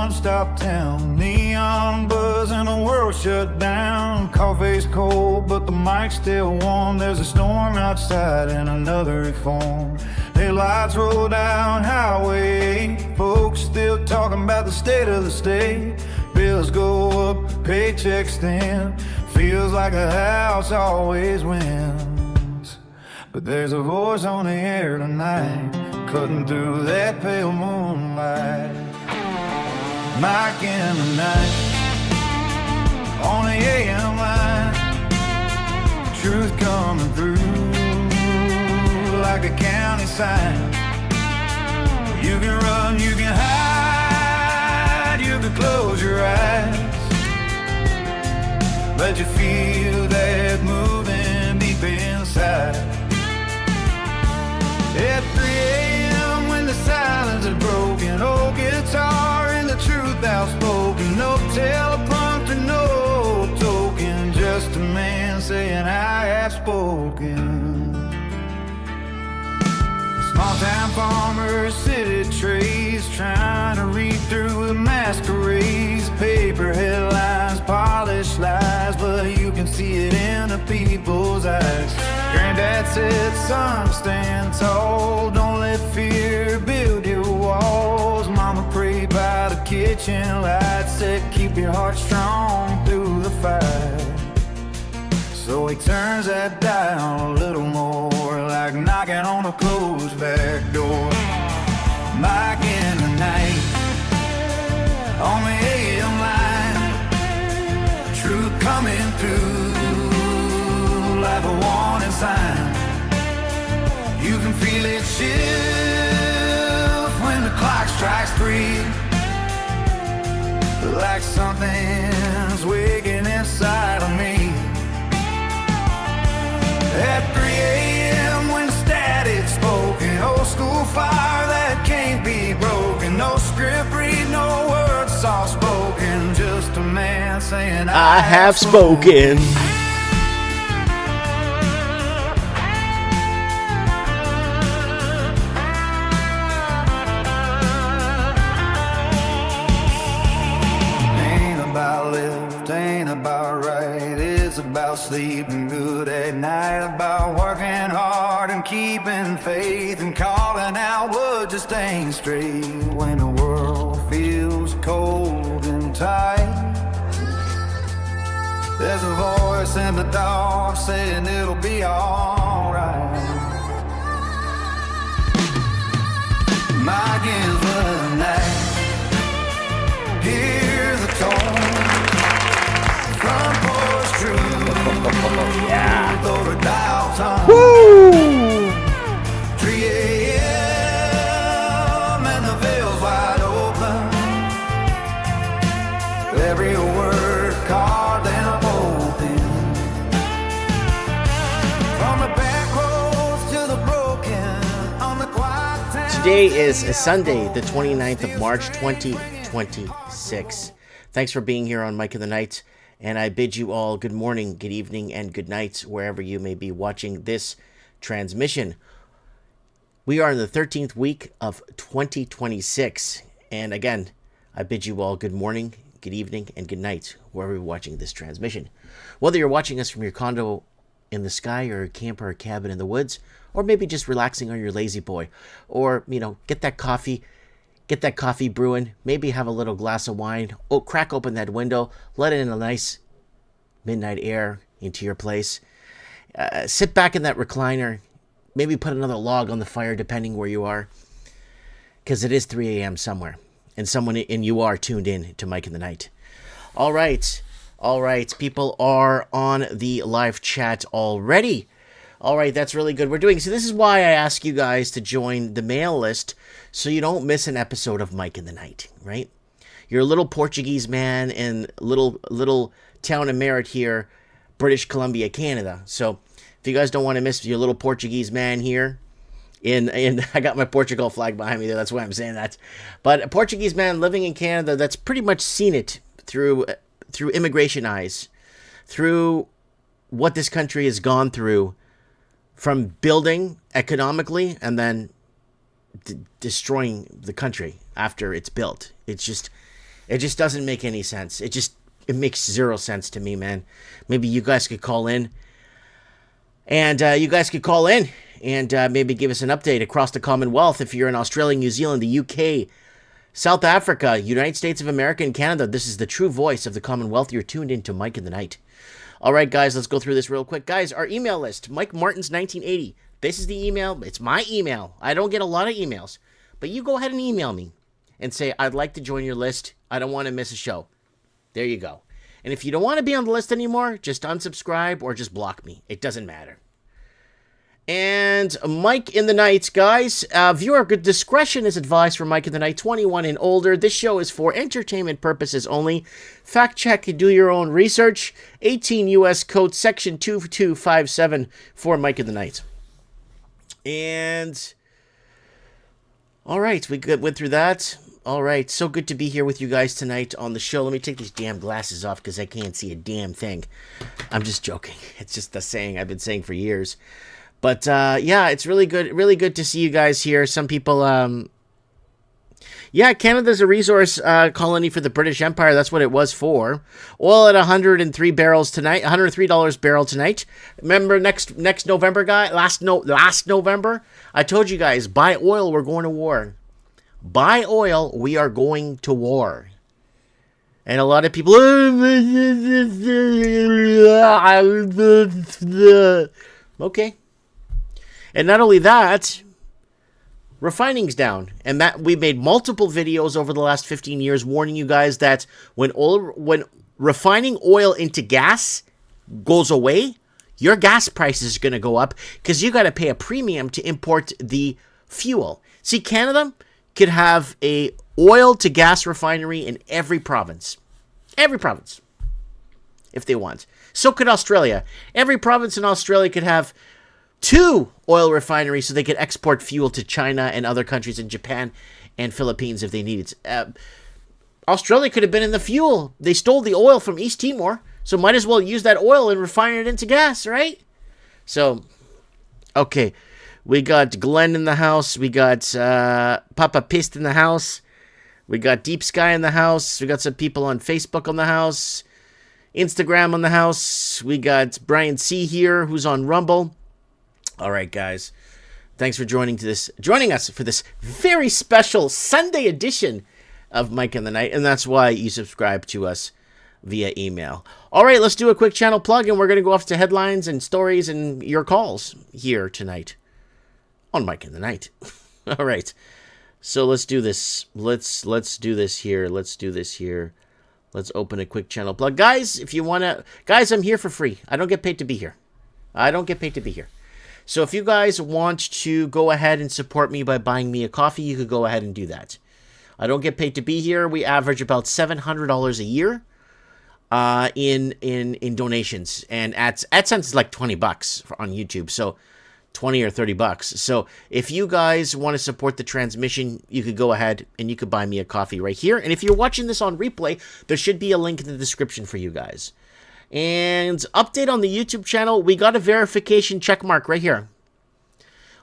one-stop town. Neon buzz and the world shut down. Coffee's cold, but the mic's still warm. There's a storm outside and another reform. Headlights roll down Highway 8. Folks still talking about the state of the state. Bills go up, paychecks thin. Feels like a house always wins. But there's a voice on the air tonight, cutting through that pale moonlight. Mike in the night, on the AM line. Truth coming through like a county sign. You can run, you can hide, you can close your eyes, but you feel that moving deep inside. At 3 a.m. when the silence is broken, old guitar and the truth outspoken. No teleprompter, no token, just a man saying I have spoken. Small-town farmers, city trees, trying to read through the masquerades. Paper headlines, polished lies, but you can see it in the people's eyes. Granddad said, son, stand tall, don't let fear build your walls. Mama prayed by the kitchen light, said keep your heart strong through the fight. So he turns that dial a little more, like knocking on a closed back door. Mike in the night, on the AM line. Truth coming through like a warning sign. You can feel it shift when the clock strikes 3, like something's waking inside of me. At 3 a.m. when the static's spoken, old school fire that can't be broken. No script read, no words soft spoken, just a man saying I have spoken. Ain't about left, ain't about right. It's about sleeping good at night, about working hard and keeping faith, and calling out what just ain't straight when the world feels cold and tight. There's a voice in the dark saying it'll be alright. Mike is the night, hear the tone. Front porch truth, yeah. Over dial tone. Woo! 3 a.m. and the veil's wide open. Every word carved and open. From the back roads to the broken, on the quiet town. Today is Sunday, the 29th of March, 2026. Thanks for being here on Mike in the Night. And I bid you all good morning, good evening, and good night, wherever you may be watching this transmission. We are in the 13th week of 2026. And again, I bid you all good morning, good evening, and good night, wherever you're watching this transmission. Whether you're watching us from your condo in the sky, or a camper or cabin in the woods, or maybe just relaxing on your lazy boy, or, get that coffee brewing, maybe have a little glass of wine, crack open that window, let in a nice midnight air into your place. Sit back in that recliner, maybe put another log on the fire, depending where you are, because it is 3 a.m. somewhere, and you are tuned in to Mike in the Night. All right, people are on the live chat already. All right, that's really good. So this is why I ask you guys to join the mail list, so you don't miss an episode of Mike in the Night, right? You're a little Portuguese man in little town of Merritt here, British Columbia, Canada. So if you guys don't want to miss your little Portuguese man here, I got my Portugal flag behind me there, that's why I'm saying that. But a Portuguese man living in Canada that's pretty much seen it through immigration eyes, through what this country has gone through, from building economically and then destroying the country after it's built. It's just, It just doesn't make any sense. It makes zero sense to me, man. Maybe you guys could call in. And maybe give us an update across the Commonwealth. If you're in Australia, New Zealand, the UK, South Africa, United States of America, and Canada, this is the true voice of the Commonwealth. You're tuned into Mike in the Night. All right, guys, let's go through this real quick. Guys, our email list, Mike Martins 1980. This is the email. It's my email. I don't get a lot of emails. But you go ahead and email me and say, I'd like to join your list. I don't want to miss a show. There you go. And if you don't want to be on the list anymore, just unsubscribe or just block me. It doesn't matter. And Mike in the Night, guys, viewer good discretion is advised for Mike in the Night, 21 and older. This show is for entertainment purposes only. Fact check and do your own research. 18 U.S. Code Section 2257 for Mike in the Night. And all right, we went through that. All right, so good to be here with you guys tonight on the show. Let me take these damn glasses off because I can't see a damn thing. I'm just joking. It's just a saying I've been saying for years. But, yeah, it's really good to see you guys here. Some people, yeah, Canada's a resource colony for the British Empire. That's what it was for. Oil at $103 barrel tonight. Remember next November, guy? Last November, I told you guys, buy oil, we're going to war. Buy oil, we are going to war. And a lot of people, okay. And not only that, refining's down. And that we made multiple videos over the last 15 years warning you guys that when refining oil into gas goes away, your gas price is going to go up because you got to pay a premium to import the fuel. See, Canada could have a oil to gas refinery in every province. Every province. If they want. So could Australia. Every province in Australia could have 2 oil refineries so they could export fuel to China and other countries in Japan and Philippines if they needed. Australia could have been in the fuel. They stole the oil from East Timor, so might as well use that oil and refine it into gas, right? So, okay. We got Glenn in the house. We got Papa Pist in the house. We got Deep Sky in the house. We got some people on Facebook on the house. Instagram on the house. We got Brian C. here, who's on Rumble. All right, guys. Thanks for joining us for this very special Sunday edition of Mike in the Night, and that's why you subscribe to us via email. All right, let's do a quick channel plug, and we're going to go off to headlines and stories and your calls here tonight on Mike in the Night. All right, so let's do this. Let's do this here. Let's open a quick channel plug, guys. If you want to, guys, I'm here for free. I don't get paid to be here. So if you guys want to go ahead and support me by buying me a coffee, you could go ahead and do that. I don't get paid to be here. We average about $700 a year in donations, and AdSense is like $20 on YouTube, so 20 or 30 bucks. So if you guys want to support the transmission, you could go ahead and you could buy me a coffee right here. And if you're watching this on replay, there should be a link in the description for you guys. And update on the YouTube channel, we got a verification check mark right here.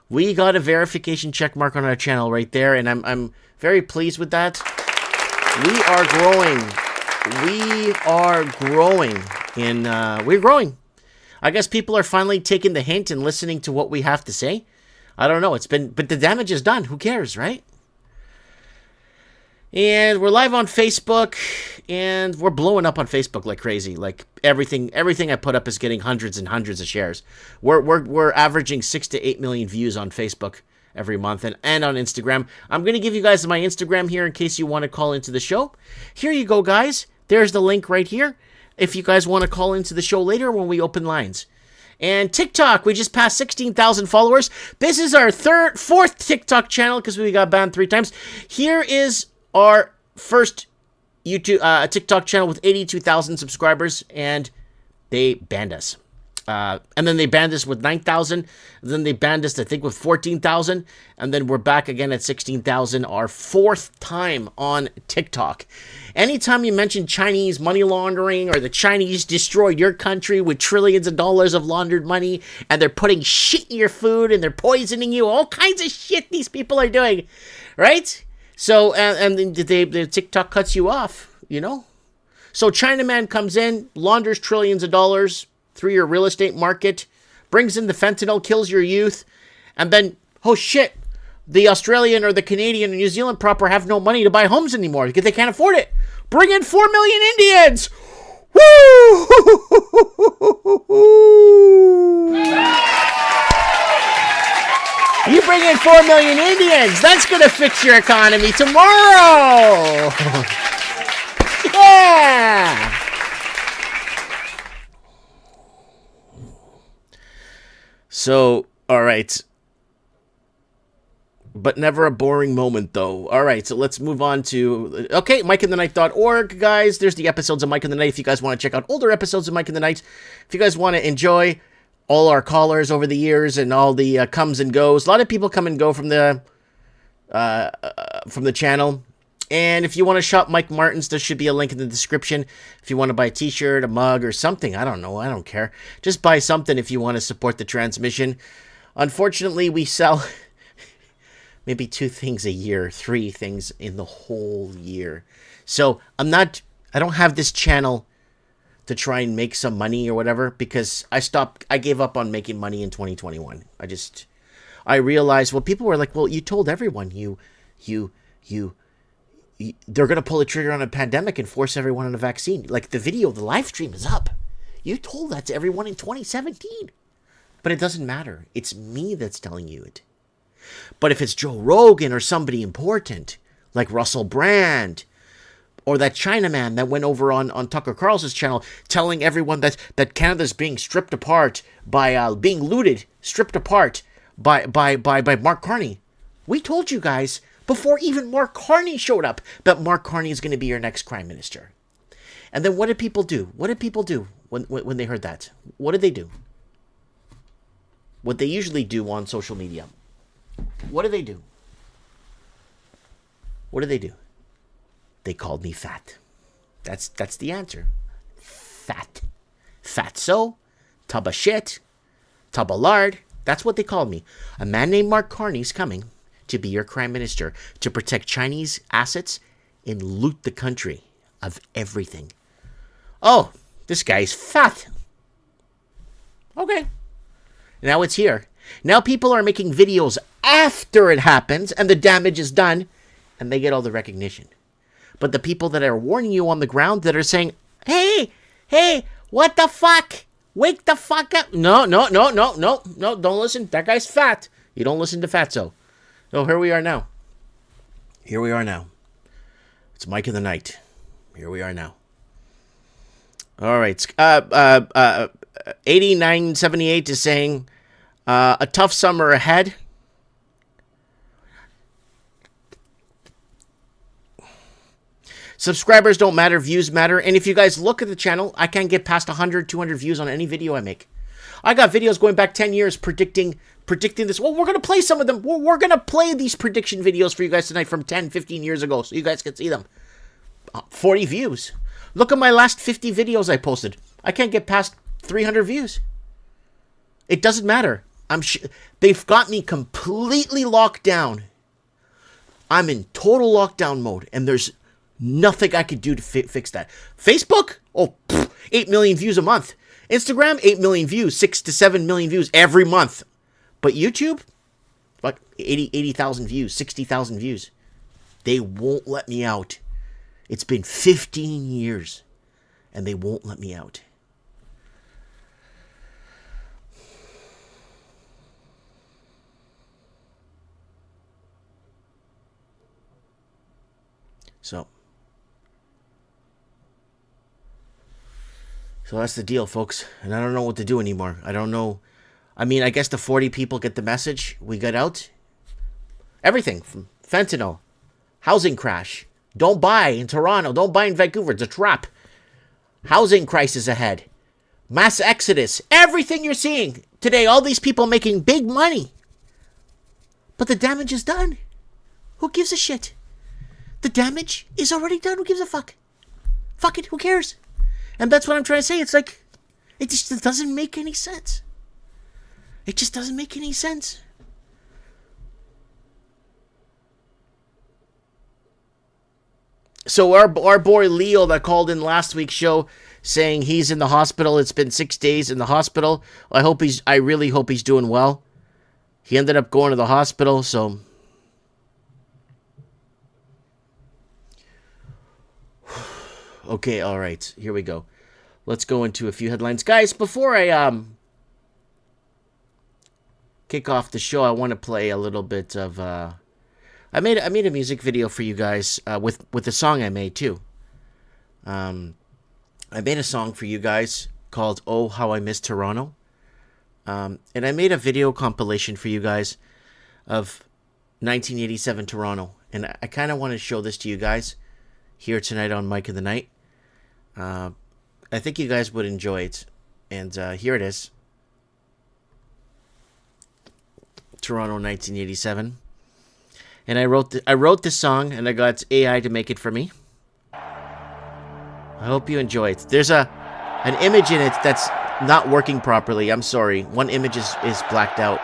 We got a verification check mark on our channel right there, and I'm very pleased with that. We're growing. I guess people are finally taking the hint and listening to what we have to say. I don't know, but the damage is done. Who cares, right? And we're live on Facebook, and we're blowing up on Facebook like crazy. Like everything I put up is getting hundreds and hundreds of shares. We're averaging 6 to 8 million views on Facebook every month, and on Instagram. I'm going to give you guys my Instagram here in case you want to call into the show. Here you go, guys. There's the link right here if you guys want to call into the show later when we open lines. And TikTok, we just passed 16,000 followers. This is our fourth TikTok channel because we got banned 3 times. Here is our first YouTube TikTok channel with 82,000 subscribers, and they banned us. And then they banned us with 9,000. Then they banned us, I think, with 14,000. And then we're back again at 16,000, our 4th time on TikTok. Anytime you mention Chinese money laundering or the Chinese destroyed your country with trillions of dollars of laundered money, and they're putting shit in your food and they're poisoning you, all kinds of shit these people are doing, right? So, and the TikTok cuts you off. you know? So Chinaman comes in, launders trillions of dollars through your real estate market, brings in the fentanyl, kills your youth, and then, oh shit, the Australian or the Canadian and New Zealand proper have no money to buy homes anymore because they can't afford it. Bring in 4 million Indians! Woo! You bring in 4 million Indians, that's gonna fix your economy tomorrow! Yeah! So, alright. But never a boring moment, though. Alright, so let's move on to... Okay, MikeInTheNight.org, guys. There's the episodes of Mike in the Night if you guys want to check out older episodes of Mike in the Night. If you guys want to enjoy all our callers over the years and all the comes and goes. A lot of people come and go from the channel. And if you want to shop Mike Martins, there should be a link in the description. If you want to buy a t-shirt, a mug, or something, I don't know. I don't care. Just buy something if you want to support the transmission. Unfortunately, we sell maybe 2 things a year, 3 things in the whole year. So I don't have this channel to try and make some money or whatever, because I gave up on making money in 2021. I realized, well, people were like, well, you told everyone they're going to pull the trigger on a pandemic and force everyone on a vaccine. Like, the video, the live stream is up. You told that to everyone in 2017. But it doesn't matter. It's me that's telling you it. But if it's Joe Rogan or somebody important, like Russell Brand, or that Chinaman that went over on Tucker Carlson's channel telling everyone that Canada's being stripped apart by, being looted, stripped apart by Mark Carney. We told you guys before even Mark Carney showed up that Mark Carney is going to be your next prime minister. And then what did people do? What did people do when they heard that? What did they do? What they usually do on social media. What do they do? What do they do? They called me fat. That's the answer. Fat. Fatso. Tub of shit. Tub of lard. That's what they called me. A man named Mark Carney's coming to be your prime minister, to protect Chinese assets and loot the country of everything. Oh, this guy's fat. Okay. Now it's here. Now people are making videos after it happens and the damage is done, and they get all the recognition. But the people that are warning you on the ground, that are saying, hey, what the fuck? Wake the fuck up. No, don't listen. That guy's fat. You don't listen to Fatso. So here we are now. It's Mike in the Night. Here we are now. All right. 8978 is saying, a tough summer ahead. Subscribers don't matter, views matter. And if you guys look at the channel, I can't get past 100, 200 views on any video I make. I got videos going back 10 years predicting this. Well, we're going to play some of them. We're going to play these prediction videos for you guys tonight from 10, 15 years ago so you guys can see them. 40 views. Look at my last 50 videos I posted. I can't get past 300 views. It doesn't matter. They've got me completely locked down. I'm in total lockdown mode, and there's nothing I could do to fix that. Facebook? 8 million views a month. Instagram? 8 million views. 6 to 7 million views every month. But YouTube? Like 80,000 views. 60,000 views. They won't let me out. It's been 15 years, and they won't let me out. So that's the deal, folks. And I don't know what to do anymore. I don't know. I mean, I guess the 40 people get the message. We got out. Everything from fentanyl, housing crash, don't buy in Toronto, don't buy in Vancouver. It's a trap. Housing crisis ahead. Mass exodus. Everything you're seeing today, all these people making big money. But the damage is done. Who gives a shit? The damage is already done. Who gives a fuck? Fuck it. Who cares? And that's what I'm trying to say. It's like, it just doesn't make any sense. It just doesn't make any sense. So our boy Leo that called in last week's show saying he's in the hospital. It's been 6 days in the hospital. I really hope he's doing well. He ended up going to the hospital, so okay, all right. Here we go. Let's go into a few headlines. Guys, before I kick off the show, I want to play a little bit of I made a music video for you guys with the song I made too. I made a song for you guys called "Oh How I Miss Toronto," and I made a video compilation for you guys of 1987 Toronto, and I kind of want to show this to you guys here tonight on Mike of the Night. I think you guys would enjoy it, and here it is. Toronto 1987. And I wrote this song, and I got AI to make it for me. I hope you enjoy it. There's an image in it that's not working properly. I'm sorry. One image is blacked out.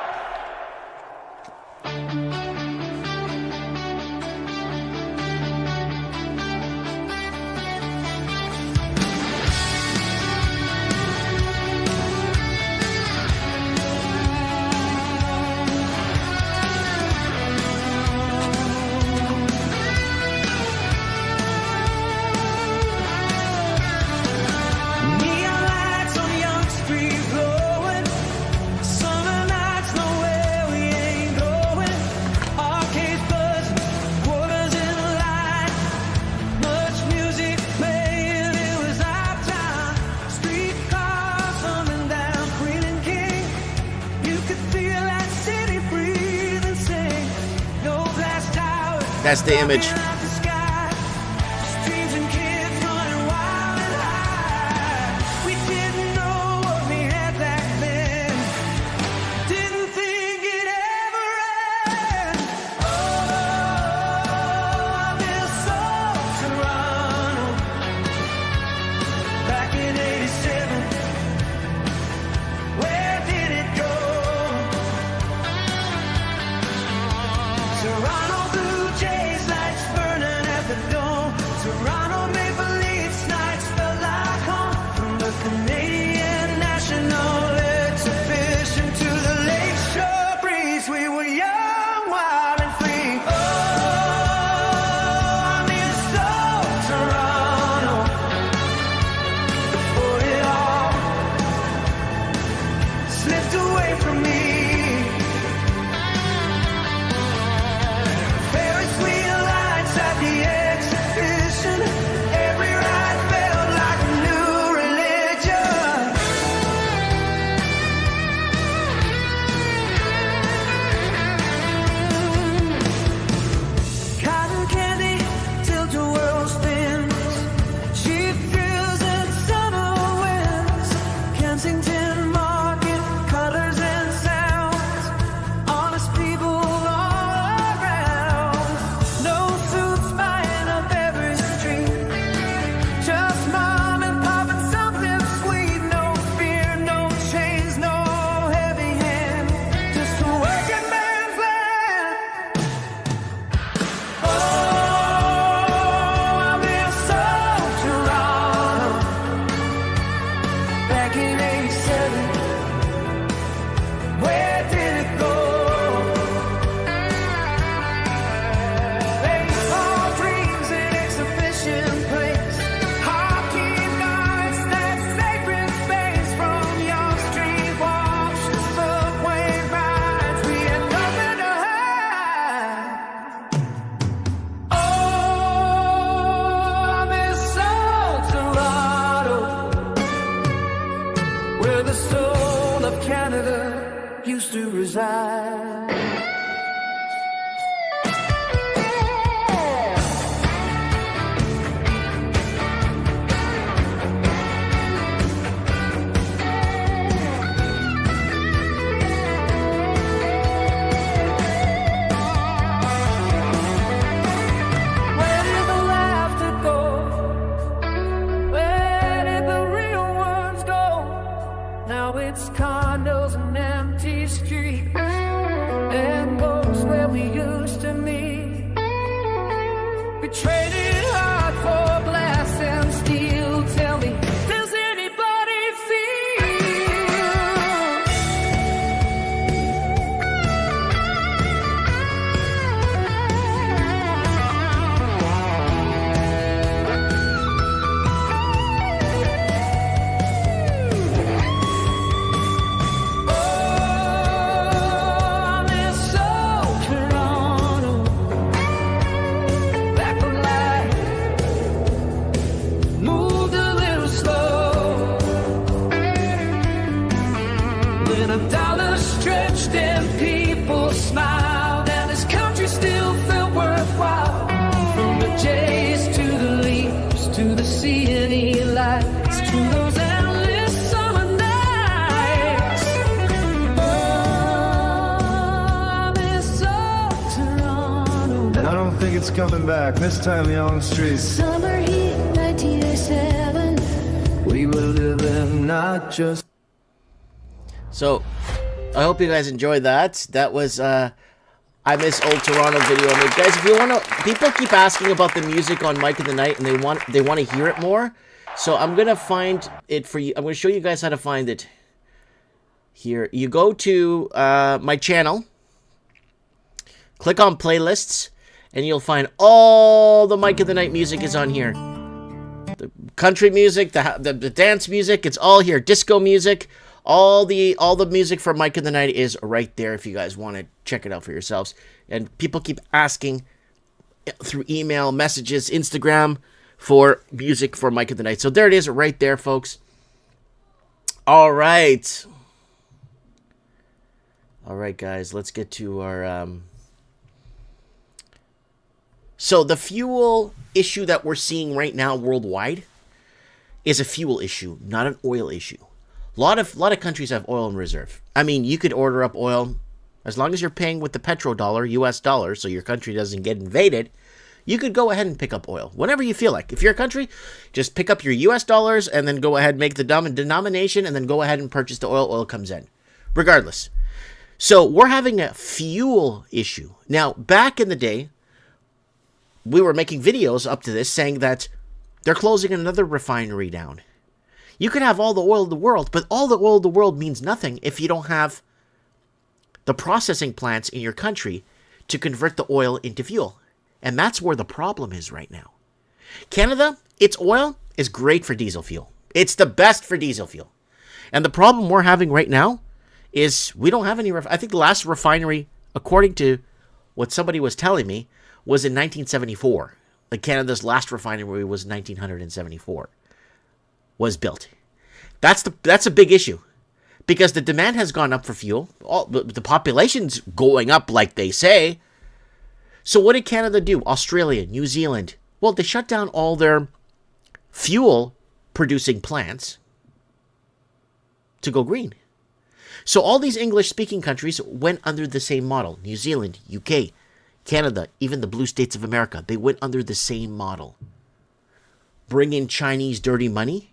That's the image. Now it's condos and empty streets. to the CNE lights, to those endless summer nights. Oh, miss old Toronto. And I don't think it's coming back. This time you're on the streets. Summer heat, 1987. We were living not just. So, I hope you guys enjoyed that. That was, I Miss Old Toronto video. I mean, guys, if you want to, people keep asking about the music on Mike of the Night, and they want to hear it more. So, I'm going to find it for you. I'm going to show you guys how to find it here. You go to my channel, click on playlists, and you'll find all the Mike of the Night music is on here. The country music, the dance music, it's all here. Disco music. All the music for Mike of the Night is right there if you guys want to check it out for yourselves. And people keep asking through email, messages, Instagram for music for Mike of the Night. So there it is right there, folks. All right. All right, guys, let's get to our... So the fuel issue that we're seeing right now worldwide is a fuel issue, not an oil issue. A lot of countries have oil in reserve. I mean, you could order up oil as long as you're paying with the petrodollar, US dollar, so your country doesn't get invaded. You could go ahead and pick up oil whenever you feel like. If you're a country, just pick up your US dollars and then go ahead and make the denomination and then go ahead and purchase the oil. Oil comes in. Regardless. So we're having a fuel issue. Now, back in the day, we were making videos up to this saying that they're closing another refinery down. You could have all the oil in the world, but all the oil in the world means nothing if you don't have the processing plants in your country to convert the oil into fuel. And that's where the problem is right now. Canada, its oil is great for diesel fuel. It's the best for diesel fuel. And the problem we're having right now is we don't have any... I think the last refinery, according to what somebody was telling me, was in 1974. Like Canada's last refinery was 1974. Was built. That's a big issue because the demand has gone up for fuel. The population's going up like they say. So what did Canada do? Australia, New Zealand. Well, they shut down all their fuel producing plants to go green. So all these English speaking countries went under the same model. New Zealand, UK, Canada, even the blue states of America, they went under the same model. Bring in Chinese dirty money.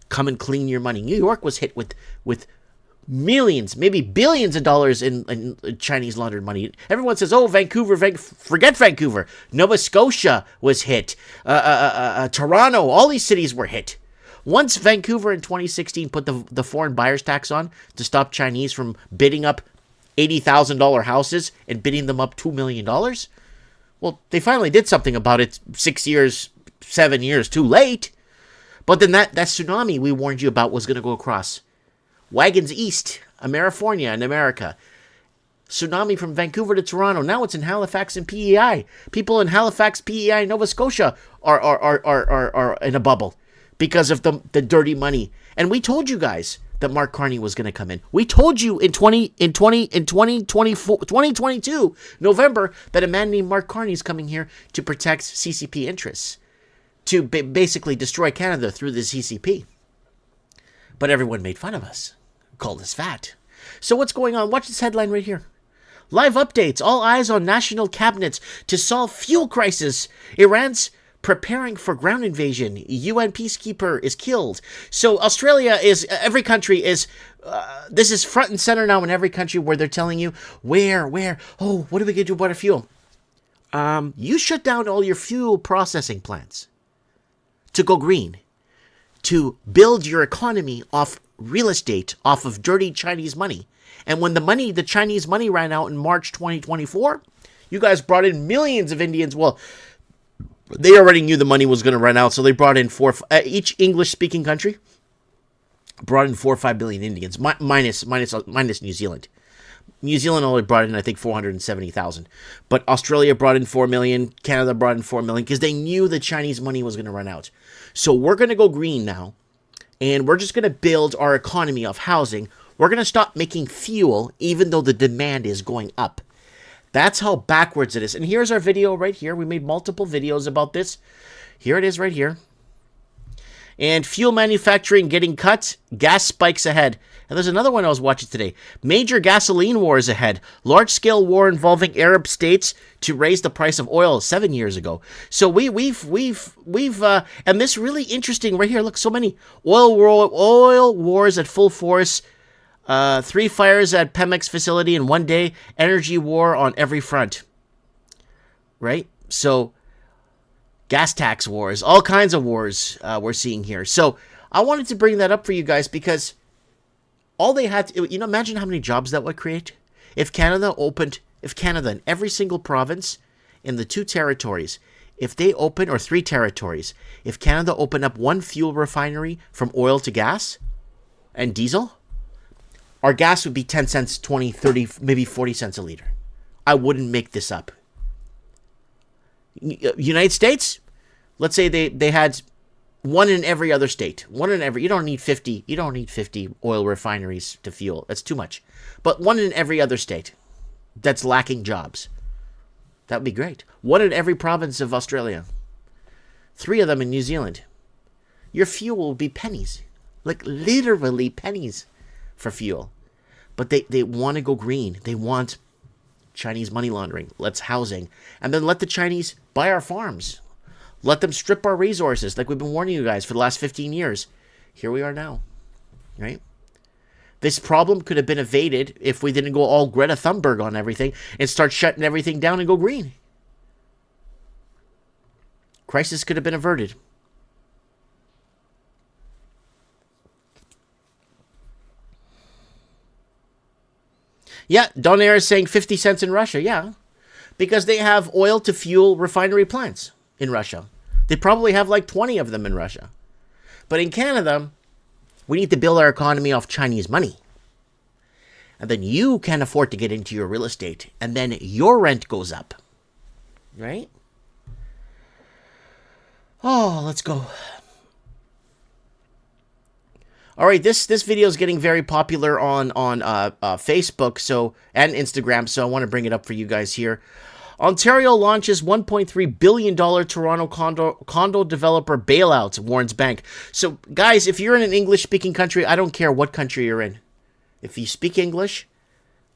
Come and clean your money. New York was hit with millions, maybe billions of dollars in Chinese laundered money. Everyone says, oh, Vancouver, forget Vancouver. Nova Scotia was hit. Toronto, all these cities were hit. Once Vancouver in 2016 put the foreign buyer's tax on to stop Chinese from bidding up $80,000 houses and bidding them up $2 million, well, they finally did something about it 6 years, 7 years too late. But then that tsunami we warned you about was going to go across. Wagons east, Amerifornia in America. Tsunami from Vancouver to Toronto. Now it's in Halifax and PEI. People in Halifax, PEI, Nova Scotia are in a bubble because of the dirty money. And we told you guys that Mark Carney was going to come in. We told you in 2022, November, that a man named Mark Carney is coming here to protect CCP interests. To basically destroy Canada through the CCP. But everyone made fun of us. Called us fat. So what's going on? Watch this headline right here. Live updates. All eyes on national cabinets to solve fuel crisis. Iran's preparing for ground invasion. UN peacekeeper is killed. So Australia is... Every country is... this is front and center now in every country where they're telling you, where? Oh, what are we going to do about our fuel? You shut down all your fuel processing plants. To go green, to build your economy off real estate, off of dirty Chinese money. And when the Chinese money ran out in March 2024, you guys brought in millions of Indians. Well, they already knew the money was going to run out, so they brought in each English-speaking country brought in 4 or 5 billion Indians, minus New Zealand. New Zealand only brought in, I think, 470,000. But Australia brought in 4 million. Canada brought in 4 million because they knew the Chinese money was going to run out. So we're going to go green now. And we're just going to build our economy of housing. We're going to stop making fuel even though the demand is going up. That's how backwards it is. And here's our video right here. We made multiple videos about this. Here it is right here. And fuel manufacturing getting cut, gas spikes ahead. And there's another one I was watching today. Major gasoline wars ahead. Large-scale war involving Arab states to raise the price of oil 7 years ago. So we've and this really interesting right here. Look, so many oil wars at full force. 3 fires at Pemex facility in 1 day. Energy war on every front. Right? So gas tax wars, all kinds of wars we're seeing here. So I wanted to bring that up for you guys because all they had to, imagine how many jobs that would create if Canada in every single province in the 2 territories, if they open, or 3 territories, if Canada opened up 1 fuel refinery from oil to gas and diesel, our gas would be 10 cents, 20, 30, maybe 40 cents a liter. I wouldn't make this up. United States, let's say they had 1 in every other state. 1 in every. You don't need 50 oil refineries to fuel. That's too much. But 1 in every other state that's lacking jobs. That would be great. 1 in every province of Australia. 3 of them in New Zealand. Your fuel will be pennies. Like literally pennies for fuel. But they want to go green. They want Chinese money laundering. Let's housing. And then let the Chinese buy our farms. Let them strip our resources like we've been warning you guys for the last 15 years. Here we are now. Right? This problem could have been evaded if we didn't go all Greta Thunberg on everything and start shutting everything down and go green. Crisis could have been averted. Yeah, Donaire is saying 50 cents in Russia. Yeah, because they have oil to fuel refinery plants in Russia. They probably have like 20 of them in Russia. But in Canada, we need to build our economy off Chinese money. And then you can afford to get into your real estate. And then your rent goes up. Right? Oh, let's go. All right, this video is getting very popular on Facebook and Instagram, so I want to bring it up for you guys here. Ontario launches $1.3 billion Toronto condo developer bailout, warns bank. So, guys, if you're in an English-speaking country, I don't care what country you're in. If you speak English,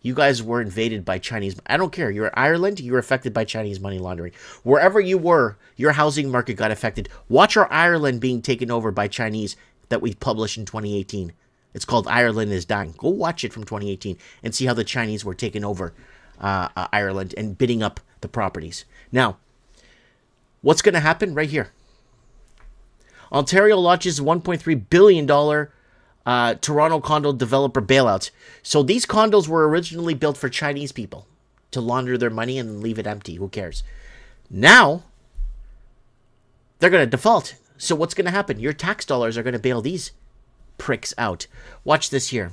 you guys were invaded by Chinese. I don't care. You're in Ireland, you were affected by Chinese money laundering. Wherever you were, your housing market got affected. Watch our Ireland being taken over by Chinese that we published in 2018. It's called Ireland is Dying. Go watch it from 2018 and see how the Chinese were taking over Ireland and bidding up the properties. Now, what's going to happen right here? Ontario launches $1.3 billion Toronto condo developer bailouts. So these condos were originally built for Chinese people to launder their money and leave it empty. Who cares? Now, they're going to default. So what's going to happen? Your tax dollars are going to bail these pricks out. Watch this here.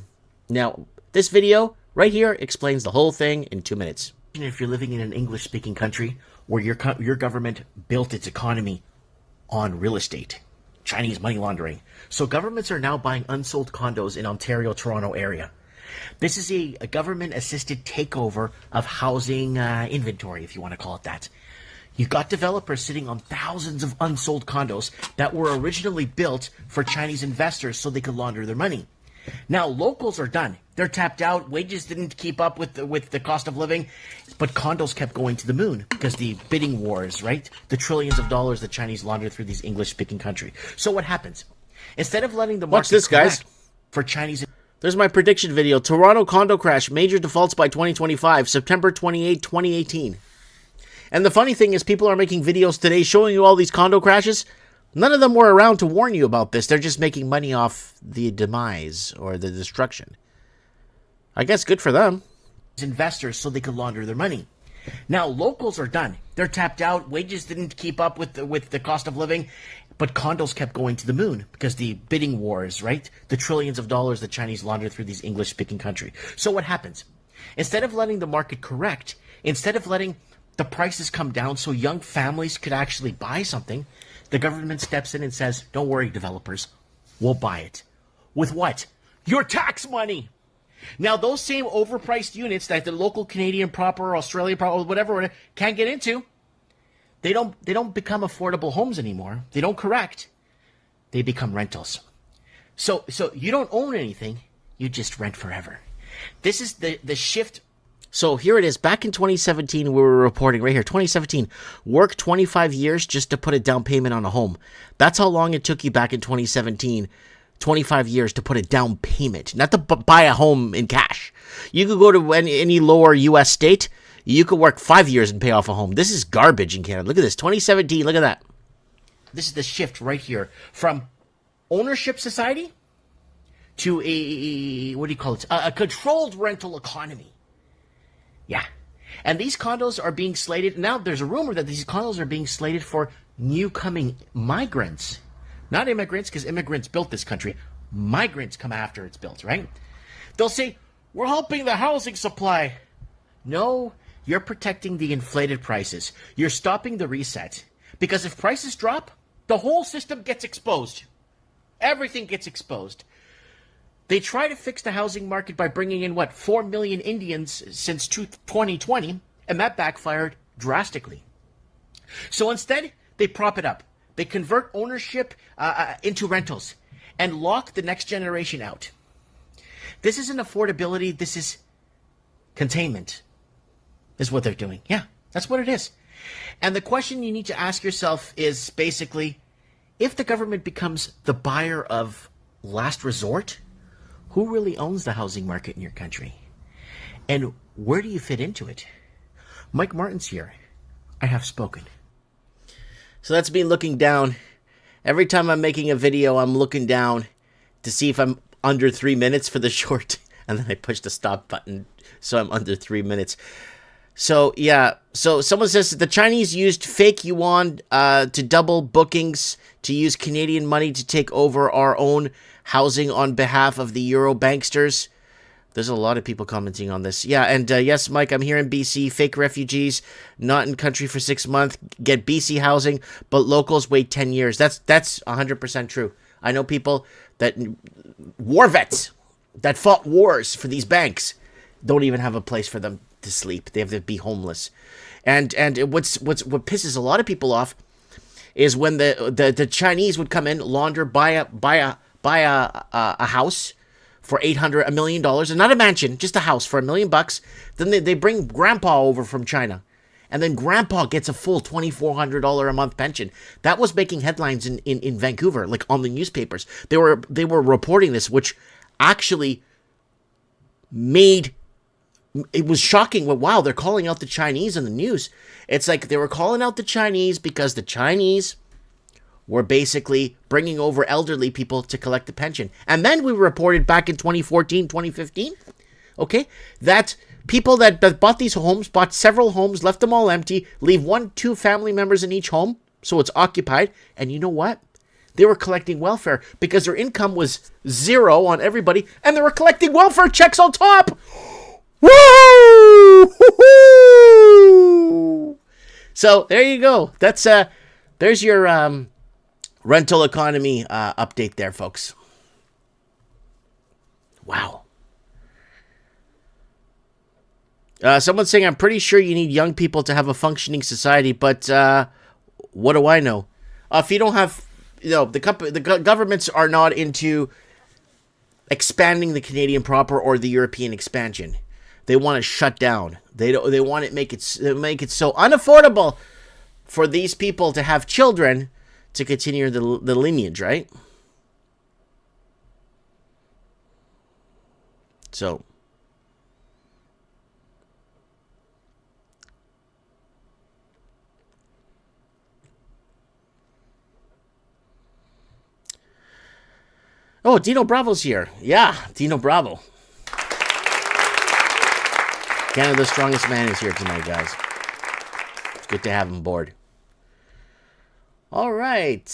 Now, this video right here explains the whole thing in 2 minutes. If you're living in an English-speaking country where your government built its economy on real estate, Chinese money laundering. So governments are now buying unsold condos in Ontario, Toronto area. This is a government-assisted takeover of housing inventory, if you want to call it that. You've got developers sitting on thousands of unsold condos that were originally built for Chinese investors so they could launder their money. Now, locals are done. They're tapped out. Wages didn't keep up with the cost of living, but condos kept going to the moon because the bidding wars, right? The trillions of dollars the Chinese launder through these English-speaking country. So what happens? Instead of letting the market watch this, guys. For Chinese... There's my prediction video. Toronto condo crash. Major defaults by 2025. September 28, 2018. And the funny thing is, people are making videos today showing you all these condo crashes. None of them were around to warn you about this. They're just making money off the demise or the destruction. I guess good for them. Investors so they could launder their money. Now, locals are done. They're tapped out. Wages didn't keep up with the cost of living, but condos kept going to the moon because the bidding wars, right? The trillions of dollars the Chinese launder through these English-speaking country. So what happens? Instead of letting the market correct, instead of letting the prices come down so young families could actually buy something, the government steps in and says, don't worry, developers, we'll buy it. With what? Your tax money! Now, those same overpriced units that the local Canadian proper, Australian proper, whatever, can't get into, they don't become affordable homes anymore. They don't correct. they become rentals. So you don't own anything, you just rent forever. This is the shift. So here it is. Back in 2017, we were reporting right here. 2017, work 25 years just to put a down payment on a home. That's how long it took you back in 2017. 25 years to put a down payment, not to buy a home in cash. You could go to any lower U.S. state. You could work 5 years and pay off a home. This is garbage in Canada. Look at this. 2017. Look at that. This is the shift right here from ownership society to a, what do you call it? A controlled rental economy. Yeah. And these condos are being slated. Now there's a rumor that these condos are being slated for new coming migrants. Not immigrants, because immigrants built this country. Migrants come after it's built, right? They'll say, we're helping the housing supply. No, you're protecting the inflated prices. You're stopping the reset. Because if prices drop, the whole system gets exposed. Everything gets exposed. They try to fix the housing market by bringing in, 4 million Indians since 2020, and that backfired drastically. So instead, they prop it up. They convert ownership into rentals and lock the next generation out. This isn't affordability. This is containment, is what they're doing. Yeah, that's what it is. And the question you need to ask yourself is basically, if the government becomes the buyer of last resort, who really owns the housing market in your country? And where do you fit into it? Mike Martin's here. I have spoken. So that's me looking down. Every time I'm making a video, I'm looking down to see if I'm under 3 minutes for the short. And then I push the stop button, so I'm under 3 minutes. So, yeah. So someone says the Chinese used fake yuan to double bookings to use Canadian money to take over our own housing on behalf of the Euro banksters. There's a lot of people commenting on this. Yeah, and yes, Mike, I'm here in BC. Fake refugees, not in country for 6 months, get BC housing, but locals wait 10 years. That's 100% true. I know people that, war vets, that fought wars for these banks, don't even have a place for them to sleep. They have to be homeless. And what pisses a lot of people off is when the Chinese would come in, launder, buy a house for $1 million, and not a mansion, just a house for $1 million. Then they bring grandpa over from China, and then grandpa gets a full $2,400 a month pension. That was making headlines in Vancouver, like on the newspapers. They were reporting this, which actually made it was shocking. Well, wow, they're calling out the Chinese in the news. It's like they were calling out the Chinese because the Chinese were basically bringing over elderly people to collect the pension. And then we reported back in 2014, 2015, okay, that people that bought these homes, bought several homes, left them all empty, leave 1-2 family members in each home, so it's occupied. And you know what? They were collecting welfare because their income was zero on everybody, and they were collecting welfare checks on top. Woo! So there you go. That's there's your rental economy update there, folks. Wow. Someone's saying, I'm pretty sure you need young people to have a functioning society, but what do I know? If you don't have, the governments are not into expanding the Canadian proper or the European expansion. They want to shut down. They want to make it so unaffordable for these people to have children to continue the lineage, right? So oh, Dino Bravo's here. Yeah, Dino Bravo. Canada's strongest man is here tonight, guys. It's good to have him aboard. All right.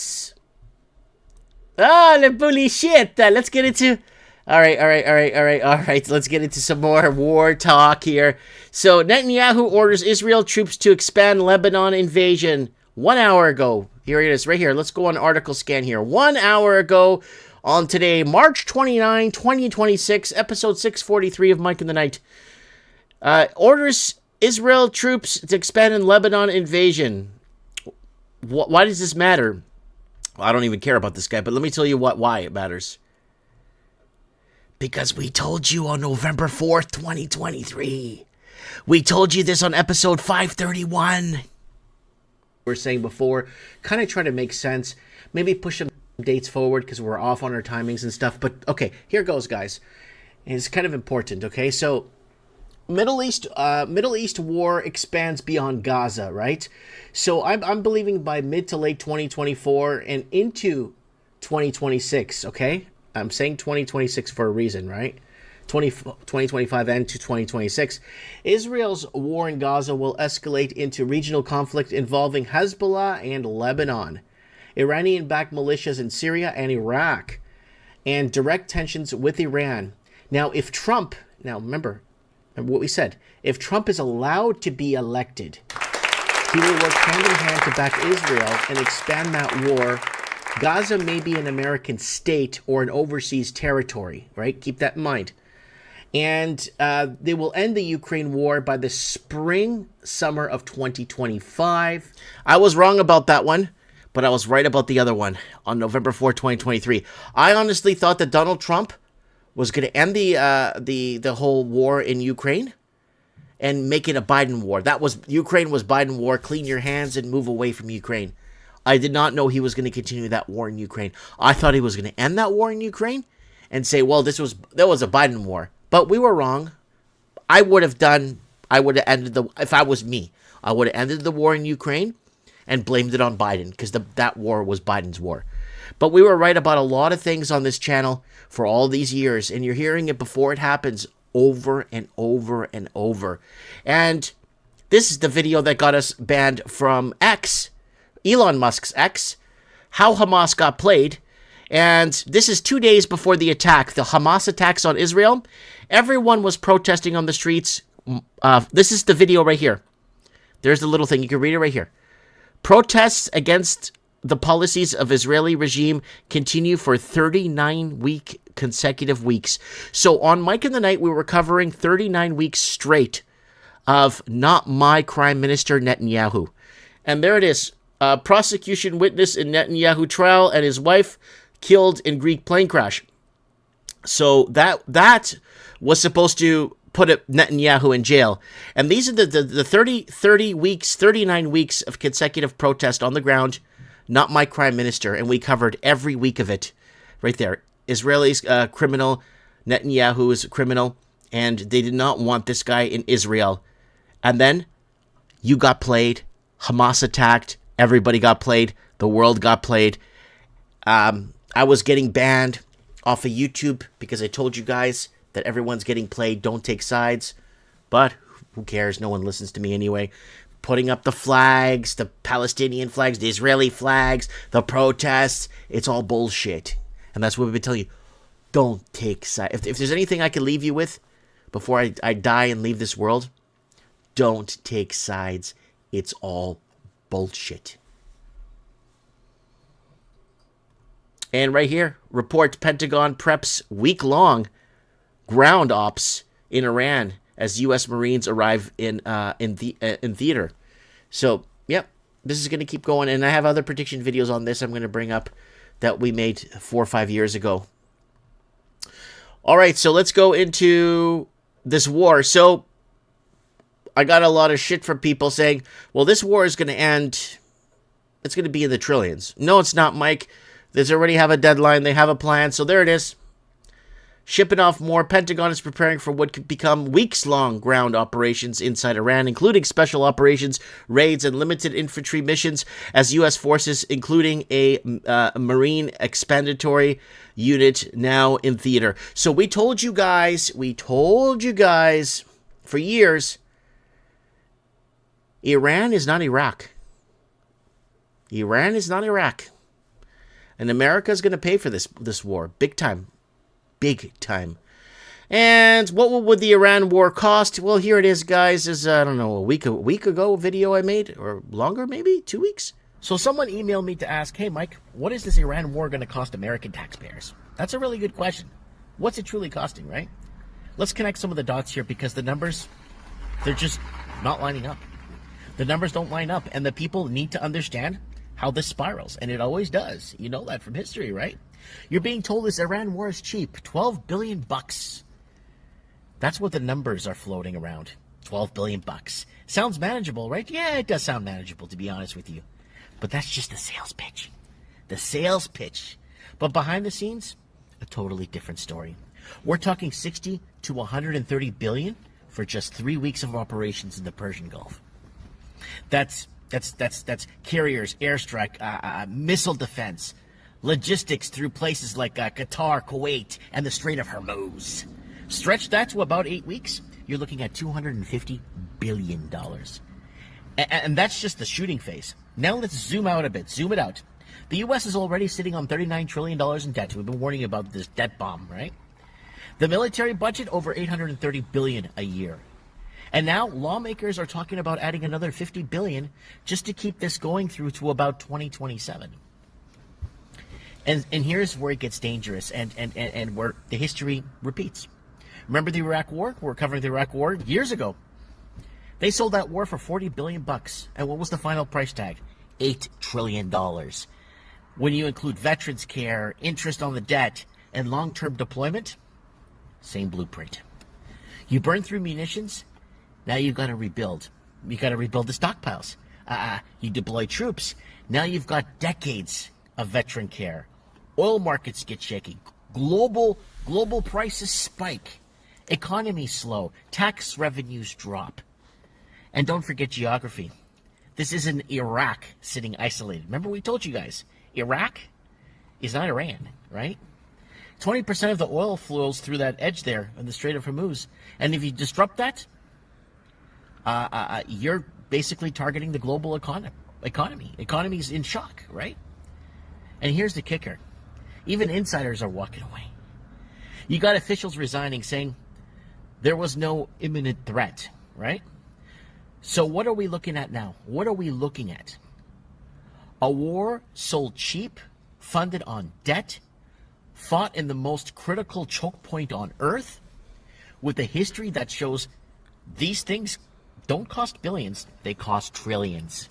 The bully shit. Let's get into... All right. Let's get into some more war talk here. So, Netanyahu orders Israel troops to expand Lebanon invasion 1 hour ago. Here it is, right here. Let's go on article scan here. 1 hour ago on today, March 29, 2026, episode 643 of Mike in the Night. Orders Israel troops to expand in Lebanon invasion. Why does this matter? I don't even care about this guy, but let me tell you why it matters. Because we told you on November 4th, 2023. We told you this on episode 531. We're saying before, kind of try to make sense. Maybe push some dates forward because we're off on our timings and stuff. But okay, here goes, guys. It's kind of important, okay? So, Middle East war expands beyond Gaza, right? So I'm believing by mid to late 2024 and into 2026, okay? I'm saying 2026 for a reason, right? 2025 and to 2026. Israel's war in Gaza will escalate into regional conflict involving Hezbollah and Lebanon, Iranian-backed militias in Syria and Iraq, and direct tensions with Iran. Now, if Trump, remember what we said, if Trump is allowed to be elected, he will work hand in hand to back Israel and expand that war. Gaza may be an American state or an overseas territory, right? Keep that in mind. And they will end the Ukraine war by the summer of 2025. I was wrong about that one, but I was right about the other one on November 4, 2023. I honestly thought that Donald Trump was going to end the whole war in Ukraine and make it a Biden war. Ukraine was Biden war. Clean your hands and move away from Ukraine. I did not know he was going to continue that war in Ukraine. I thought he was going to end that war in Ukraine and say, well, that was a Biden war. But we were wrong. If I was me, I would have ended the war in Ukraine and blamed it on Biden because that war was Biden's war. But we were right about a lot of things on this channel for all these years, and you're hearing it before it happens over and over and over. And this is the video that got us banned from X, Elon Musk's X, how Hamas got played. And this is 2 days before the attack, the Hamas attacks on Israel. Everyone was protesting on the streets. This is the video right here. There's the little thing. You can read it right here. Protests against the policies of Israeli regime continue for 39 consecutive weeks. So on Mike in the Night, we were covering 39 weeks straight of not my Prime Minister Netanyahu. And there it is. Prosecution witness in Netanyahu trial and his wife killed in Greek plane crash. So that was supposed to put Netanyahu in jail. And these are the 39 weeks of consecutive protest on the ground. Not my Prime Minister, and we covered every week of it. Right there. Israelis criminal, Netanyahu is a criminal, and they did not want this guy in Israel. And then you got played, Hamas attacked, everybody got played, the world got played. I was getting banned off of YouTube because I told you guys that everyone's getting played, don't take sides. But who cares? No one listens to me anyway. Putting up the flags, the Palestinian flags, the Israeli flags, the protests, it's all bullshit. And that's what we've been telling you. Don't take sides. If there's anything I can leave you with before I die and leave this world, don't take sides. It's all bullshit. And right here, report Pentagon preps week-long ground ops in Iran as U.S. Marines arrive in theater. So, yep, this is going to keep going. And I have other prediction videos on this I'm going to bring up that we made 4 or 5 years ago. All right, so let's go into this war. So, I got a lot of shit from people saying, well, this war is going to end. It's going to be in the trillions. No, it's not, Mike. They already have a deadline. They have a plan. So there it is. Shipping off more. Pentagon is preparing for what could become weeks-long ground operations inside Iran, including special operations, raids, and limited infantry missions as U.S. forces, including a Marine expandatory unit, now in theater. So we told you guys for years, Iran is not Iraq. Iran is not Iraq. And America is going to pay for this war. Big time. Big time. And what would the Iran war cost? Well, here it is, guys. Is I don't know, a week ago video I made, or longer, maybe 2 weeks. So someone emailed me to ask, hey, Mike, what is this Iran war going to cost American taxpayers? That's a really good question. What's it truly costing, right? Let's connect some of the dots here, because the numbers, they're just not lining up. The numbers don't line up, and the people need to understand how this spirals, and it always does. You know that from history, right? You're being told this Iran war is cheap, $12 billion. That's what the numbers are floating around. $12 billion. Sounds manageable, right? Yeah, it does sound manageable, to be honest with you. But that's just the sales pitch. The sales pitch. But behind the scenes, a totally different story. We're talking 60 to 130 billion for just 3 weeks of operations in the Persian Gulf. That's carriers, airstrike, missile defense, logistics through places like Qatar, Kuwait, and the Strait of Hormuz. Stretch that to about 8 weeks, you're looking at $250 billion. And that's just the shooting phase. Now let's zoom out a bit. Zoom it out. The U.S. is already sitting on $39 trillion in debt. We've been warning you about this debt bomb, right? The military budget, over $830 billion a year. And now lawmakers are talking about adding another $50 billion just to keep this going through to about 2027. And here's where it gets dangerous and where the history repeats. Remember the Iraq War? We were covering the Iraq War years ago. They sold that war for $40 billion. And what was the final price tag? $8 trillion. When you include veterans care, interest on the debt, and long-term deployment, same blueprint. You burn through munitions, now you've got to rebuild. You've got to rebuild the stockpiles. You deploy troops, now you've got decades of veteran care. Oil markets get shaky. Global prices spike. Economy slow. Tax revenues drop. And don't forget geography. This isn't Iraq sitting isolated. Remember we told you guys, Iraq is not Iran, right? 20% of the oil flows through that edge there in the Strait of Hormuz. And if you disrupt that, you're basically targeting the global economy. Economy's in shock, right? And here's the kicker. Even insiders are walking away. You got officials resigning saying there was no imminent threat, right? So what are we looking at now? What are we looking at? A war sold cheap, funded on debt, fought in the most critical choke point on earth, with a history that shows these things don't cost billions, they cost trillions.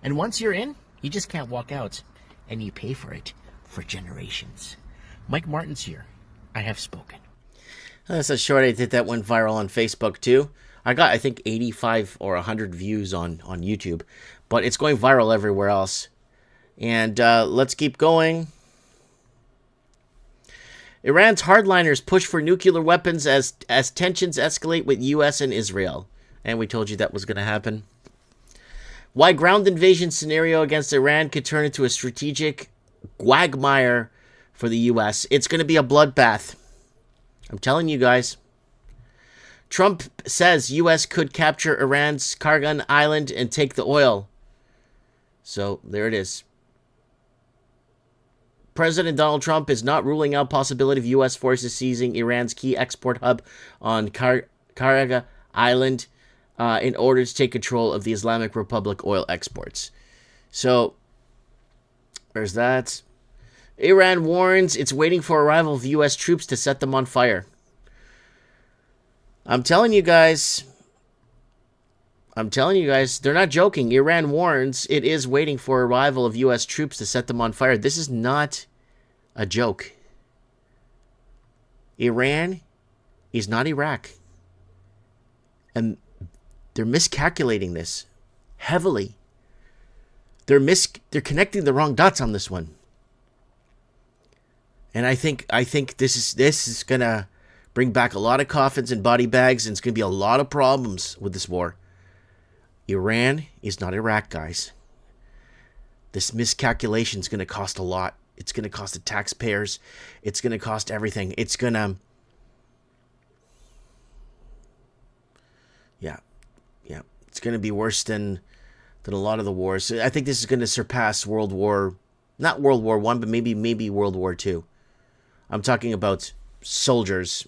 And once you're in, you just can't walk out, and you pay for it for generations. Mike Martin's here. I have spoken. That's a short. I did that went viral on Facebook too. I got, I think, 85 or 100 views on YouTube, but it's going viral everywhere else. And let's keep going. Iran's hardliners push for nuclear weapons as tensions escalate with U.S. and Israel. And we told you that was going to happen. Why ground invasion scenario against Iran could turn into a strategic quagmire for the U.S. It's going to be a bloodbath. I'm telling you guys. Trump says U.S. could capture Iran's Kargan Island and take the oil. So there it is. President Donald Trump is not ruling out possibility of U.S. forces seizing Iran's key export hub on Kargan Island in order to take control of the Islamic Republic oil exports. So there's that. Iran warns it's waiting for arrival of U.S. troops to set them on fire. I'm telling you guys, they're not joking. Iran warns it is waiting for arrival of U.S. troops to set them on fire. This is not a joke. Iran is not Iraq. And they're miscalculating this heavily. They're connecting the wrong dots on this one. And I think this is gonna bring back a lot of coffins and body bags, and it's gonna be a lot of problems with this war. Iran is not Iraq, guys. This miscalculation is gonna cost a lot. It's gonna cost the taxpayers. It's gonna cost everything. It's gonna, yeah, it's gonna be worse than a lot of the wars. I think this is gonna surpass not World War I, but maybe World War II. I'm talking about soldiers,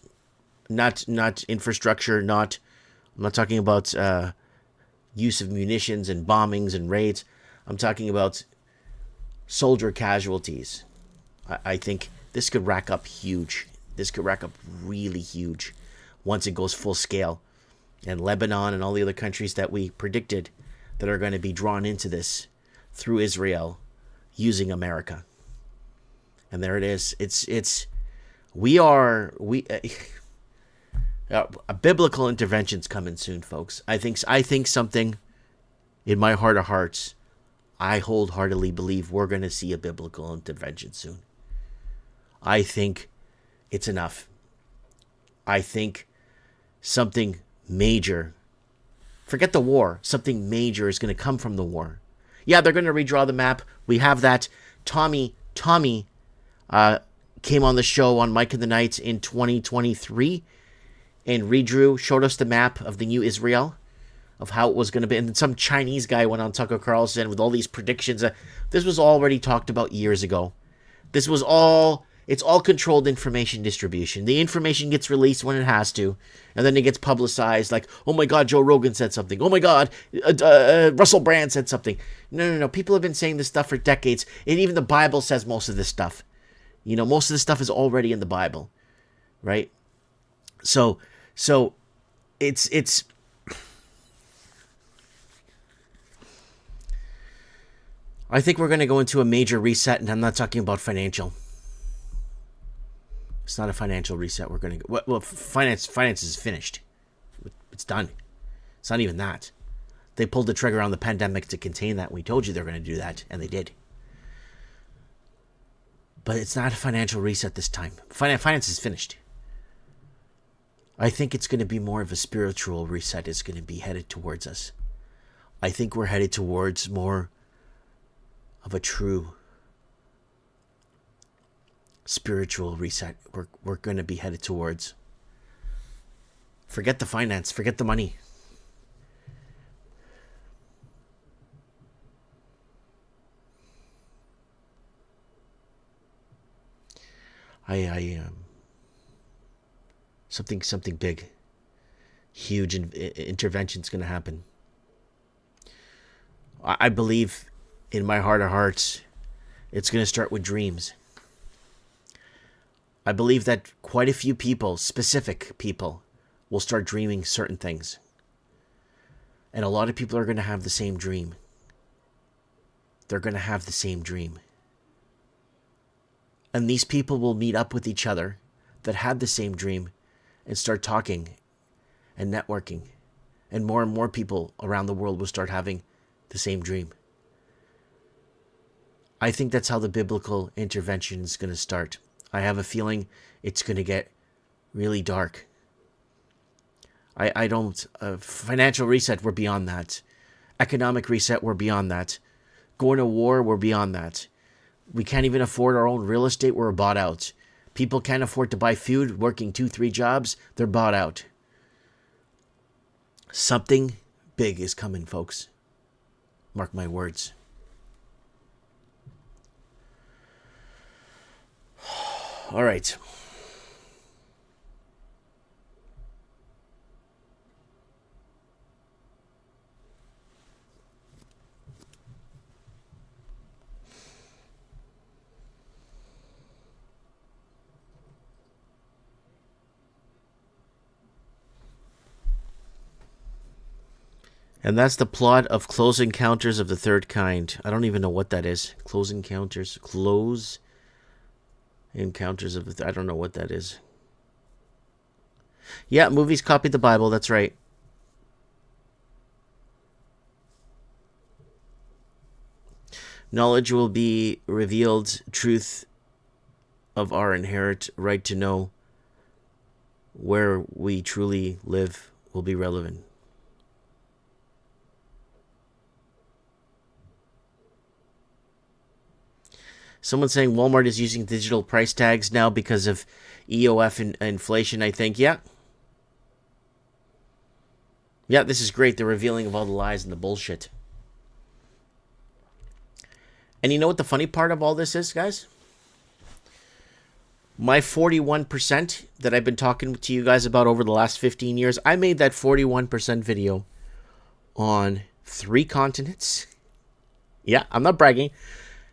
not infrastructure. I'm not talking about use of munitions and bombings and raids. I'm talking about soldier casualties. I think this could rack up huge. This could rack up really huge once it goes full scale. And Lebanon and all the other countries that we predicted that are going to be drawn into this through Israel using America. And there it is. A biblical intervention's coming soon, folks. I think something in my heart of hearts, I wholeheartedly believe we're going to see a biblical intervention soon. I think it's enough. I think something major, forget the war, something major is going to come from the war. Yeah, they're going to redraw the map. We have that. Tommy came on the show on Mike of the Night in 2023 and showed us the map of the new Israel, of how it was going to be. And then some Chinese guy went on Tucker Carlson with all these predictions. This was already talked about years ago. It's all controlled information distribution. The information gets released when it has to, and then it gets publicized like, oh my God, Joe Rogan said something. Oh my God, Russell Brand said something. No. People have been saying this stuff for decades. And even the Bible says most of this stuff. Most of this stuff is already in the Bible, right? So it's I think we're going to go into a major reset, and I'm not talking about financial. It's not a financial reset. We're going to go. Well, finance is finished. It's done. It's not even that. They pulled the trigger on the pandemic to contain that. We told you they're going to do that, and they did. But it's not a financial reset this time. Finance is finished. I think it's going to be more of a spiritual reset. It's going to be headed towards us. I think we're headed towards more of a true spiritual reset. We're going to be headed towards. Forget the finance. Forget the money. Something big, huge intervention is going to happen. I believe in my heart of hearts, it's going to start with dreams. I believe that quite a few people, specific people, will start dreaming certain things. And a lot of people are going to have the same dream. They're going to have the same dream. And these people will meet up with each other that had the same dream and start talking and networking. And more people around the world will start having the same dream. I think that's how the biblical intervention is going to start. I have a feeling it's going to get really dark. I don't... financial reset, we're beyond that. Economic reset, we're beyond that. Going to war, we're beyond that. We can't even afford our own real estate. We're bought out. People can't afford to buy food, working 2-3 jobs. They're bought out. Something big is coming, folks. Mark my words. All right. And that's the plot of Close Encounters of the Third Kind. I don't even know what that is. Close Encounters of the... I don't know what that is. Yeah, movies copied the Bible. That's right. Knowledge will be revealed. Truth of our inherent right to know where we truly live will be relevant. Someone saying Walmart is using digital price tags now because of EOF and inflation, I think. Yeah. Yeah, this is great. The revealing of all the lies and the bullshit. And you know what the funny part of all this is, guys? My 41% that I've been talking to you guys about over the last 15 years, I made that 41% video on 3 continents. Yeah, I'm not bragging.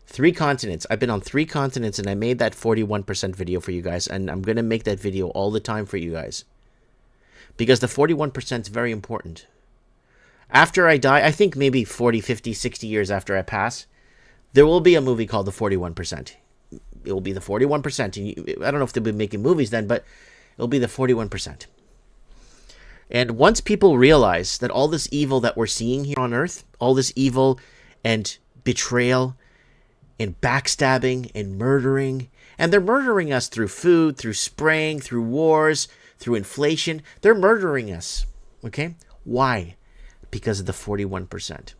3 continents. I've been on 3 continents and I made that 41% video for you guys. And I'm going to make that video all the time for you guys. Because the 41% is very important. After I die, I think maybe 40, 50, 60 years after I pass, There will be a movie called The 41%. It will be the 41%. And I don't know if they'll be making movies then, but it'll be the 41%. And once people realize that all this evil that we're seeing here on Earth, all this evil and betrayal and backstabbing and murdering, and they're murdering us through food, through spraying, through wars, through inflation. They're murdering us. Okay? Why? Because of the 41%.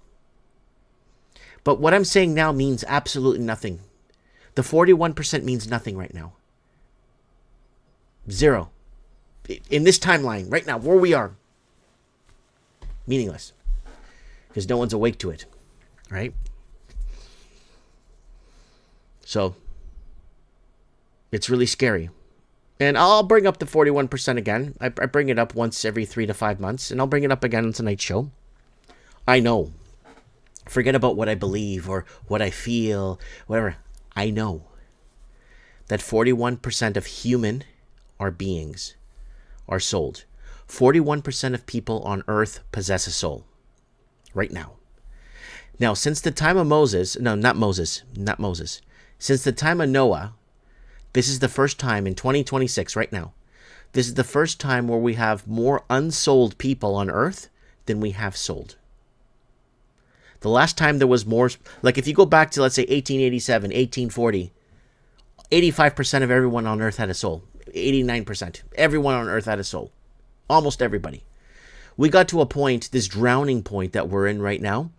But what I'm saying now means absolutely nothing. The 41% means nothing right now. Zero. In this timeline, right now, where we are. Meaningless. Because no one's awake to it. Right? So, it's really scary. And I'll bring up the 41% again. I bring it up once every 3 to 5 months. And I'll bring it up again on tonight's show. I know. Forget about what I believe or what I feel, whatever. I know that 41% of human beings are sold. 41% of people on earth possess a soul. Right now. Now, since the time of Moses, no, not Moses. Since the time of Noah, this is the first time in 2026, right now, this is the first time where we have more unsold people on earth than we have sold. The last time there was more, like if you go back to, let's say, 1887, 1840, 85% of everyone on earth had a soul. 89%. Everyone on earth had a soul. Almost everybody. We got to a point, this drowning point that we're in right now.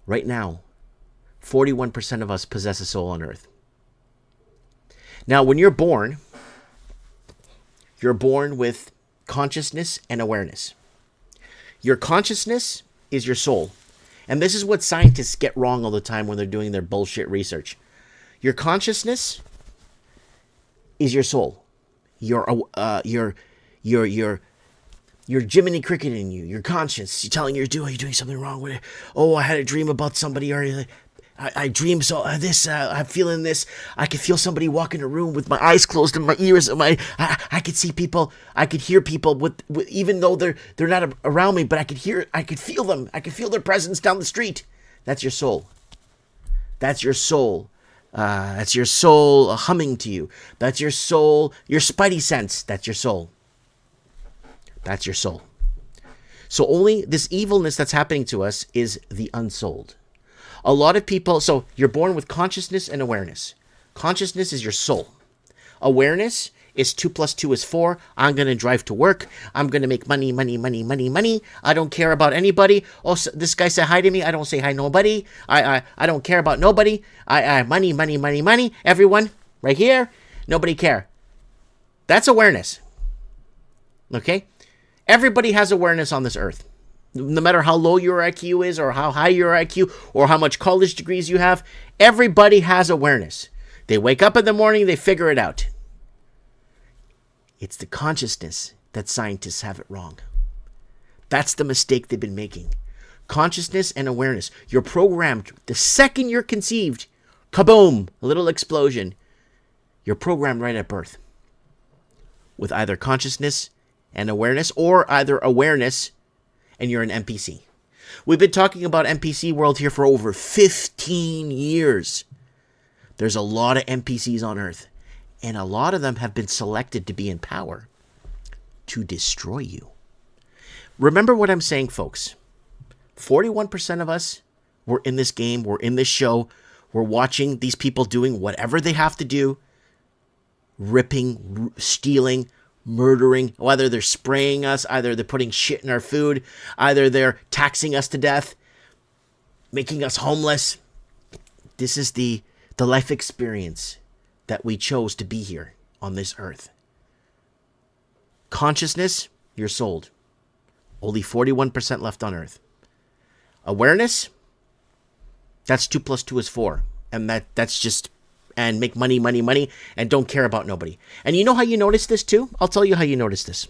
Right now, 41% of us possess a soul on earth. Now, when you're born with consciousness and awareness. Your consciousness is your soul. And this is what scientists get wrong all the time when they're doing their bullshit research. Your consciousness is your soul. Your Jiminy Cricket in you. Your conscience. You're telling you're doing something wrong with it. Oh, I had a dream about somebody, or I dreamed I'm feeling this. I could feel somebody walk in a room with my eyes closed and my ears. I could see people. I could hear people with even though they're not around me, but I could feel them. I could feel their presence down the street. That's your soul. That's your soul. That's your soul humming to you. That's your soul. Your spidey sense. That's your soul. That's your soul. So only this evilness that's happening to us is the unsold. A lot of people, so you're born with consciousness and awareness. Consciousness is your soul. Awareness is 2 + 2 is 4. I'm going to drive to work. I'm going to make money. I don't care about anybody. Oh, so this guy said hi to me. I don't say hi to nobody. I don't care about nobody. Money. Everyone, right here. Nobody care. That's awareness. Okay? Everybody has awareness on this earth. No matter how low your IQ is or how high your IQ or how much college degrees you have, everybody has awareness. They wake up in the morning, they figure it out. It's the consciousness that scientists have it wrong. That's the mistake they've been making. Consciousness and awareness. You're programmed the second you're conceived. Kaboom! A little explosion. You're programmed right at birth. With either consciousness and awareness, or either awareness and you're an NPC. We've been talking about NPC world here for over 15 years. There's a lot of NPCs on Earth, and a lot of them have been selected to be in power to destroy you. Remember what I'm saying, folks. 41% of us, we're in this game, we're in this show, we're watching these people doing whatever they have to do, ripping, stealing, murdering, whether they're spraying us, either they're putting shit in our food, either they're taxing us to death, making us homeless. This is the life experience that we chose to be here on this earth. Consciousness, you're sold. Only 41% left on earth. Awareness, that's 2 + 2 is 4. And that's just, and make money, and don't care about nobody. And you know how you notice this too? I'll tell you how you notice this.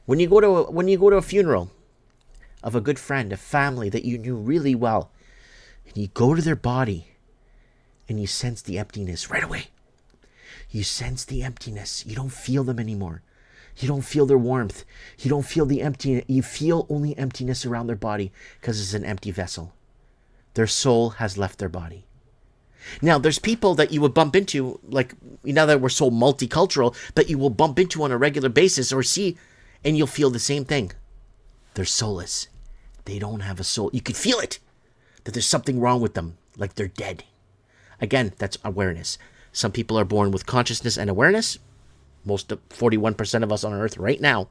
When you go to a funeral of a good friend, a family that you knew really well, and you go to their body, and you sense the emptiness right away. You sense the emptiness. You don't feel them anymore. You don't feel their warmth. You don't feel the emptiness. You feel only emptiness around their body because it's an empty vessel. Their soul has left their body. Now, there's people that you would bump into, like, now that we're so multicultural, that you will bump into on a regular basis or see, and you'll feel the same thing. They're soulless. They don't have a soul. You can feel it, that there's something wrong with them, like they're dead. Again, that's awareness. Some people are born with consciousness and awareness. Most of 41% of us on Earth right now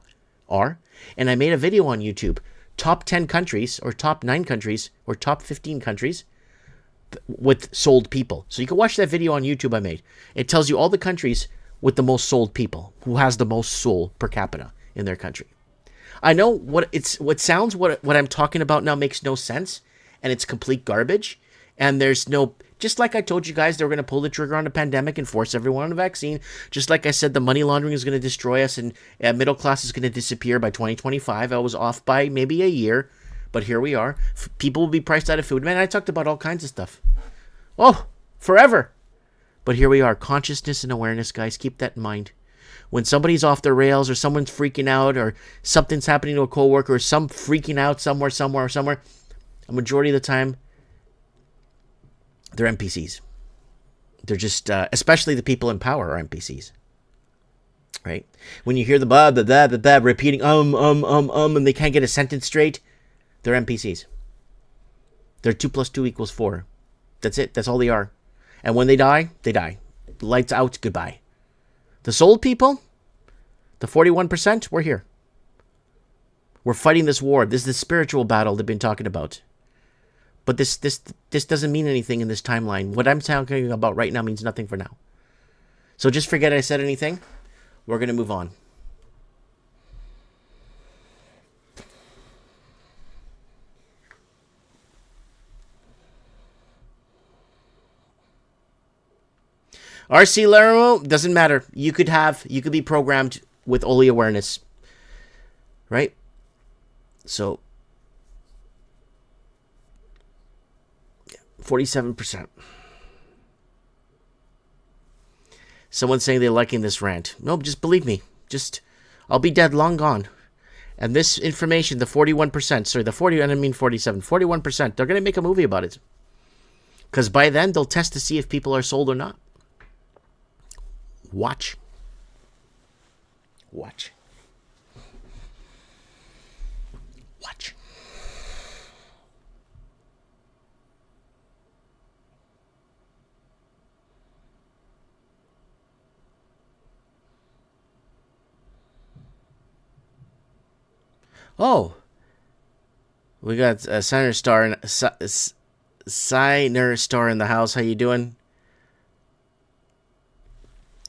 are. And I made a video on YouTube, top 10 countries, or top 9 countries, or top 15 countries with sold people. So you can watch that video on YouTube I made. It tells you all the countries with the most sold people, who has the most soul per capita in their country. I know what I'm talking about now makes no sense, and it's complete garbage. And there's no, just like I told you guys, they were going to pull the trigger on the pandemic and force everyone on a vaccine. Just like I said, the money laundering is going to destroy us, and middle class is going to disappear by 2025. I was off by maybe a year, but here we are. People will be priced out of food. Man, I talked about all kinds of stuff. Oh, forever. But here we are. Consciousness and awareness, guys. Keep that in mind. When somebody's off their rails, or someone's freaking out, or something's happening to a coworker, or some freaking out somewhere, a majority of the time, they're NPCs. They're just, especially the people in power are NPCs. Right? When you hear the blah, blah, blah, blah, blah, repeating, and they can't get a sentence straight, they're NPCs. They're 2 + 2 = 4. That's it. That's all they are. And when they die, they die. Lights out, goodbye. The sold people, the 41%, we're here. We're fighting this war. This is the spiritual battle they've been talking about. But this doesn't mean anything in this timeline. What I'm talking about right now means nothing for now. So just forget I said anything. We're going to move on. RC Laramie, doesn't matter. You could be programmed with only awareness. Right? So 47%. Someone's saying they're liking this rant. No, just believe me. I'll be dead, long gone. And this information, the 41%, sorry, the 40, I didn't mean 47, 41%, they're going to make a movie about it. Because by then, they'll test to see if people are sold or not. Watch. Oh, we got a Signer Star in the house. How you doing?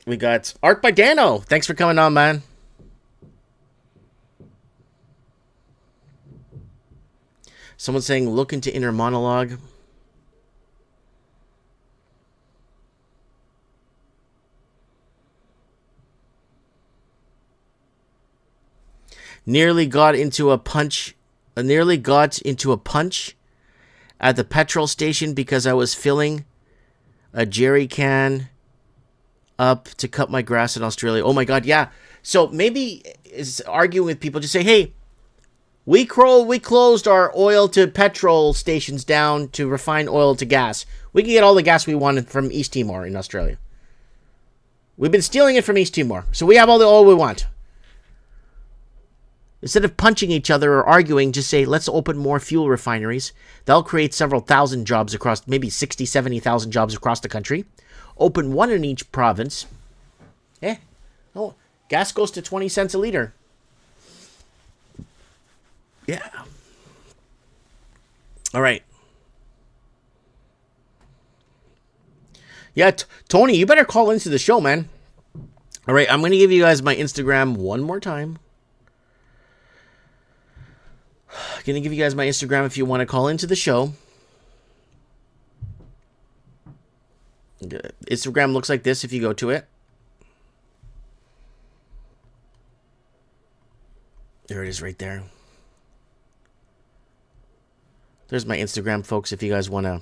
We got Art by Dano. Thanks for coming on, man. Someone's saying look into inner monologue. Nearly got into a punch at the petrol station because I was filling a jerry can up to cut my grass in Australia. Oh my God, yeah. So maybe is arguing with people, just say, hey, we closed our oil to petrol stations down to refine oil to gas. We can get all the gas we wanted from East Timor in Australia. We've been stealing it from East Timor, so we have all the oil we want. Instead of punching each other or arguing, just say, let's open more fuel refineries. They'll create several thousand jobs across, maybe 60, 70,000 jobs across the country. Open one in each province. Gas goes to 20 cents a liter. Yeah. All right. Yeah, Tony, you better call into the show, man. All right, I'm going to give you guys my Instagram one more time. Going to give you guys my Instagram if you want to call into the show. Instagram looks like this if you go to it. There it is right there. There's my Instagram, folks, if you guys want to.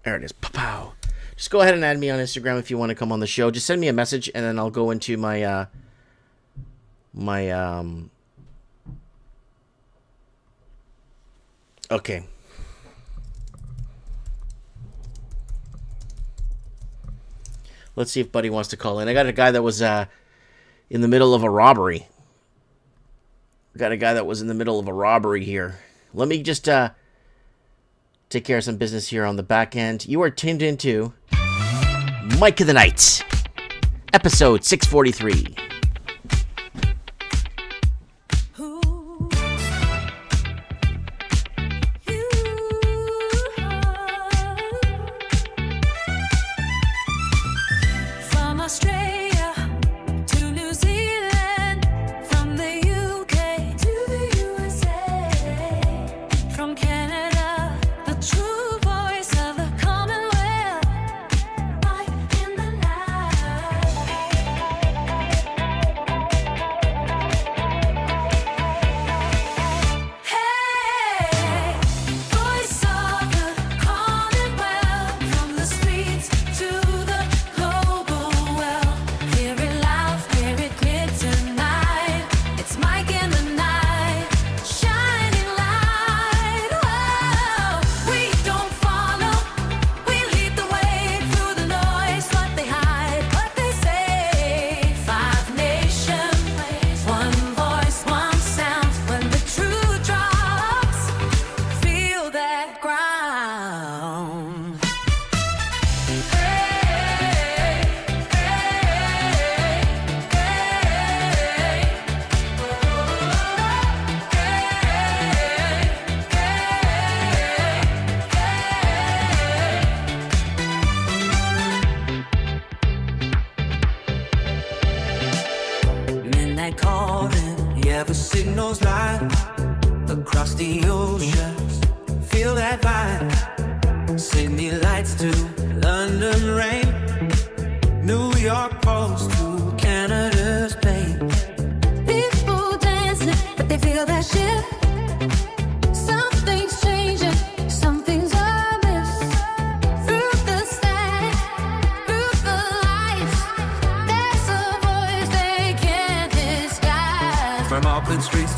There it is. Pow. Just go ahead and add me on Instagram if you want to come on the show. Just send me a message, and then I'll go into my okay. Let's see if Buddy wants to call in. I got a guy that was in the middle of a robbery. Got a guy that was in the middle of a robbery here. Let me just take care of some business here on the back end. You are tuned into Mike of the Night, episode 643.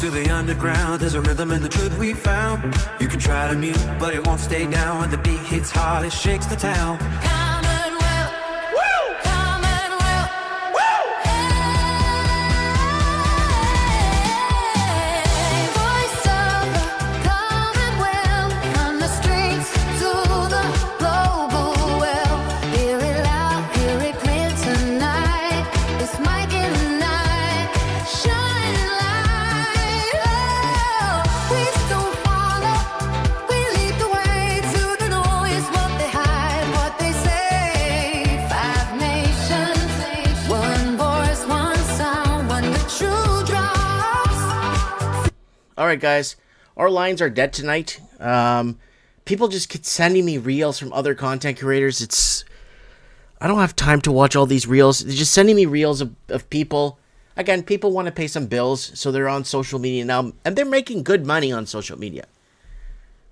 To the underground, there's a rhythm in the truth we found. You can try to mute, but it won't stay down. When the beat hits hard, it shakes the town. Commonwealth, woo! Commonwealth, woo! Hey, voice of the Commonwealth, from the streets to the global well. Hear it loud, hear it clear tonight. It's Mike in the night, shining light. All right, guys, our lines are dead tonight. People just keep sending me reels from other content creators. I don't have time to watch all these reels. They're just sending me reels of people. Again, people want to pay some bills, so they're on social media now, and they're making good money on social media,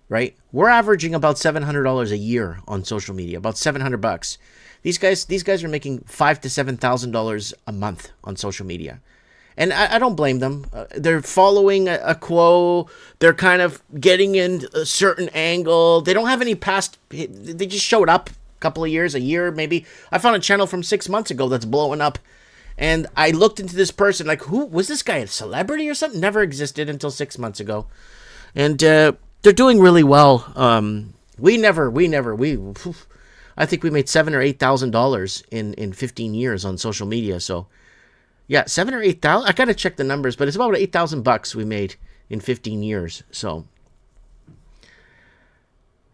right? We're averaging about $700 a year on social media, about $700. These guys are making $5,000 to $7,000 a month on social media. And I don't blame them. They're following a quo. They're kind of getting in a certain angle. They don't have any past. They just showed up a couple of years, a year maybe. I found a channel from 6 months ago that's blowing up. And I looked into this person, like, who was this guy, a celebrity or something? Never existed until 6 months ago. And they're doing really well. I think we made $7,000 or $8,000 in 15 years on social media. So yeah, 7,000 or 8,000. I gotta check the numbers, but it's about $8,000 we made in 15 years. So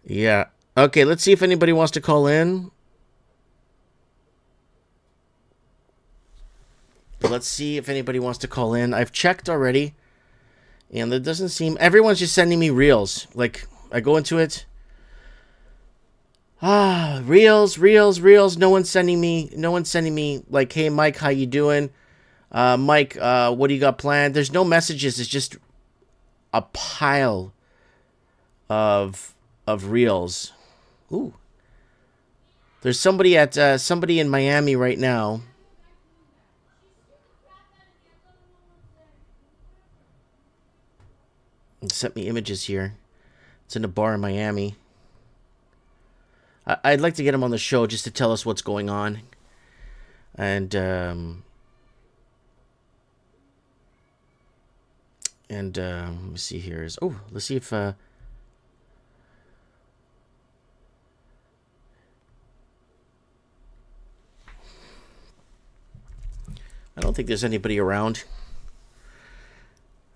yeah. Okay, let's see if anybody wants to call in. Let's see if anybody wants to call in. I've checked already, and it doesn't seem. Everyone's just sending me reels. Like, I go into it. Reels. No one's sending me like, hey Mike, how you doing? Mike, what do you got planned? There's no messages. It's just a pile of reels. Ooh. There's somebody in Miami right now. Sent me images here. It's in a bar in Miami. I'd like to get him on the show just to tell us what's going on. And let me see here. Let's see if I don't think there's anybody around.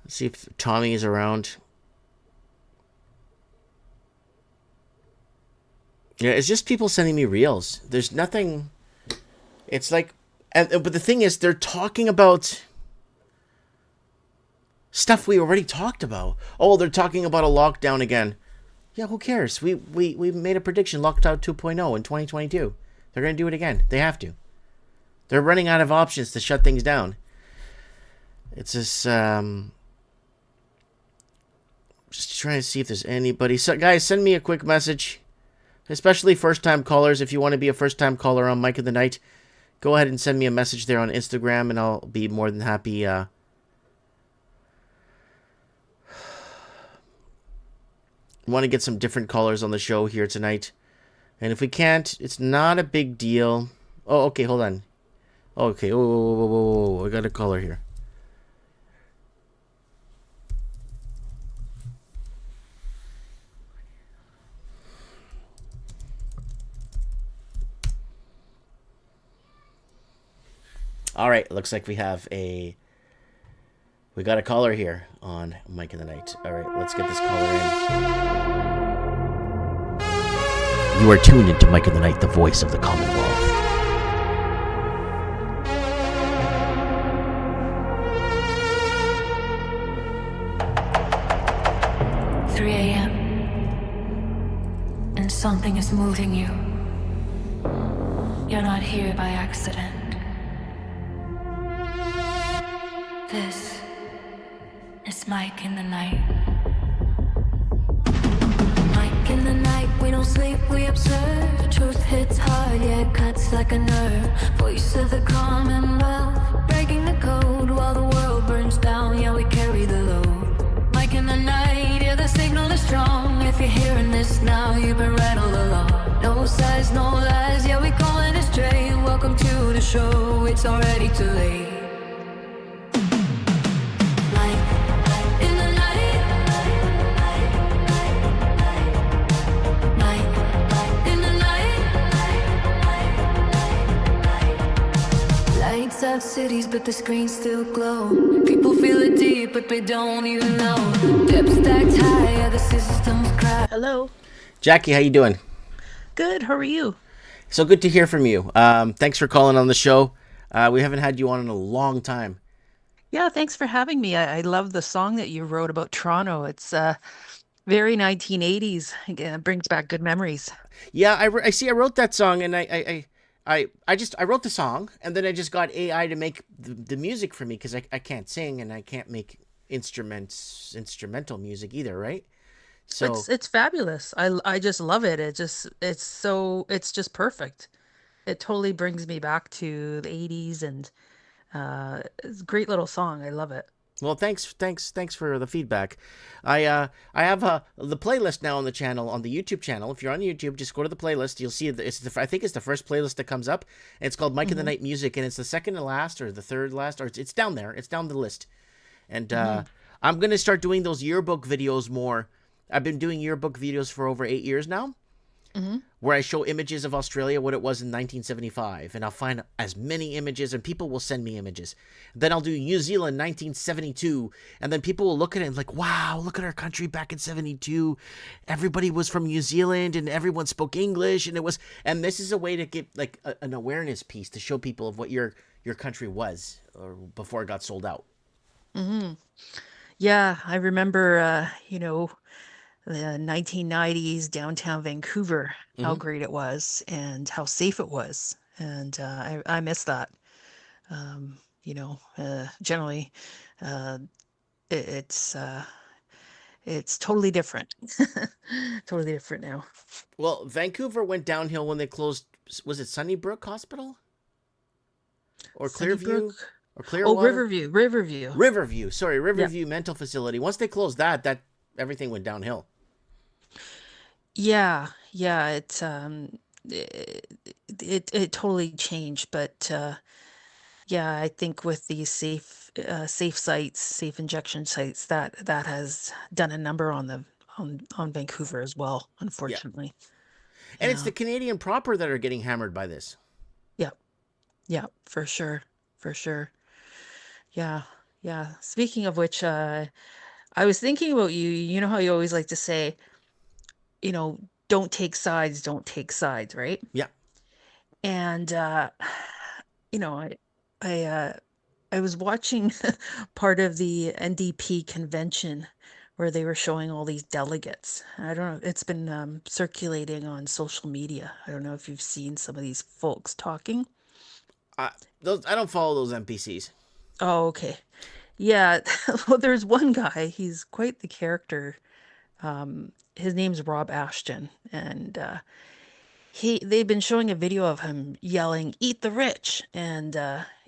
Let's see if Tommy is around. Yeah, it's just people sending me reels. There's nothing. It's like, but the thing is, they're talking about stuff we already talked about. Oh, they're talking about a lockdown again. Yeah, who cares? We made a prediction, lockdown 2.0 in 2022. They're going to do it again. They have to. They're running out of options to shut things down. It's just trying to see if there's anybody. So, guys, send me a quick message, especially first-time callers. If you want to be a first-time caller on Mike of the Night, go ahead and send me a message there on Instagram, and I'll be more than happy. Want to get some different callers on the show here tonight. And if we can't, it's not a big deal. Oh, okay, hold on. Okay, whoa, I got a caller here. All right, looks like we got a caller here on Mike of the Night. All right, let's get this caller in. You are tuned into Mike of the Night, the voice of the Commonwealth. 3 a.m. and something is moving you. You're not here by accident. This is Mike in the Night. Mike in the night, we don't sleep, we observe. Truth hits hard, yeah, it cuts like a nerve. Voice of the Commonwealth, breaking the code while the world burns down, yeah, we carry the load. Mike in the night, yeah, the signal is strong. If you're hearing this now, you've been rattled along. No size, no lies, yeah, we calling it straight. Welcome to the show, it's already too late. Out cities, but the screens still glow. People feel it deep, but they don't even know. Depth stacked high, yeah, the systems cry. Hello. Jackie, how you doing? Good. How are you? So good to hear from you. Thanks for calling on the show. We haven't had you on in a long time. Yeah, thanks for having me. I love the song that you wrote about Toronto. It's very 1980s. It brings back good memories. Yeah, I see. I wrote that song, and I wrote the song, and then I just got AI to make the music for me because I can't sing and I can't make instrumental music either, right? So It's fabulous. I just love it. It's just perfect. It totally brings me back to the 80s, and it's a great little song. I love it. well, thanks for the feedback. I have the playlist now on the channel, on the YouTube channel. If you're on YouTube, just go to the playlist. You'll see I think it's the first playlist that comes up. It's called Mike of the Night Music, and it's the second to last or the third last, or it's down there. It's down the list. And I'm gonna start doing those yearbook videos more. I've been doing yearbook videos for over 8 years now, where I show images of Australia, what it was in 1975, and I'll find as many images, and people will send me images. Then I'll do New Zealand 1972, and then people will look at it and like, wow, look at our country back in 72. Everybody was from New Zealand, and everyone spoke English, and this is a way to get like an awareness piece to show people of what your country was or before it got sold out. Yeah, I remember, the 1990s downtown Vancouver, how great it was and how safe it was. And I miss that. Generally, it's totally different. Totally different now. Well, Vancouver went downhill when they closed. Was it Sunnybrook Hospital or Clearview? Sunnybrook? Or Clearwater? Riverview. Sorry, Riverview Mental Facility. Once they closed that everything went downhill. Yeah, it's it totally changed. But yeah, I think with these safe sites, safe injection sites, that has done a number on the on Vancouver as well, Yeah. unfortunately. And it's Yeah. the Canadian proper that are getting hammered by this. Yeah. Yeah, for sure. For sure. Yeah. Yeah. Speaking of which, I was thinking about you. You know how you always like to say, you know, don't take sides, don't take sides, right? Yeah. And you know, I I was watching part of the NDP convention where they were showing all these delegates. I don't know, it's been circulating on social media. I don't know if you've seen some of these folks talking. I, I don't follow those NPCs. Oh, okay. Yeah, well, there's one guy, he's quite the character. His name's Rob Ashton, and they've been showing a video of him yelling, "Eat the rich," and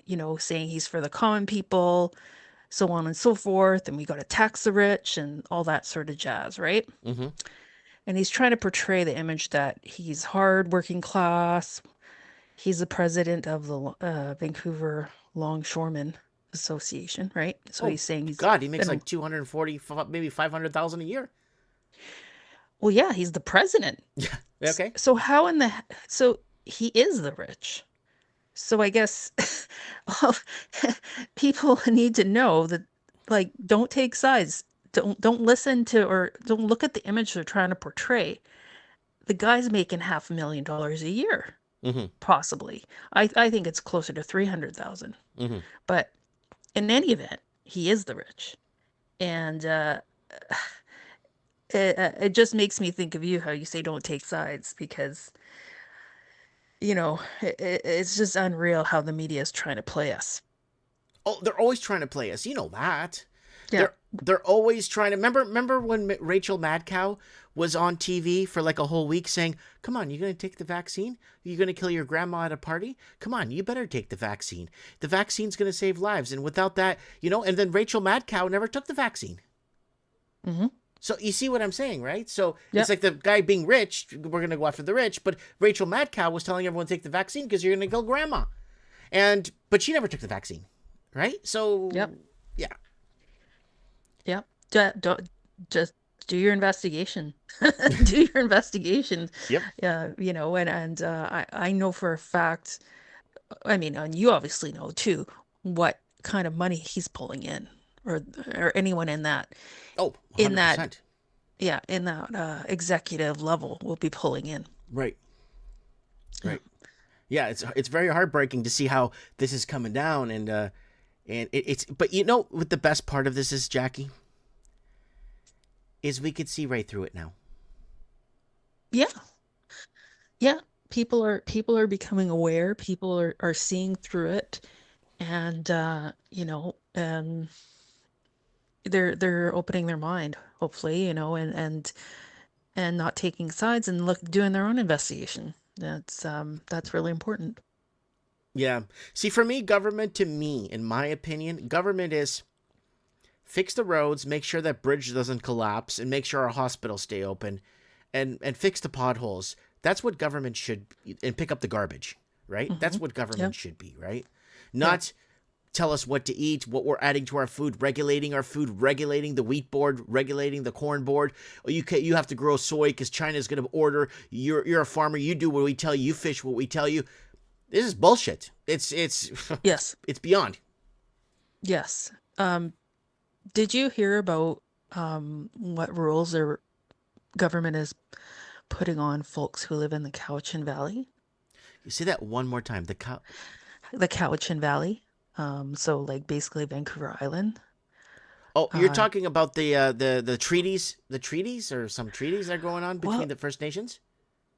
you know, saying he's for the common people, so on and so forth, and we got to tax the rich and all that sort of jazz, right? Mm-hmm. And he's trying to portray the image that he's hard working class. He's the president of the Vancouver Longshoremen Association, right? So Oh, he's saying he's God, he makes been, like 240, maybe 500,000 a year. well, yeah, he's the president. Yeah. Okay. So how in the so he is the rich. So I guess well, people need to know that, like, don't take sides. Don't listen to, or don't look at the image they're trying to portray. The guy's making $500,000 a year, Mm-hmm. possibly. I think it's closer to 300,000. Mm-hmm. But in any event, he is the rich, and it just makes me think of you, how you say don't take sides, because you know it's just unreal how the media is trying to play us. Oh, they're always trying to play us. You know that. Yeah. They're always trying to remember when Rachel Madcow was on TV for like a whole week saying, "Come on, you're going to take the vaccine? You're going to kill your grandma at a party? Come on, you better take the vaccine. The vaccine's going to save lives. And without that, you know," and then Rachel Madcow never took the vaccine. Mm-hmm. So you see what I'm saying, right? So Yep. it's like the guy being rich, we're going to go after the rich, but Rachel Madcow was telling everyone to take the vaccine because you're going to kill grandma. But she never took the vaccine, right? So Yep. yeah. Yep. Don't just do your investigation. Do your investigation. Yep. Yeah, you know, and I know for a fact, I mean, and you obviously know too, what kind of money he's pulling in, or anyone in that Oh, 100%. in that yeah, in that executive level will be pulling in. Right. Right. Yeah, it's very heartbreaking to see how this is coming down, and it's but you know what the best part of this is, Jackie? Is we could see right through it now. Yeah. Yeah. People are becoming aware. People are seeing through it, and you know, they're opening their mind, hopefully, you know, and not taking sides, and doing their own investigation. That's really important. Yeah. See, for me, government, to me, in my opinion, government is fix the roads, make sure that bridge doesn't collapse, and make sure our hospitals stay open, and fix the potholes. That's what government should, and pick up the garbage, right? That's what government should be, right? Not tell us what to eat, what we're adding to our food, regulating the wheat board, regulating the corn board. Or you have to grow soy because China's going to order. You're a farmer. You do what we tell you. You fish what we tell you. This is bullshit. It's Yes. it's beyond. Yes. Did you hear about what rules their government is putting on folks who live in the Cowichan Valley? You say that one more time. The Cowichan Valley. So like basically Vancouver Island. Oh, you're talking about the treaties, or some treaties that are going on between the First Nations?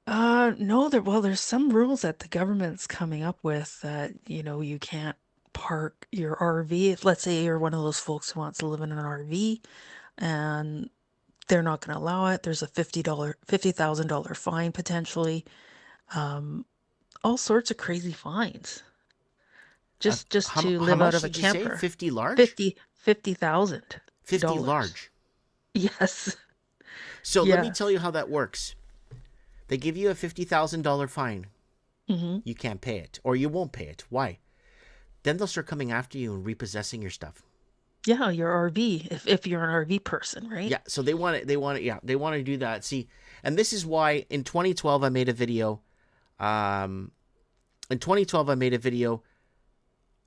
No, there's some rules that the government's coming up with that, you know, you can't park your RV. If, let's say, you're one of those folks who wants to live in an RV and they're not going to allow it. There's a $50,000 fine potentially. All sorts of crazy fines. Just How to live much out of a did you say? camper. 50 large? 50,000. 50 large. Yes. So let me Yeah. tell you how that works. They give you a $50,000 fine. Mm-hmm. You can't pay it, or you won't pay it. Why? Then they'll start coming after you and repossessing your stuff. Yeah, your RV, if you're an RV person, right? Yeah, so they want it, yeah, they want to do that. See, and this is why in 2012 I made a video. In 2012 I made a video.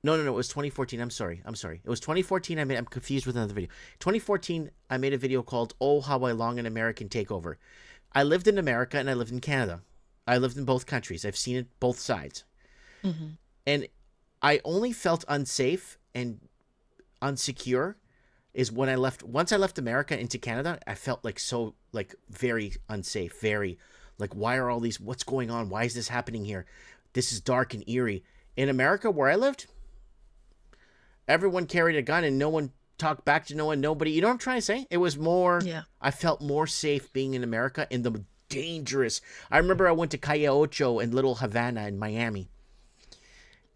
No, it was 2014. I'm sorry. It was 2014. I'm confused with another video. 2014, I made a video called "Oh, How I Long an American Takeover." I lived in America and I lived in Canada. I lived in both countries. I've seen it both sides. Mm-hmm. And I only felt unsafe and unsecure is when I left. Once I left America into Canada, I felt like so, like, very unsafe, very, like, why are all these, what's going on? Why is this happening here? This is dark and eerie. In America, where I lived, everyone carried a gun and no one talked back to no one, nobody. You know what I'm trying to say? It was more, Yeah. I felt more safe being in America in the dangerous. I remember I went to Calle Ocho in Little Havana in Miami.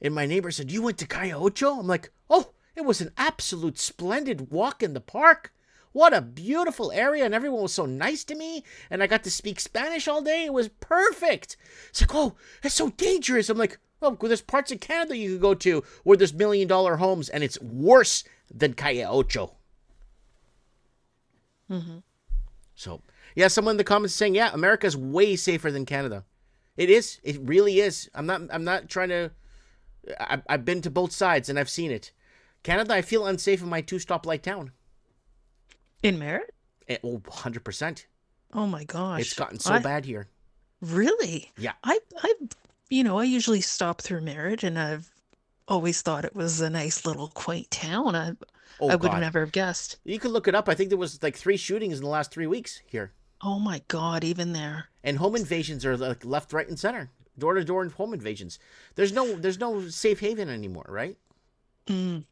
And my neighbor said, "You went to Calle Ocho?" I'm like, "Oh, it was an absolute splendid walk in the park. What a beautiful area. And everyone was so nice to me. And I got to speak Spanish all day. It was perfect." It's like, "Oh, it's so dangerous." I'm like, "Oh, there's parts of Canada you could go to where there's $1 million homes and it's worse than Calle Ocho." Mm-hmm. So, yeah, someone in the comments is saying, yeah, America's way safer than Canada. It is. It really is. I'm not trying to... I've been to both sides and I've seen it. Canada, I feel unsafe in my 2-stoplight town. In Merritt? Oh, 100%. Oh my gosh. It's gotten so bad here. Really? Yeah. I I usually stop through Merritt, and I've always thought it was a nice little quaint town. I would have God. never have guessed. You can look it up. I think there was like 3 shootings in the last 3 weeks here. Oh my God, even there. And home invasions are like left, right, and center. Door to door home invasions. There's no safe haven anymore, right? Mm.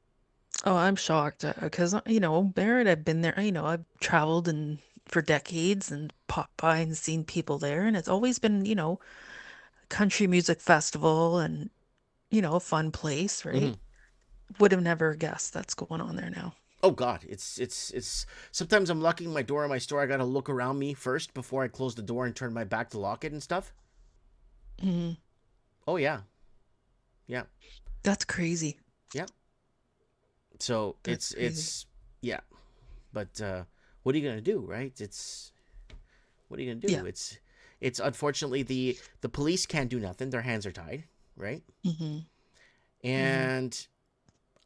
Oh, I'm shocked because Barrett, I've been there. I've traveled and for decades and popped by and seen people there, and it's always been a country music festival and a fun place, right? Mhm. Would have never guessed that's going on there now. Oh God, it's. Sometimes I'm locking my door in my store. I gotta look around me first before I close the door and turn my back to lock it and stuff. Hmm. Oh yeah, yeah, That's crazy. yeah. So That's it's yeah, but what are you gonna do, right? What are you gonna do? Yeah. It's unfortunately the police can't do nothing. Their hands are tied, right? Hmm. And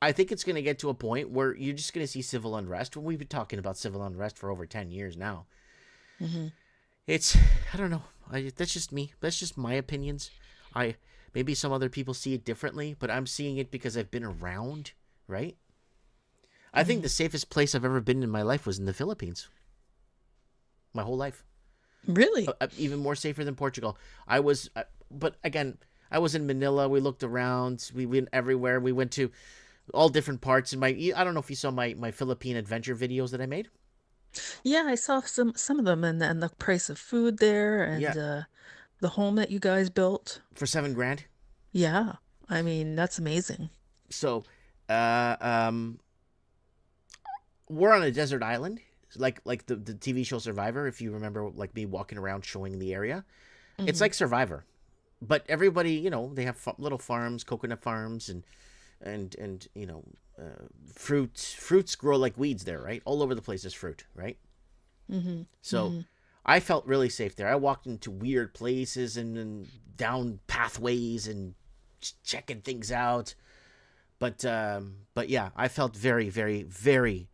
I think it's gonna get to a point where you're just gonna see civil unrest. We've been talking about civil unrest for over 10 years now. Hmm. I don't know. That's just me. That's just my opinions. Maybe some other people see it differently, but I'm seeing it because I've been around, right? I think the safest place I've ever been in my life was in the Philippines. My whole life. Really? Even more safer than Portugal. But again, I was in Manila. We looked around. We went everywhere. We went to all different parts. And I don't know if you saw my Philippine adventure videos that I made. Yeah, I saw some of them, and the price of food there, and Yeah. the home that you guys built. For $7,000. Yeah, I mean that's amazing. So, we're on a desert island, like the TV show Survivor. If you remember, like me walking around showing the area, it's Mhm. like Survivor, but everybody, they have little farms, coconut farms, and fruits grow like weeds there, right? All over the place is fruit, right? Mhm. So Mhm. I felt really safe there. I walked into weird places and down pathways and checking things out. But yeah, I felt very, very, very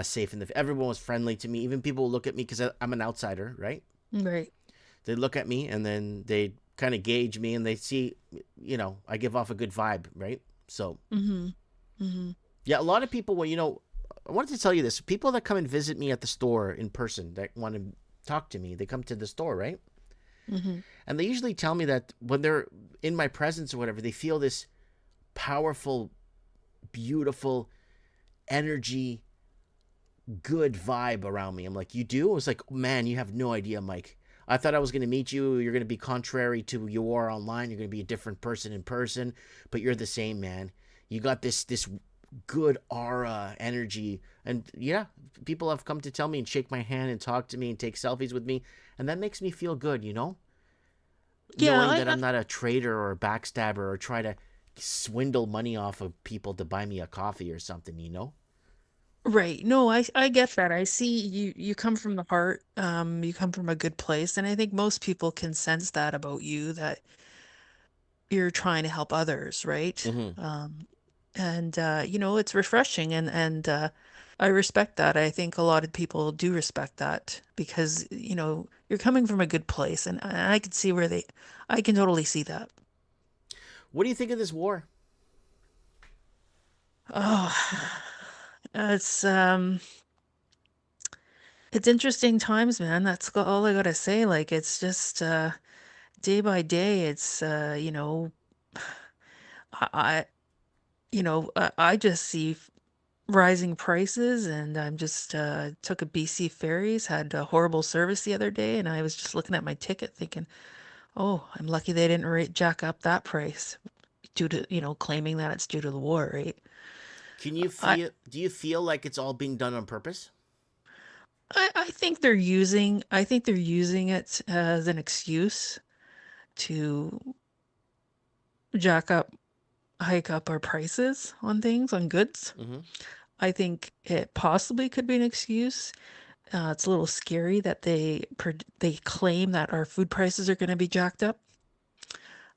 safe. Everyone was friendly to me. Even people look at me because I'm an outsider, right? Right. They look at me and then they kind of gauge me and they see, I give off a good vibe, right? So Mhm. Mhm. yeah, a lot of people, I wanted to tell you this. People that come and visit me at the store in person that want to talk to me, they come to the store, right? Mhm. And they usually tell me that when they're in my presence or whatever, they feel this powerful, beautiful energy, good vibe around me. I'm like, "You do?" I was like, "Man, you have no idea, Mike. I thought I was going to meet you. You're going to be contrary to who you are online. You're going to be a different person in person, but you're the same, man. You got this good aura, energy." And yeah, people have come to tell me and shake my hand and talk to me and take selfies with me, and that makes me feel good, Yeah, knowing that I'm not a traitor or a backstabber or try to swindle money off of people to buy me a coffee or something, you know? right. No, I get that. I see you come from the heart. You come from a good place, and I think most people can sense that about you, that you're trying to help others, right? Mm-hmm. And it's refreshing, and I respect that. I think a lot of people do respect that because, you're coming from a good place, and I can see I can totally see that. What do you think of this war? Oh, it's um it's interesting times, man. That's all I gotta say. Like, it's just day by day, it's I I just see rising prices, and I'm just took a BC ferries, had a horrible service the other day, and I was just looking at my ticket thinking, oh, I'm lucky they didn't jack up that price due to, claiming that it's due to the war, right? I Do you feel like it's all being done on purpose? I think they're using it as an excuse to jack up hike up our prices on things, on goods. Mm-hmm. I think it possibly could be an excuse. It's a little scary that they claim that our food prices are going to be jacked up.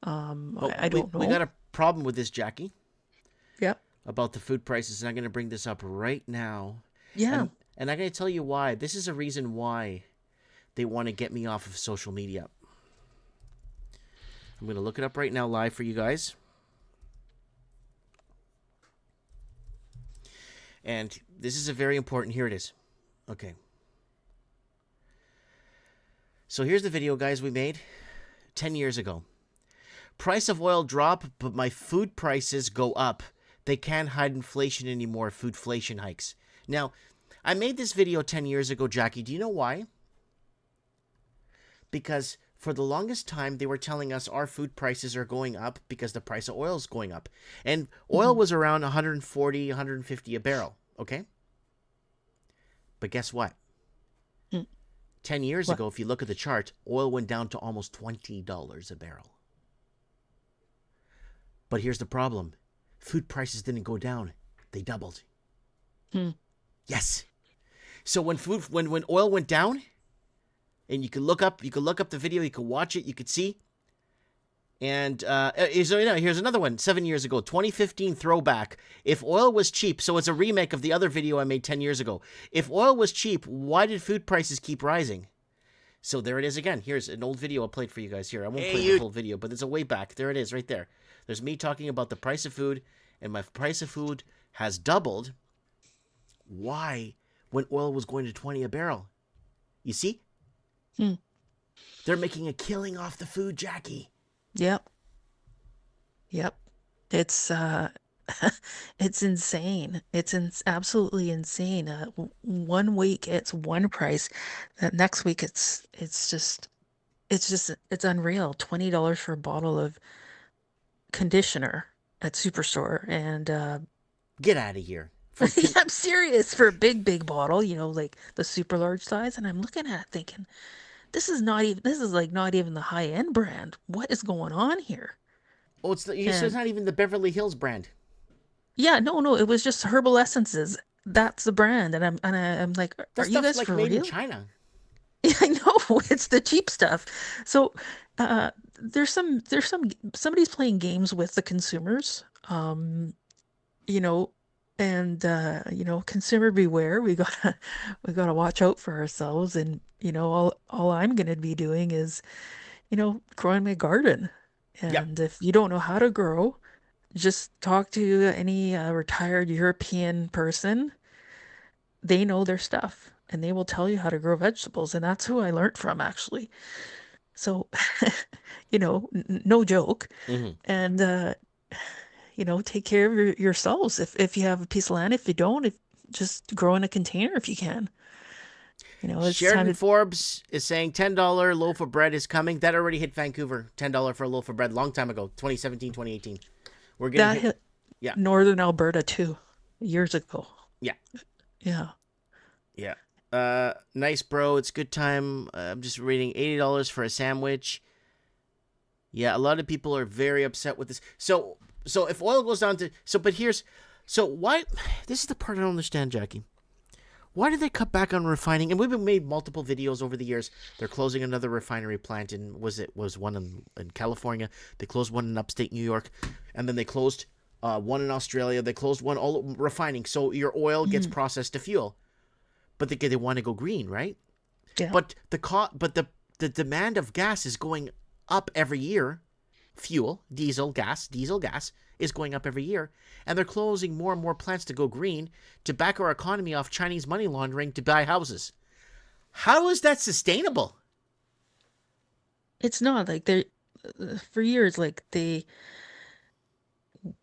But I don't we know. got a problem with this, Jackie, Yeah. about the food prices, and I'm going to bring this up right now. Yeah. And I'm going to tell you why. This is a reason why they want to get me off of social media. I'm going to look it up right now live for you guys. And this is a very important. Here it is. Okay. So here's the video, guys, we made 10 years ago. Price of oil drop, but my food prices go up. They can't hide inflation anymore. Foodflation hikes. Now, I made this video 10 years ago, Jackie. Do you know why? Because for the longest time, they were telling us our food prices are going up because the price of oil is going up. And oil was around 140, 150 a barrel, okay? But guess what? 10 years ago, if you look at the chart, oil went down to almost $20 a barrel. But here's the problem. Food prices didn't go down. They doubled. Yes. So when oil went down, and you can look up the video, you can watch it, you could see. And here's another one, 7 years ago, 2015 throwback. If oil was cheap, so it's a remake of the other video I made 10 years ago. If oil was cheap, why did food prices keep rising? So there it is again. Here's an old video I played for you guys here. I won't play the whole video, but it's a way back. There it is right there. There's me talking about the price of food, and my price of food has doubled. Why? When oil was going to 20 a barrel. You see? They're making a killing off the food, Jackie. Yep. Yep. It's it's insane. Absolutely insane. 1 week it's one price. Next week it's unreal. $20 for a bottle of conditioner at Superstore, and Get out of here. I'm serious, for a big bottle, like the super large size, and I'm looking at it thinking, this is like not even the high end brand. What is going on here? Oh, it's not even the Beverly Hills brand. Yeah, no, it was just Herbal Essences. That's the brand, and I'm like, are you guys like for made real? in China. Yeah, I know, it's the cheap stuff. So, somebody's playing games with the consumers, you know, and consumer beware. We gotta watch out for ourselves, and all I'm gonna be doing is, growing my garden. Yep. And if you don't know how to grow, just talk to any retired European person. They know their stuff, and they will tell you how to grow vegetables, and that's who I learned from, actually. So, no joke. Mm-hmm. And take care of yourselves. If you have a piece of land, if you don't, just grow in a container if you can. It's Sheridan time to. Forbes is saying $10 loaf of bread is coming. That already hit Vancouver. $10 for a loaf of bread, long time ago, 2017, 2018. We're gonna That hit yeah. Northern Alberta too, years ago. Yeah. Yeah. Yeah. Nice, bro. It's good time. I'm just reading $80 for a sandwich. Yeah, a lot of people are very upset with this. So if oil goes down to why this is the part I don't understand, Jackie. Why did they cut back on refining? And we've made multiple videos over the years. They're closing another refinery plant was one in California. They closed one in upstate New York, and then they closed one in Australia. They closed one all refining. So your oil gets processed to fuel, but they want to go green, right? Yeah. But the demand of gas is going up every year. Fuel, diesel gas is going up every year, and they're closing more and more plants to go green to back our economy off Chinese money laundering to buy houses. How is that sustainable? It's not like they for years, like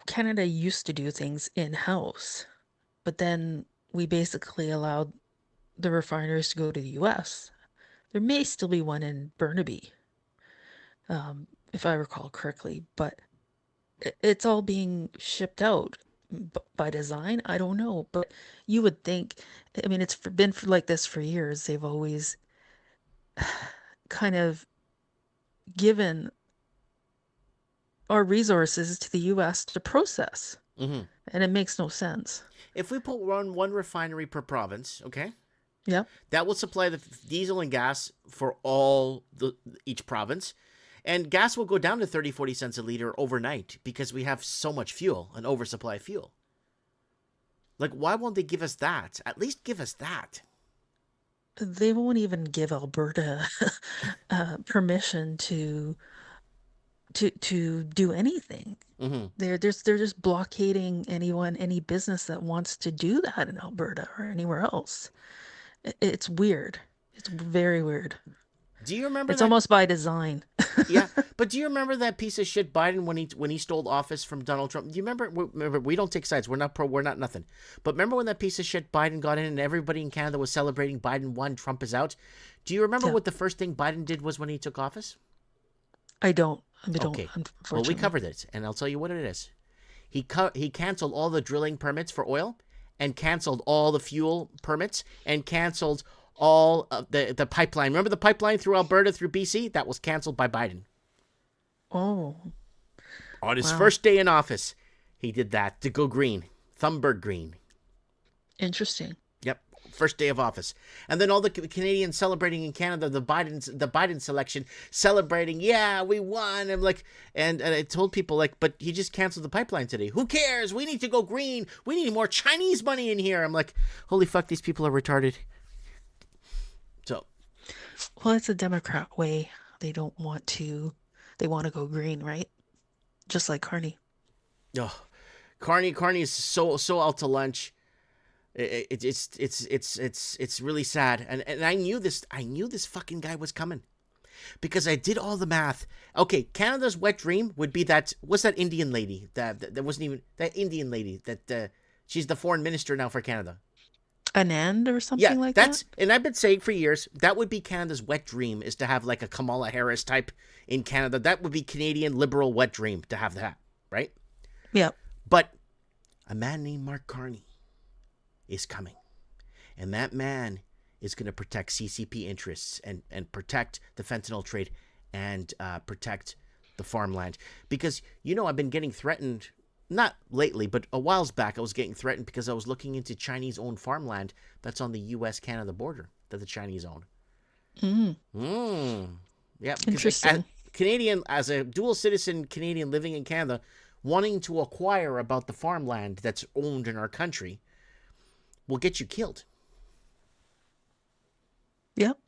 Canada used to do things in-house, but then we basically allowed the refiners to go to the US. There may still be one in Burnaby, if I recall correctly, but it's all being shipped out by design. I don't know, but you would think, I mean, it's been like this for years. They've always kind of given our resources to the US to process, and it makes no sense. If we run one refinery per province, okay, Yep. that will supply the diesel and gas for each province. And gas will go down to 30, 40 cents a liter overnight because we have so much fuel, an oversupply of fuel. Like, why won't they give us that? At least give us that. They won't even give Alberta permission to do anything. They're just blockading any business that wants to do that in Alberta or anywhere else. It's weird. It's very weird. Do you remember It's almost by design. Yeah, but do you remember that piece of shit Biden when he stole office from Donald Trump? Do you remember? Remember, we don't take sides. We're not pro. We're not nothing. But remember when that piece of shit Biden got in and everybody in Canada was celebrating Biden won, Trump is out? Do you remember what the first thing Biden did was when he took office? I don't. Okay. Well, we covered it, and I'll tell you what it is. He canceled all the drilling permits for oil, and canceled all the fuel permits, and canceled all of the pipeline. Remember the pipeline through Alberta, through BC? That was canceled by Biden. Oh. On his first day in office, he did that to go green. Thunberg green. Interesting. Yep. First day of office. And then all the Canadians celebrating in Canada, the Biden selection, celebrating, yeah, we won. I'm like, and I told people, like, but he just canceled the pipeline today. Who cares? We need to go green. We need more Chinese money in here. I'm like, holy fuck, these people are retarded. So, Well, it's a Democrat way. They want to go green, right? Just like Carney. oh, Carney is so out to lunch. It's really sad. And I knew this fucking guy was coming because I did all the math. Okay, Canada's wet dream would be what's that Indian lady that wasn't even that Indian lady that she's the foreign minister now for Canada. Anand or something like that? And I've been saying for years, that would be Canada's wet dream, is to have like a Kamala Harris type in Canada. That would be Canadian liberal wet dream to have that, right? Yeah. But a man named Mark Carney is coming. And that man is going to protect CCP interests and protect the fentanyl trade and protect the farmland. Because, I've been getting threatened. Not lately, but a while back, I was getting threatened because I was looking into Chinese-owned farmland that's on the U.S.-Canada border that the Chinese own. Yeah. Interesting. As a dual citizen Canadian living in Canada, wanting to acquire about the farmland that's owned in our country will get you killed. Yep.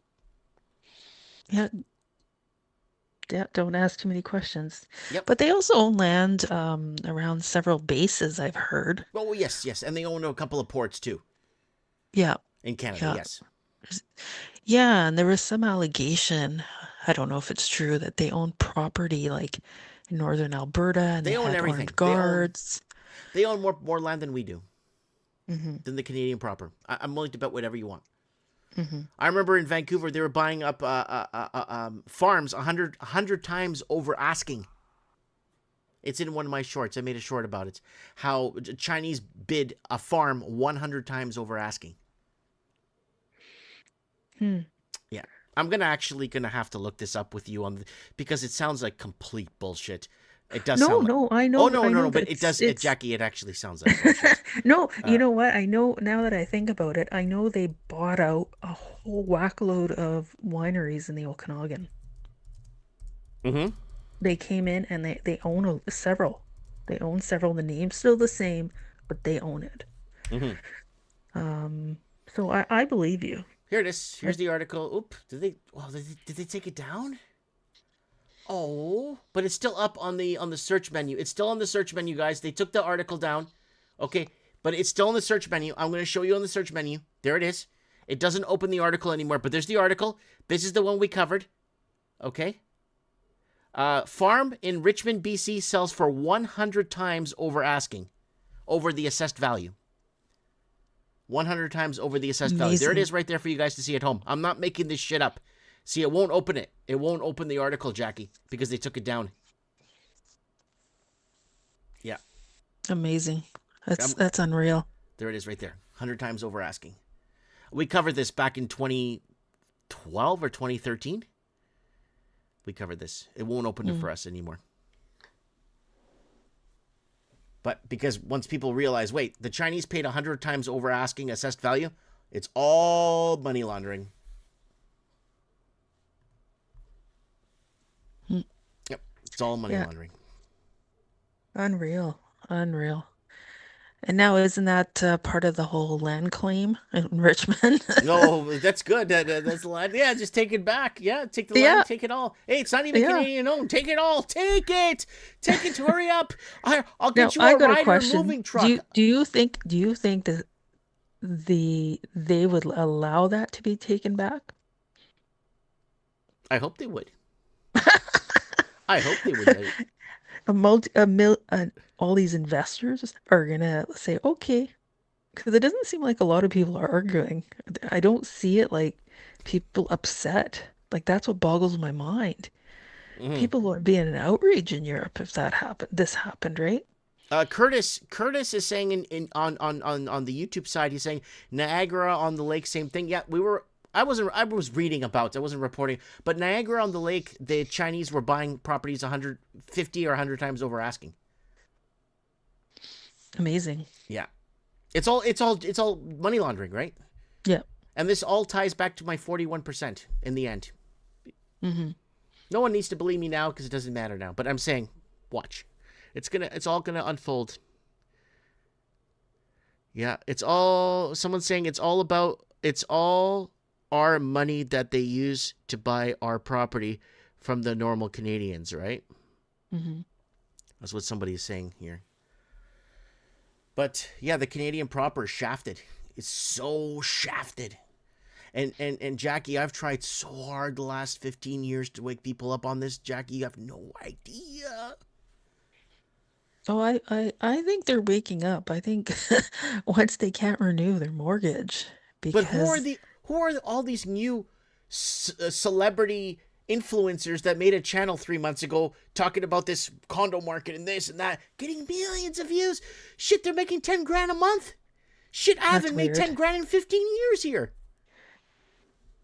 Yeah. Yeah, don't ask too many questions. Yep. But they also own land around several bases, I've heard. Oh, yes. And they own a couple of ports, too. Yeah. In Canada, yes. Yeah, and there was some allegation, I don't know if it's true, that they own property like in northern Alberta and They own had everything. armed guards. They own more land than we do. Than the Canadian proper. I'm willing to bet whatever you want. I remember in Vancouver, they were buying up farms 100 times over asking. It's in one of my shorts. I made a short about it. How Chinese bid a farm 100 times over asking. Yeah. I'm actually gonna have to look this up with you because it sounds like complete bullshit. It does No, sound like, no, I know, oh no, I no, know no, but that it does, it's Jackie, it actually sounds like bullshit. no, you know what? I know now that I think about it, I know they bought out a whole whackload of wineries in the Okanagan. Mm-hmm. They came in and they own several. They own several. The name's still the same, but they own it. Mm-hmm. So I believe you. Here it is. Here's the article. Oop, did they take it down? Oh, but it's still up on the search menu. It's still on the search menu, guys. They took the article down. Okay, but it's still in the search menu. I'm going to show you on the search menu. There it is. It doesn't open the article anymore, but there's the article. This is the one we covered. Okay. Farm in Richmond, BC sells for 100 times over the assessed value. 100 times over the assessed value. There it is right there for you guys to see at home. I'm not making this shit up. See, it won't open it. It won't open the article, Jackie, because they took it down. Yeah. Amazing. That's unreal. There it is right there. 100 times over asking. We covered this back in 2012 or 2013. We covered this. It won't open it for us anymore. But because once people realize, wait, the Chinese paid 100 times over asking assessed value, it's all money laundering. Yep, it's all money laundering. Unreal. And now isn't that part of the whole land claim in Richmond? No, that's good. That's the line. Yeah, just take it back. Yeah, take the land, take it all. Hey, it's not even Canadian owned. Take it all. Take it. Hurry up. I'll get you a rider moving truck. Do you think that they would allow that to be taken back? I hope they would. I hope they would. All these investors are gonna say, okay, because it doesn't seem like a lot of people are arguing. I don't see it like people upset. Like that's what boggles my mind. People would be in an outrage in Europe if this happened, right? Curtis is saying on the YouTube side, he's saying Niagara on the Lake, same thing. Yeah, I was reading about it. I wasn't reporting. But Niagara on the Lake, the Chinese were buying properties 150 or 100 times over asking. Amazing. Yeah. It's all money laundering, right? Yeah. And this all ties back to my 41% in the end. Mm-hmm. No one needs to believe me now because it doesn't matter now. But I'm saying, watch. It's all gonna unfold. Yeah, someone's saying it's all our money that they use to buy our property from the normal Canadians, right? Mm-hmm. That's what somebody's saying here. But yeah, the Canadian proper is shafted. It's so shafted. And Jackie, I've tried so hard the last 15 years to wake people up on this. Jackie, you have no idea. Oh, I think they're waking up. I think once they can't renew their mortgage, because but who are all these new celebrity influencers that made a channel 3 months ago talking about this condo market and this and that, getting millions of views? Shit, they're making 10 grand a month. Shit, I haven't made 10 grand in 15 years here.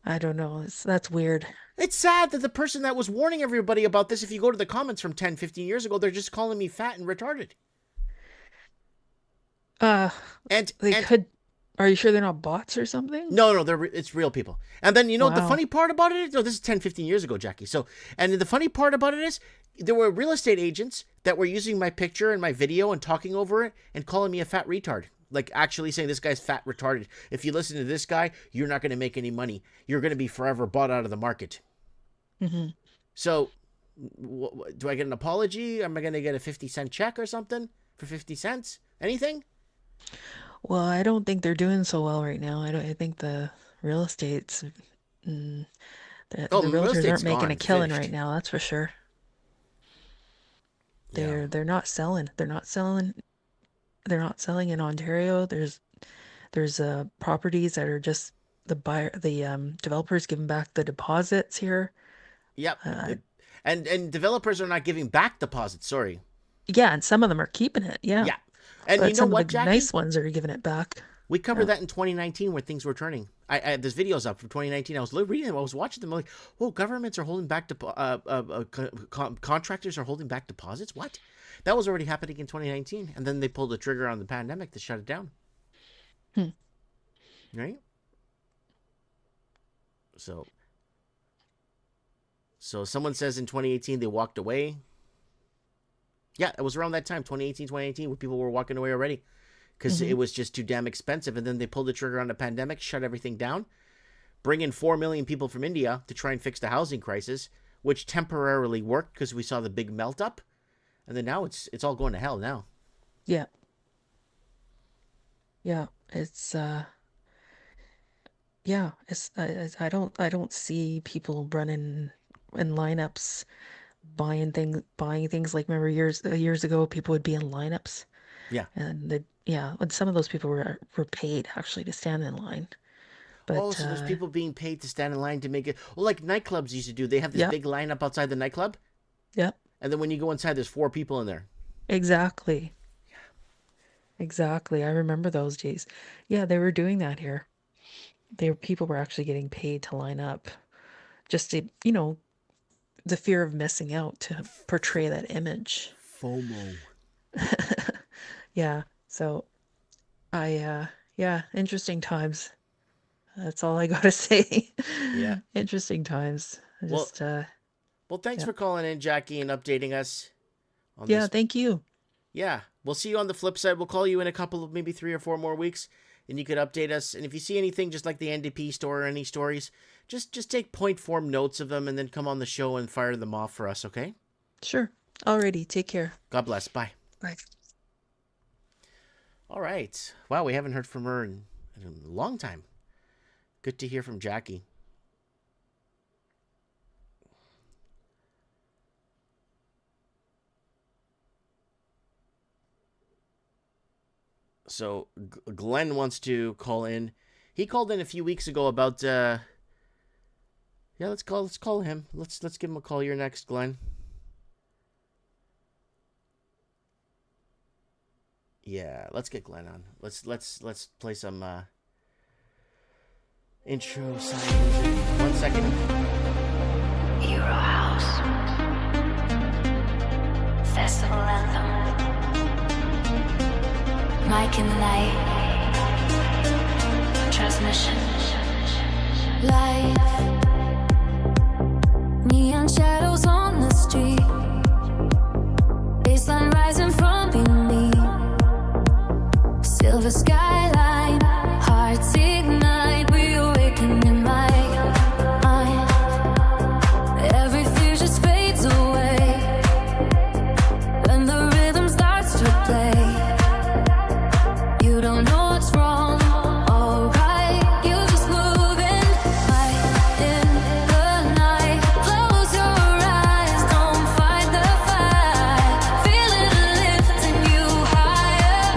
I don't know. That's weird. It's sad that the person that was warning everybody about this, if you go to the comments from 10, 15 years ago, they're just calling me fat and retarded. Are you sure they're not bots or something? No, it's real people. And then, the funny part about it is, no, this is 10, 15 years ago, Jackie. So, and the funny part about it is, there were real estate agents that were using my picture and my video and talking over it and calling me a fat retard. Like actually saying this guy's fat retarded. If you listen to this guy, you're not going to make any money. You're going to be forever bought out of the market. Mm-hmm. So, do I get an apology? Am I going to get a 50-cent check or something for 50 cents? Anything? Well, I don't think they're doing so well right now. I think the real estate's the realtors aren't making a killing right now. That's for sure. They're not selling. They're not selling in Ontario. There's properties that are just the developers giving back the deposits here. Yep. And developers are not giving back deposits. Sorry. Yeah, and some of them are keeping it. Yeah. Yeah. And but you know some what, of the Jackie? nice ones are giving it back. We covered that in 2019 where things were turning. There's videos up from 2019. I was reading them. I was watching them. I'm like, oh, governments are holding back, contractors are holding back deposits? What? That was already happening in 2019. And then they pulled the trigger on the pandemic to shut it down. Right? So someone says in 2018 they walked away. Yeah, it was around that time, 2018, 2019, where people were walking away already because it was just too damn expensive. And then they pulled the trigger on the pandemic, shut everything down, bring in 4 million people from India to try and fix the housing crisis, which temporarily worked because we saw the big melt up. And then now it's all going to hell now. Yeah. Yeah. It's I don't see people running in lineups buying things like, remember years ago people would be in lineups. Yeah. And and some of those people were paid actually to stand in line. But so there's people being paid to stand in line to make it. Well, like nightclubs used to do. They have this big lineup outside the nightclub. Yep. And then when you go inside, there's 4 people in there. Exactly. Exactly. I remember those days. Yeah, they were doing that here. People were actually getting paid to line up just to, the fear of missing out, to portray that image. FOMO. Yeah. So interesting times. That's all I got to say. Yeah. Interesting times. Well, thanks for calling in, Jackie, and updating us on Yeah, this. thank you. Yeah. We'll see you on the flip side. We'll call you in a couple of maybe 3 or 4 more weeks, and you could update us. And if you see anything just like the NDP store or any stories, just take point form notes of them and then come on the show and fire them off for us, okay? Sure. Alrighty. Take care. God bless. Bye. Bye. All right. Wow, we haven't heard from her in a long time. Good to hear from Jackie. So Glenn wants to call in. He called in a few weeks ago about let's call him. Let's give him a call. You're next, Glenn. Yeah, let's get Glenn on. Let's play some intro sign music. 1 second. Hero House. Festival anthem. Mike in the night. Transmission. Light. Neon shadows on the street. Baseline rising from beneath. Silver skyline. Hearts ignite. We awaken in my mind. Every fear just fades away when the rhythm starts to play. You don't know what's wrong, alright. You just moving right in the night. Close your eyes, don't fight the fight. Feel it lifting you higher.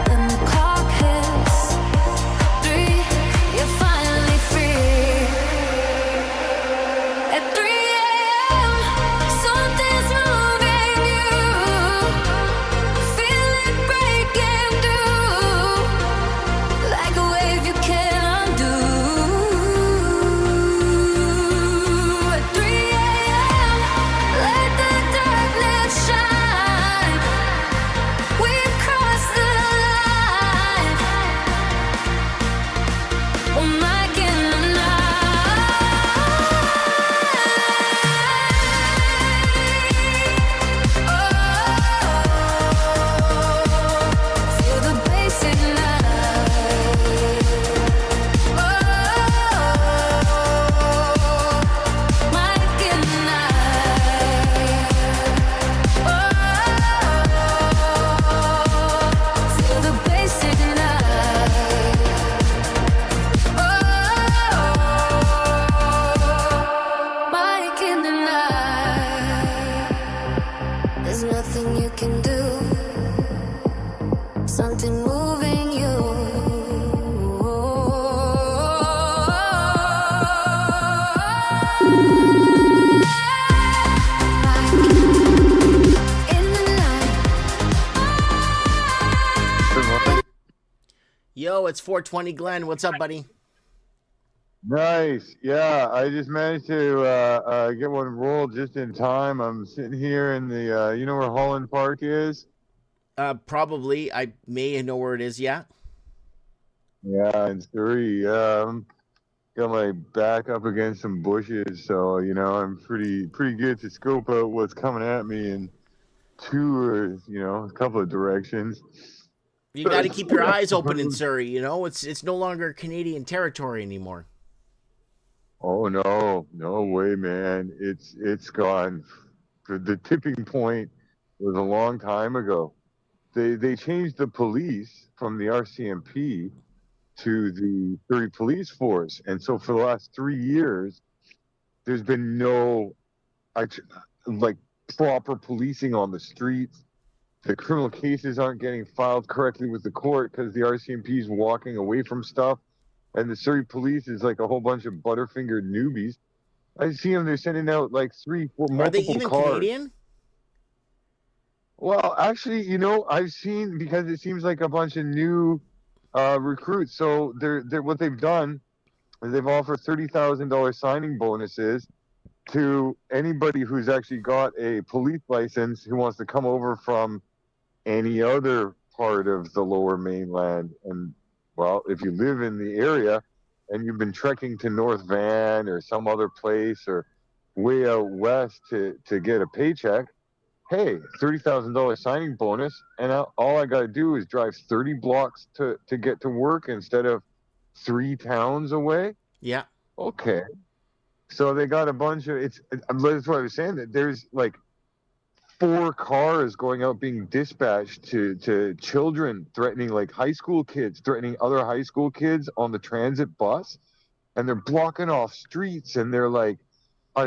When the clock hits 3, you're finally free. At 3 a.m., something's moving you. Feel it breaking through, like a wave you can't undo. At 3 a.m., let the darkness shine. We've crossed the line. Oh, Mike in the feel the bass ignite. Mike in the feel the bass ignite. Mike in the night. There's nothing you can do. Something moving you. In the night. Yo, it's 420 Glenn. What's up, buddy? Nice. Yeah, I just managed to get one rolled just in time. I'm sitting here in the, you know where Holland Park is? Probably. I may know where it is. Yeah. Yeah, in Surrey. Got my back up against some bushes, so I'm pretty good to scope out what's coming at me in two or a couple of directions. You got to keep your eyes open in Surrey. It's no longer Canadian territory anymore. Oh no way, man! It's gone. The tipping point was a long time ago. They changed the police from the RCMP to the Surrey Police Force, and so for the last 3 years, there's been no like proper policing on the streets. The criminal cases aren't getting filed correctly with the court because the RCMP is walking away from stuff. And the Surrey police is like a whole bunch of butterfingered newbies. I see them; they're sending out like 3, 4 multiple Are they even cars. Canadian? Well, actually, I've seen, because it seems like a bunch of new recruits. So they're what they've done is they've offered $30,000 signing bonuses to anybody who's actually got a police license who wants to come over from any other part of the Lower Mainland. And well, if you live in the area and you've been trekking to North Van or some other place or way out west to get a paycheck, hey, $30,000 signing bonus, and all I got to do is drive 30 blocks to get to work instead of 3 towns away. Yeah. Okay. So they got a bunch of that's what I was saying, that there's like 4 cars going out being dispatched to children, threatening, like high school kids, threatening other high school kids on the transit bus. And they're blocking off streets, and they're like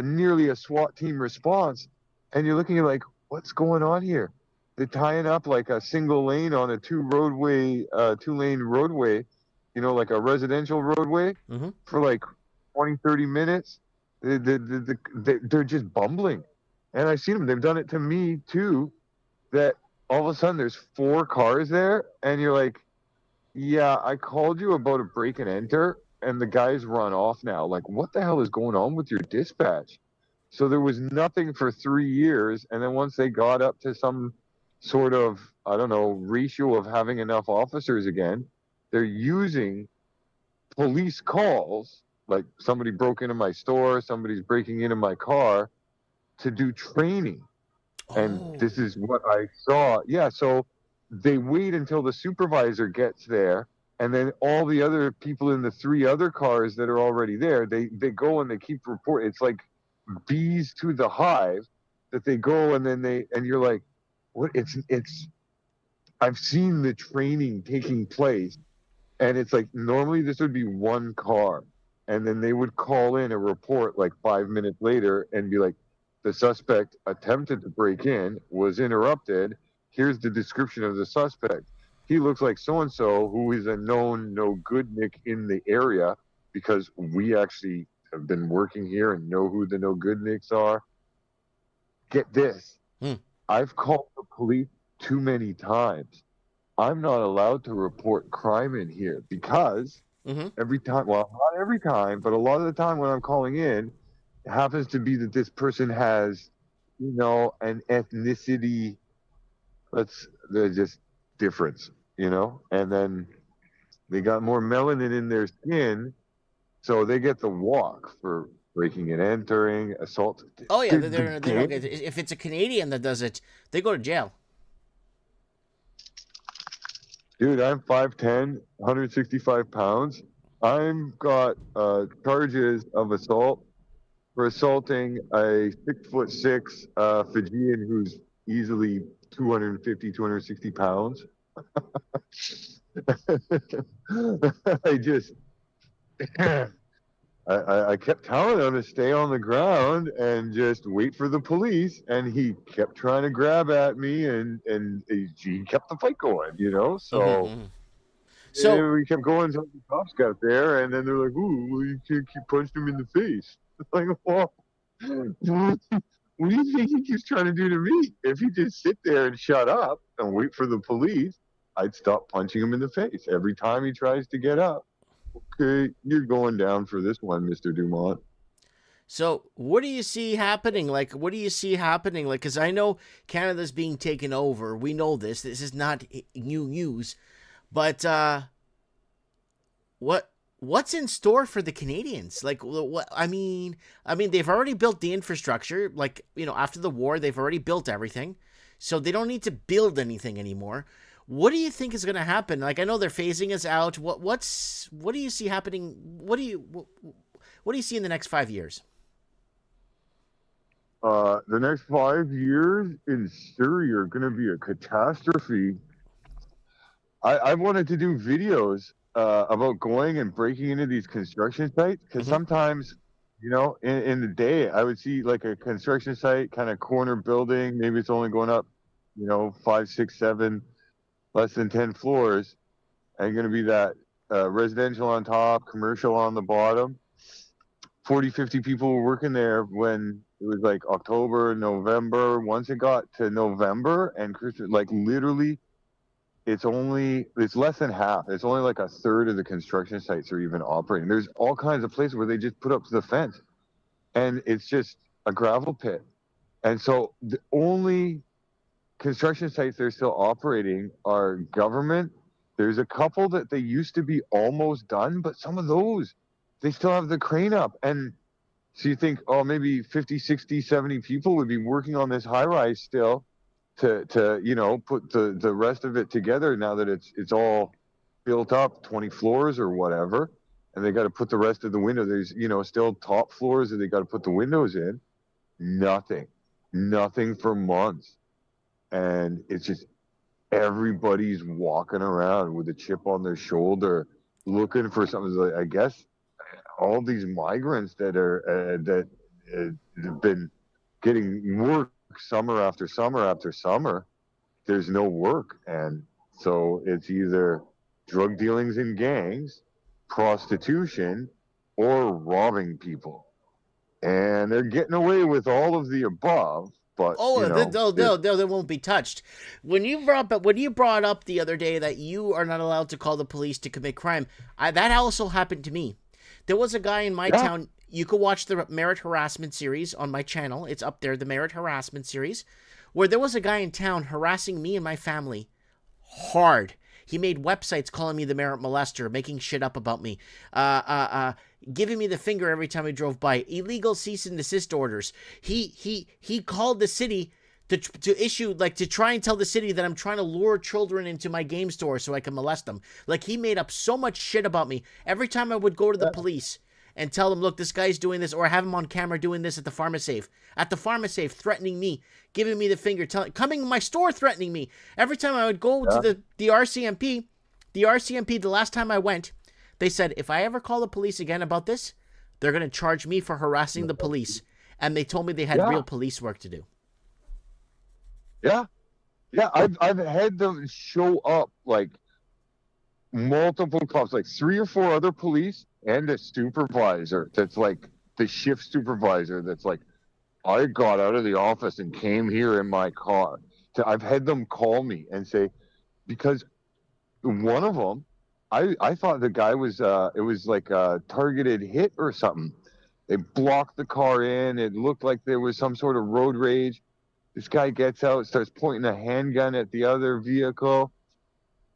nearly a SWAT team response. And you're looking at like, what's going on here? They're tying up like a single lane on a 2-lane roadway, like a residential roadway, for like 20, 30 minutes. They're just bumbling. And I've seen them. They've done it to me too, that all of a sudden there's 4 cars there, and you're like, yeah, I called you about a break and enter, and the guys run off now. Like, what the hell is going on with your dispatch? So there was nothing for 3 years, and then once they got up to some sort of, I don't know, ratio of having enough officers again, they're using police calls, like somebody broke into my store, somebody's breaking into my car, to do training. And this is what I saw. Yeah, so they wait until the supervisor gets there, and then all the other people in the 3 other cars that are already there, they go and they keep reporting. It's like bees to the hive, that they go, and then and you're like, what? It's I've seen the training taking place, and it's like, normally this would be 1 car, and then they would call in a report like 5 minutes later and be like, the suspect attempted to break in, was interrupted. Here's the description of the suspect. He looks like so-and-so, who is a known no-good-nick in the area, because we actually have been working here and know who the no-good-nicks are. Get this. I've called the police too many times. I'm not allowed to report crime in here because every time, well, not every time, but a lot of the time when I'm calling in, it happens to be that this person has, an ethnicity, they're just difference, and then they got more melanin in their skin, so they get the walk for breaking and entering, assault. Oh yeah, they're okay. If it's a Canadian that does it, they go to jail. Dude, I'm 5'10", 165 pounds. I've got charges of assault for assaulting a 6'6" Fijian who's easily 250, 260 pounds. I kept telling him to stay on the ground and just wait for the police, and he kept trying to grab at me, and he kept the fight going, So, So we kept going until the cops got there, and then they're like, "Ooh, well, you can't keep punching him in the face." Like, well, what do you think he keeps trying to do to me? If he just sit there and shut up and wait for the police, I'd stop punching him in the face every time he tries to get up. Okay, you're going down for this one, Mr. Dumont. So, what do you see happening? Like, what do you see happening? Like, because I know Canada's being taken over. We know this. This is not new news. But what's in store for the Canadians? Like, what? I mean, they've already built the infrastructure. Like, after the war, they've already built everything, so they don't need to build anything anymore. What do you think is going to happen? Like, I know they're phasing us out. What do you see happening? What do you see in the next 5 years? The next 5 years in Surrey are going to be a catastrophe. I wanted to do videos about going and breaking into these construction sites because sometimes, in the day, I would see like a construction site, kind of corner building. Maybe it's only going up, 5, 6, 7, less than 10 floors, and going to be that residential on top, commercial on the bottom. 40, 50 people were working there when it was like October, November. Once it got to November and Christmas, like literally, it's less than half. It's only like a third of the construction sites are even operating. There's all kinds of places where they just put up the fence and it's just a gravel pit. And so the only construction sites that are still operating are government. There's a couple that they used to be almost done, but some of those, they still have the crane up. And so you think, oh, maybe 50, 60, 70 people would be working on this high rise still to put the rest of it together now that it's all built up 20 floors or whatever. And they got to put the rest of the window. There's, still top floors that they got to put the windows in. Nothing for months. And it's just everybody's walking around with a chip on their shoulder looking for something. I guess all these migrants that have been getting work summer after summer after summer, there's no work. And so it's either drug dealings in gangs, prostitution, or robbing people. And they're getting away with all of the above. But, they won't be touched. When you brought up the other day that you are not allowed to call the police to commit crime, that also happened to me. There was a guy in my town. You could watch the Merit Harassment series on my channel. It's up there, the Merit Harassment series, where there was a guy in town harassing me and my family hard. He made websites calling me the Merit Molester, making shit up about me, giving me the finger every time I drove by, illegal cease and desist orders. He called the city to issue, like, to try and tell the city that I'm trying to lure children into my game store so I can molest them. Like, he made up so much shit about me. Every time I would go to the police and tell them, look, this guy's doing this, or have him on camera doing this at the pharmasafe, threatening me, giving me the finger, coming to my store threatening me. Every time I would go to the RCMP, the last time I went, they said, if I ever call the police again about this, they're going to charge me for harassing the police. And they told me they had real police work to do. Yeah. I've had them show up like multiple cops, like 3 or 4 other police and a supervisor that's like the shift supervisor that's like, I got out of the office and came here in my car. I've had them call me and say, because one of them, I thought the guy was, it was like a targeted hit or something. They blocked the car in. It looked like there was some sort of road rage. This guy gets out, starts pointing a handgun at the other vehicle.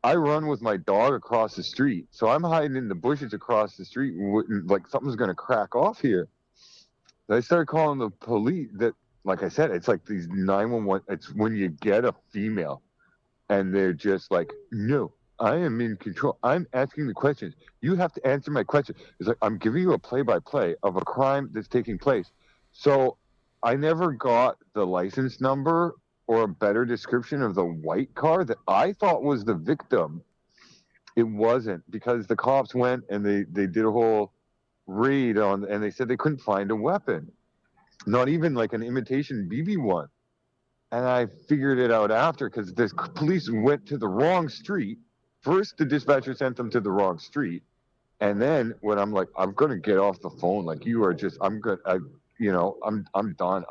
I run with my dog across the street. So I'm hiding in the bushes across the street, like something's going to crack off here. I started calling the police. That, like I said, it's like these 911. It's when you get a female and they're just like, no, I am in control. I'm asking the questions. You have to answer my question. It's like, I'm giving you a play-by-play of a crime that's taking place. So I never got the license number or a better description of the white car that I thought was the victim. It wasn't, because the cops went and they did a whole raid on, and they said they couldn't find a weapon, not even like an imitation BB-1. And I figured it out after, because the police went to the wrong street. First, the dispatcher sent them to the wrong street. And then when I'm like, I'm going to get off the phone, like, you are just, I'm done.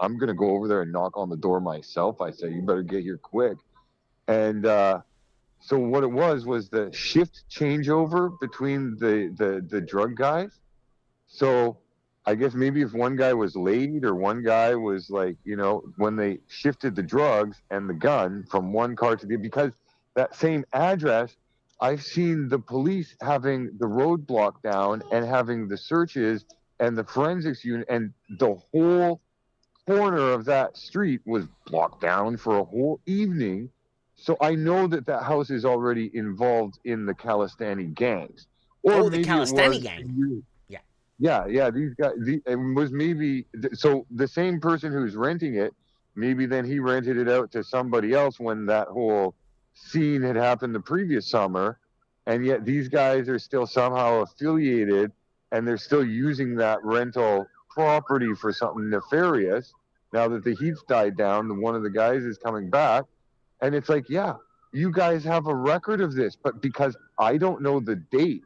I'm going to go over there and knock on the door myself. I say, you better get here quick. And So what it was the shift changeover between the drug guys. So I guess maybe if one guy was late or one guy was like, when they shifted the drugs and the gun from one car to the, because that same address, I've seen the police having the roadblock down and having the searches and the forensics unit, and the whole corner of that street was blocked down for a whole evening. So I know that that house is already involved in the Kalistani gangs. Or the maybe Kalistani it was, gang. yeah. These guys, it was maybe so the same person who's renting it. Maybe then he rented it out to somebody else when that whole scene had happened the previous summer, and yet these guys are still somehow affiliated, and they're still using that rental property for something nefarious. Now that the heat's died down, one of the guys is coming back, and it's like, yeah, you guys have a record of this, but because I don't know the date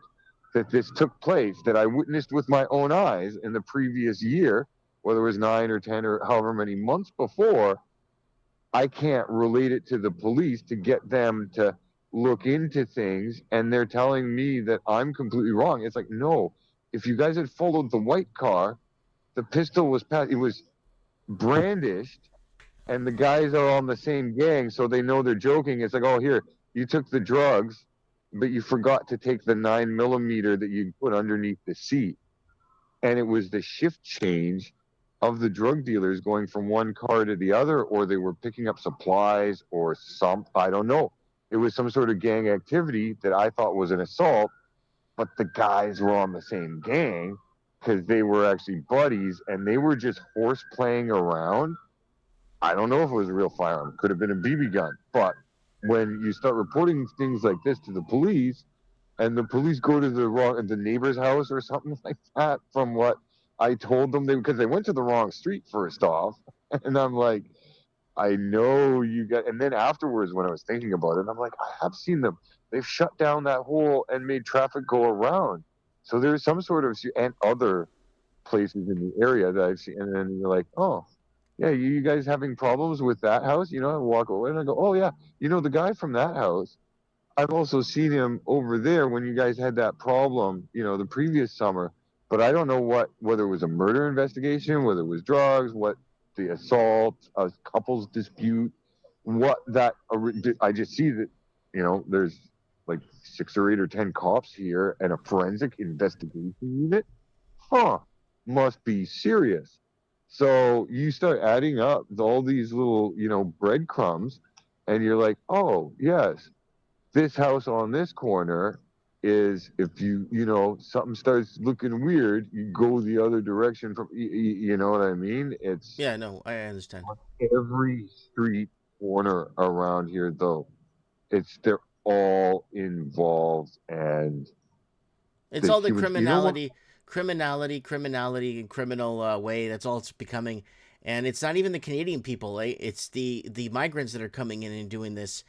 that this took place, that I witnessed with my own eyes in the previous year, whether it was 9 or 10 or however many months before, I can't relate it to the police to get them to look into things. And they're telling me that I'm completely wrong. It's like, no, if you guys had followed the white car, the pistol was passed, it was brandished, and the guys are on the same gang, so they know they're joking. It's like, oh, here, you took the drugs, but you forgot to take the 9mm that you put underneath the seat. And it was the shift change of the drug dealers going from one car to the other, or they were picking up supplies or I don't know. It was some sort of gang activity that I thought was an assault, but the guys were on the same gang because they were actually buddies, and they were just horse playing around. I don't know if it was a real firearm. Could have been a BB gun. But when you start reporting things like this to the police, and the police go to the neighbor's house or something like that, from what I told them, because they went to the wrong street first off, and I'm like, I know you got. And then afterwards, when I was thinking about it, I'm like, I have seen them. They've shut down that hole and made traffic go around. So there's some sort of, and other places in the area that I've seen. And then you're like, oh, yeah, you guys having problems with that house? I walk away and I go, oh yeah, the guy from that house, I've also seen him over there when you guys had that problem, the previous summer. But I don't know whether it was a murder investigation, whether it was drugs, what the assault, a couple's dispute, I just see that, there's like 6 or 8 or 10 cops here and a forensic investigation unit. Must be serious. So you start adding up all these little, breadcrumbs, and you're like, oh, yes, this house on this corner is, if something starts looking weird, you go the other direction from, you know what I mean? It's, Yeah, no, I understand. every street corner around here, though, they're all involved, and it's all the criminality, and criminal way. That's all it's becoming. And it's not even the Canadian people. It's the migrants that are coming in and doing this.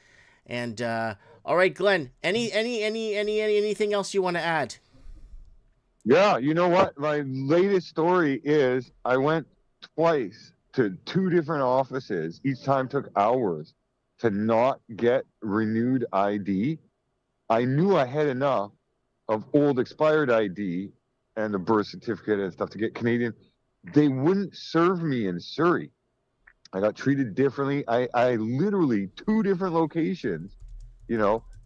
And all right, Glenn, anything else you want to add? Yeah, you know what? My latest story is I went twice to 2 different offices. Each time took hours to not get renewed ID. I knew I had enough of old expired ID and a birth certificate and stuff to get Canadian. They wouldn't serve me in Surrey. I got treated differently. I literally 2 different locations, an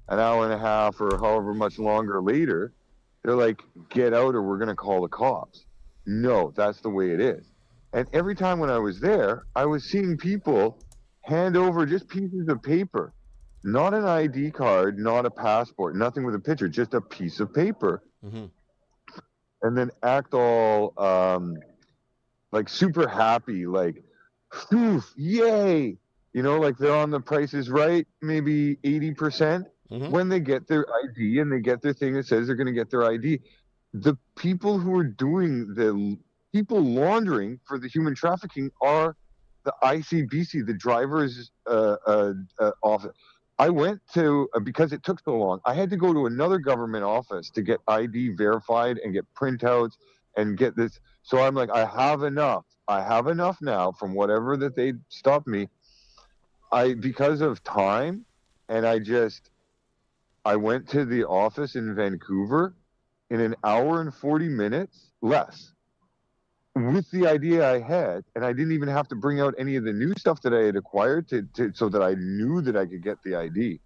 hour and a half or however much longer later, they're like, get out or we're going to call the cops. No, that's the way it is. And every time when I was there, I was seeing people hand over just pieces of paper, not an ID card, not a passport, nothing with a picture, just a piece of paper. Mm-hmm. And then act all like super happy, like, oof, yay, like they're on the Price is Right, maybe 80%. Mm-hmm. When they get their ID and they get their thing that says they're going to get their ID, the people who are doing the people laundering for the human trafficking are the ICBC, the driver's office. I went to, because it took so long, I had to go to another government office to get ID verified and get printouts and get this. So I'm like, I have enough now from whatever that they stopped me. Because of time, and I just I went to the office in Vancouver in an hour and 40 minutes less with the idea I had, and I didn't even have to bring out any of the new stuff that I had acquired so that I knew that I could get the ID.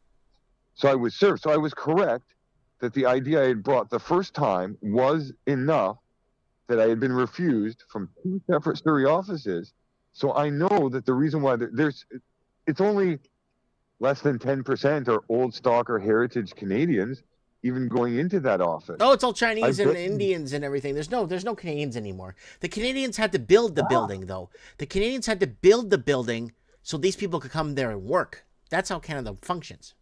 So I was served. So I was correct that the ID I had brought the first time was enough that I had been refused from 2 separate Surrey offices. So I know that the reason why it's only less than 10% are old stock or heritage Canadians even going into that office. Oh, it's all Chinese and Indians and everything. There's no Canadians anymore. The Canadians had to build the building, though. The Canadians had to build the building so these people could come there and work. That's how Canada functions.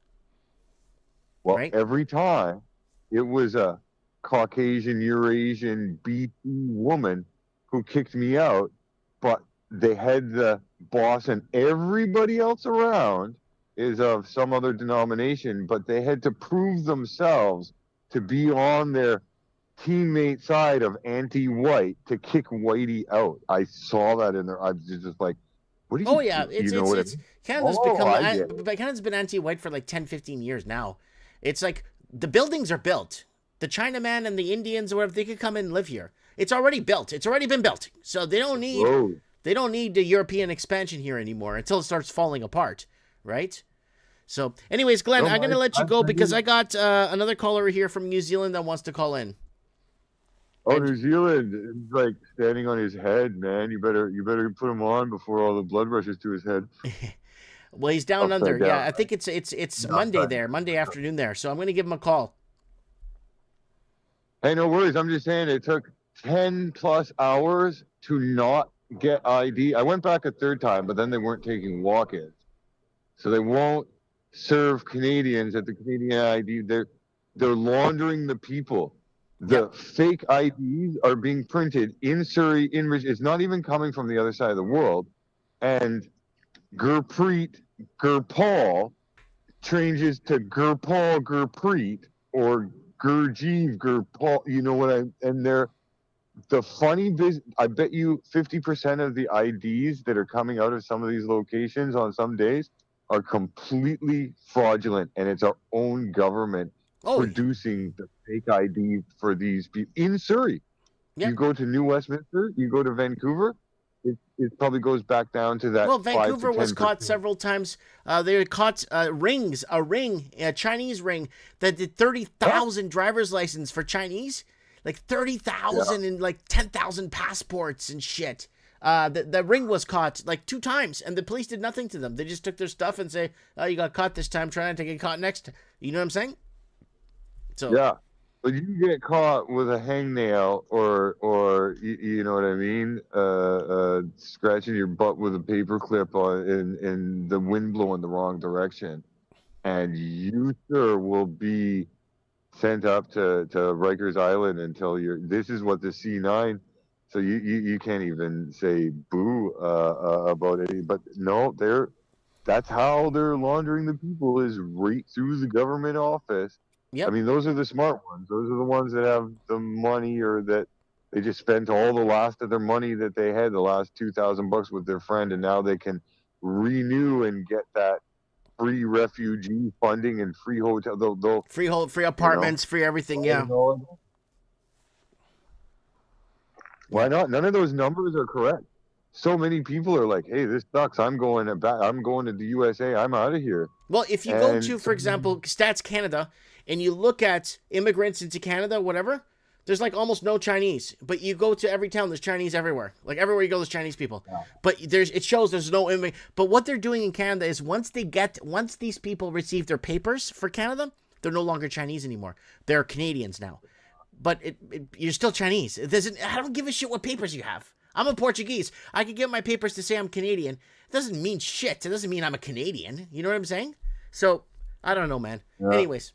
Well, right? Every time it was a Caucasian, Eurasian, BC woman who kicked me out, but they had the boss and everybody else around is of some other denomination, but they had to prove themselves to be on their teammate side of anti-white to kick whitey out. I saw that in there. I was just like, what do you? Oh yeah, it's Canada's Canada's been anti-white for like 10, 15 years now. It's like the buildings are built. The Chinaman and the Indians or whatever, they could come and live here. It's already built. It's already been built. So they don't need the European expansion here anymore until it starts falling apart, right? So, anyways, Glenn, I'm going to let you go because I got another caller here from New Zealand that wants to call in. Oh, New Zealand is like standing on his head, man. You better put him on before all the blood rushes to his head. Well, he's down under. Down. Yeah, I think it's Monday there, Monday afternoon there. So I'm going to give him a call. Hey, no worries. I'm just saying it took 10 plus hours to not get ID. I went back a third time, but then they weren't taking walk-ins. So they won't serve Canadians at the Canadian ID. They're laundering the people. The fake IDs are being printed in Surrey, it's not even coming from the other side of the world. And Gurpreet Gurpal changes to Gurpal Gurpreet or Gurjeev Gurpal. You know what and they're the funny business. I bet you 50% of the IDs that are coming out of some of these locations on some days are completely fraudulent, and it's our own government producing the fake ID for these people in Surrey. Yep. You go to New Westminster, you go to Vancouver, it probably goes back down to that. Well, Vancouver was caught several times. They caught a Chinese ring that did 30,000 driver's license for Chinese, like 30,000 and like 10,000 passports and shit. The ring was caught like 2 times, and the police did nothing to them. They just took their stuff and say, "Oh, you got caught this time. Try not to get caught next." You know what I'm saying? So yeah, but you get caught with a hangnail or you know what I mean, scratching your butt with a paper clip in the wind blowing the wrong direction, and you sure will be sent up to Rikers Island until this is what the C9. So you can't even say boo about it, but no, that's how they're laundering the people, is right through the government office. Yep. I mean, those are the smart ones. Those are the ones that have the money, or that they just spent all the last of their money that they had, the last $2,000 with their friend, and now they can renew and get that free refugee funding and free hotel. They'll free apartments, free everything. Yeah. Why not? None of those numbers are correct. So many people are like, "Hey, this sucks. I'm going to the USA. I'm out of here." Well, if you go to, for example, Stats Canada, and you look at immigrants into Canada, whatever, there's like almost no Chinese. But you go to every town, there's Chinese everywhere. Like everywhere you go, there's Chinese people. Yeah. But it shows there's no immigrant. But what they're doing in Canada is once these people receive their papers for Canada, they're no longer Chinese anymore. They're Canadians now. But you're still Chinese. I don't give a shit what papers you have. I'm a Portuguese. I can get my papers to say I'm Canadian. It doesn't mean shit. It doesn't mean I'm a Canadian. You know what I'm saying? So, I don't know, man. Yeah. Anyways.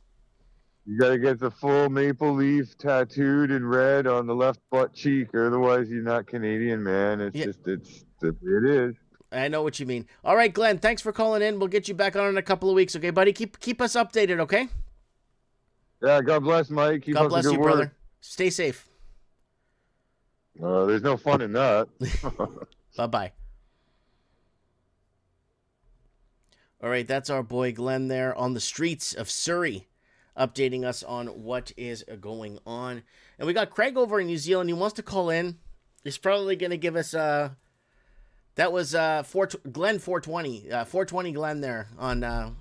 You got to get the full maple leaf tattooed in red on the left butt cheek. Otherwise, you're not Canadian, man. It is. I know what you mean. All right, Glenn, thanks for calling in. We'll get you back on in a couple of weeks, okay, buddy? Keep us updated, okay? Yeah, God bless, Mike. God bless you, brother. Stay safe. There's no fun in that. Bye-bye. All right, that's our boy Glenn there on the streets of Surrey. updating us on what is going on. And we got Craig over in New Zealand. He wants to call in. He's probably going to give us that was Glenn 420. 420 Glenn there on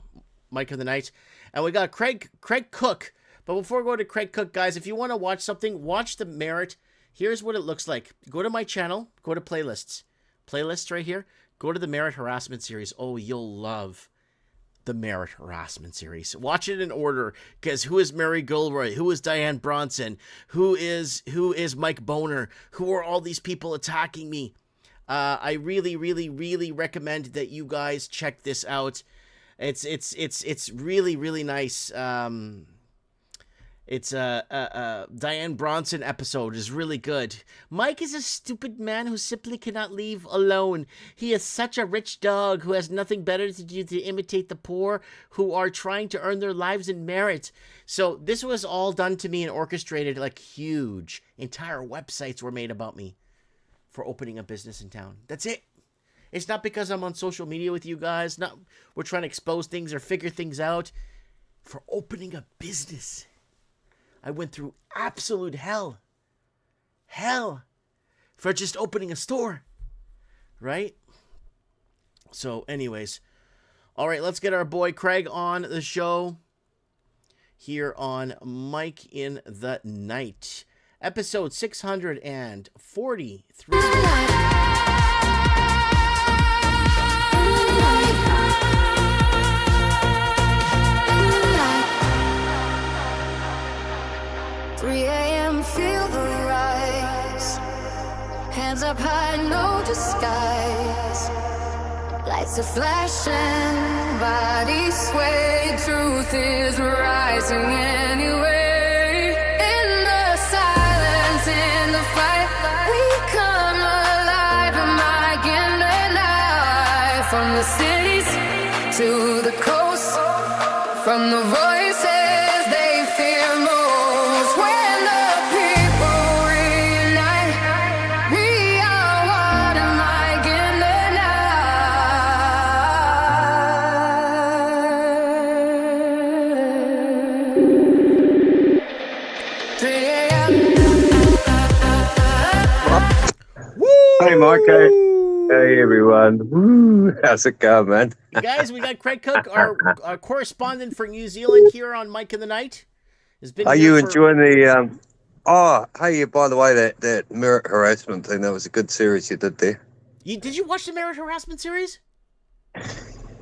Mike of the Night. And we got Craig Cook. But before we go to Craig Cook, guys, if you want to watch something, watch the Merit. Here's what it looks like. Go to my channel. Go to playlists. Playlists right here. Go to the Merit Harassment series. Oh, you'll love the Merit Harassment series. Watch it in order, because who is Mary Gilroy? Who is Diane Bronson? Who is Mike Boner? Who are all these people attacking me? I really, really, really recommend that you guys check this out. It's really, really nice. It's Diane Bronson episode is really good. Mike is a stupid man who simply cannot leave alone. He is such a rich dog who has nothing better to do to imitate the poor who are trying to earn their lives in merit. So this was all done to me and orchestrated, like huge. Entire websites were made about me for opening a business in town. That's it. It's not because I'm on social media with you guys. Not we're trying to expose things or figure things out. For opening a business. I went through absolute hell. Hell. For just opening a store. Right? So, anyways. All right, let's get our boy Craig on the show. Here on Mike in the Night. Episode 643. 3 a.m. feel the rise. Hands up high, no disguise. Lights are flashing, bodies sway. Truth is rising anyway. In the silence, in the fight, we come alive. Am I again alive? From the cities to the coast, from the voices they fear most. When the people reunite, we are one. Am I again alive? 3 a.m. Hey, Mike. Hey, everyone. Woo. How's it going, man? Guys, we got Craig Cook, our correspondent for New Zealand, here on Mike in the Night. Has been Are here you for- enjoying the... Oh, hey, by the way, that merit harassment thing, that was a good series you did there. Did you watch the Merit Harassment series?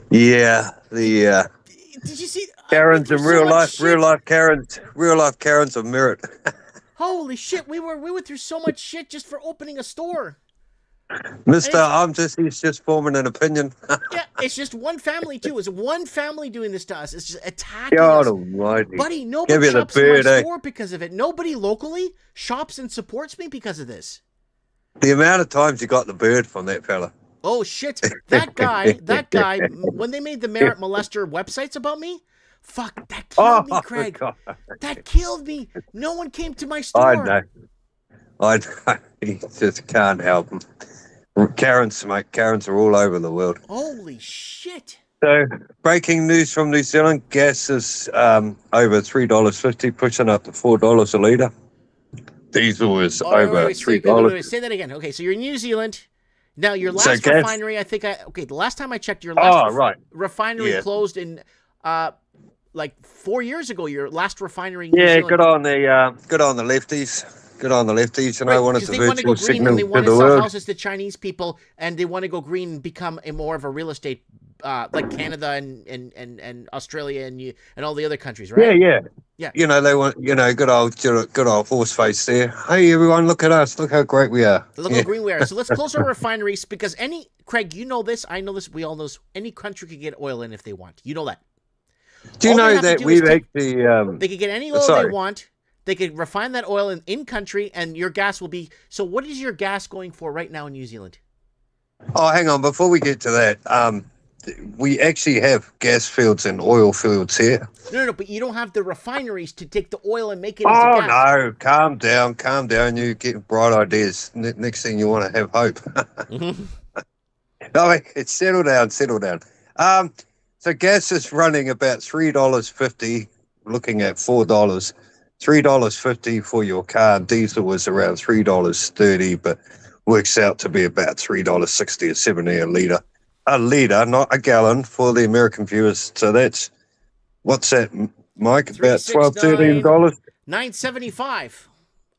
Yeah, the Did you see Karens in so real much life, shit. real life Karens of merit. Holy shit, we went through so much shit just for opening a store. Mister, he's just forming an opinion. Yeah, it's just one family too. It's one family doing this to us. It's just attacking God us. almighty. Buddy, Give nobody you the shops in my bird, eh? store because of it. Nobody locally shops and supports me because of this. The amount of times you got the bird from that fella. Oh shit. That guy, when they made the Merit Molester websites about me, fuck, that killed me, Craig. God. That killed me. No one came to my store. I know. He just can't help him. Karens, mate. Karens are all over the world. Holy shit. So, breaking news from New Zealand: gas is over $3.50, pushing up to $4 a litre. Diesel is over $3. Wait, say that again. Okay, so you're in New Zealand. Now, your So last gas- refinery, the last time I checked, your last refinery Yeah. closed in, like 4 years ago. Your last refinery in New Yeah, Zealand. good on the lefties. Good on the lefties, and I wanted Because to they want to go virtual green signal and they to want the to sell world. houses to Chinese people, and they want to go green and become more of a real estate, like Canada and Australia and all the other countries, right? Yeah. Yeah. You know, they want, good old horse face there. Hey, everyone, look at us. Look how great we are. Look how green we are. So let's close our refineries, because Craig, you know this, I know this, we all know this. Any country can get oil in if they want. You know that. Do you All they know have to that do we've is actually... they could get any oil they sorry. want. They could refine that oil in country, and your gas will be. So, what is your gas going for right now in New Zealand? Oh, hang on. Before we get to that, we actually have gas fields and oil fields here. No, but you don't have the refineries to take the oil and make it into Oh, gas. no. Calm down. You get bright ideas. Next thing you want to have hope. No, it's settle down. So gas is running about $3.50 looking at $4, $3.50 for your car. Diesel was around $3.30, but works out to be about $3.60 or 70 a litre. A litre, not a gallon, for the American viewers. So that's, what's that, Mike? About $12, $13? $9.75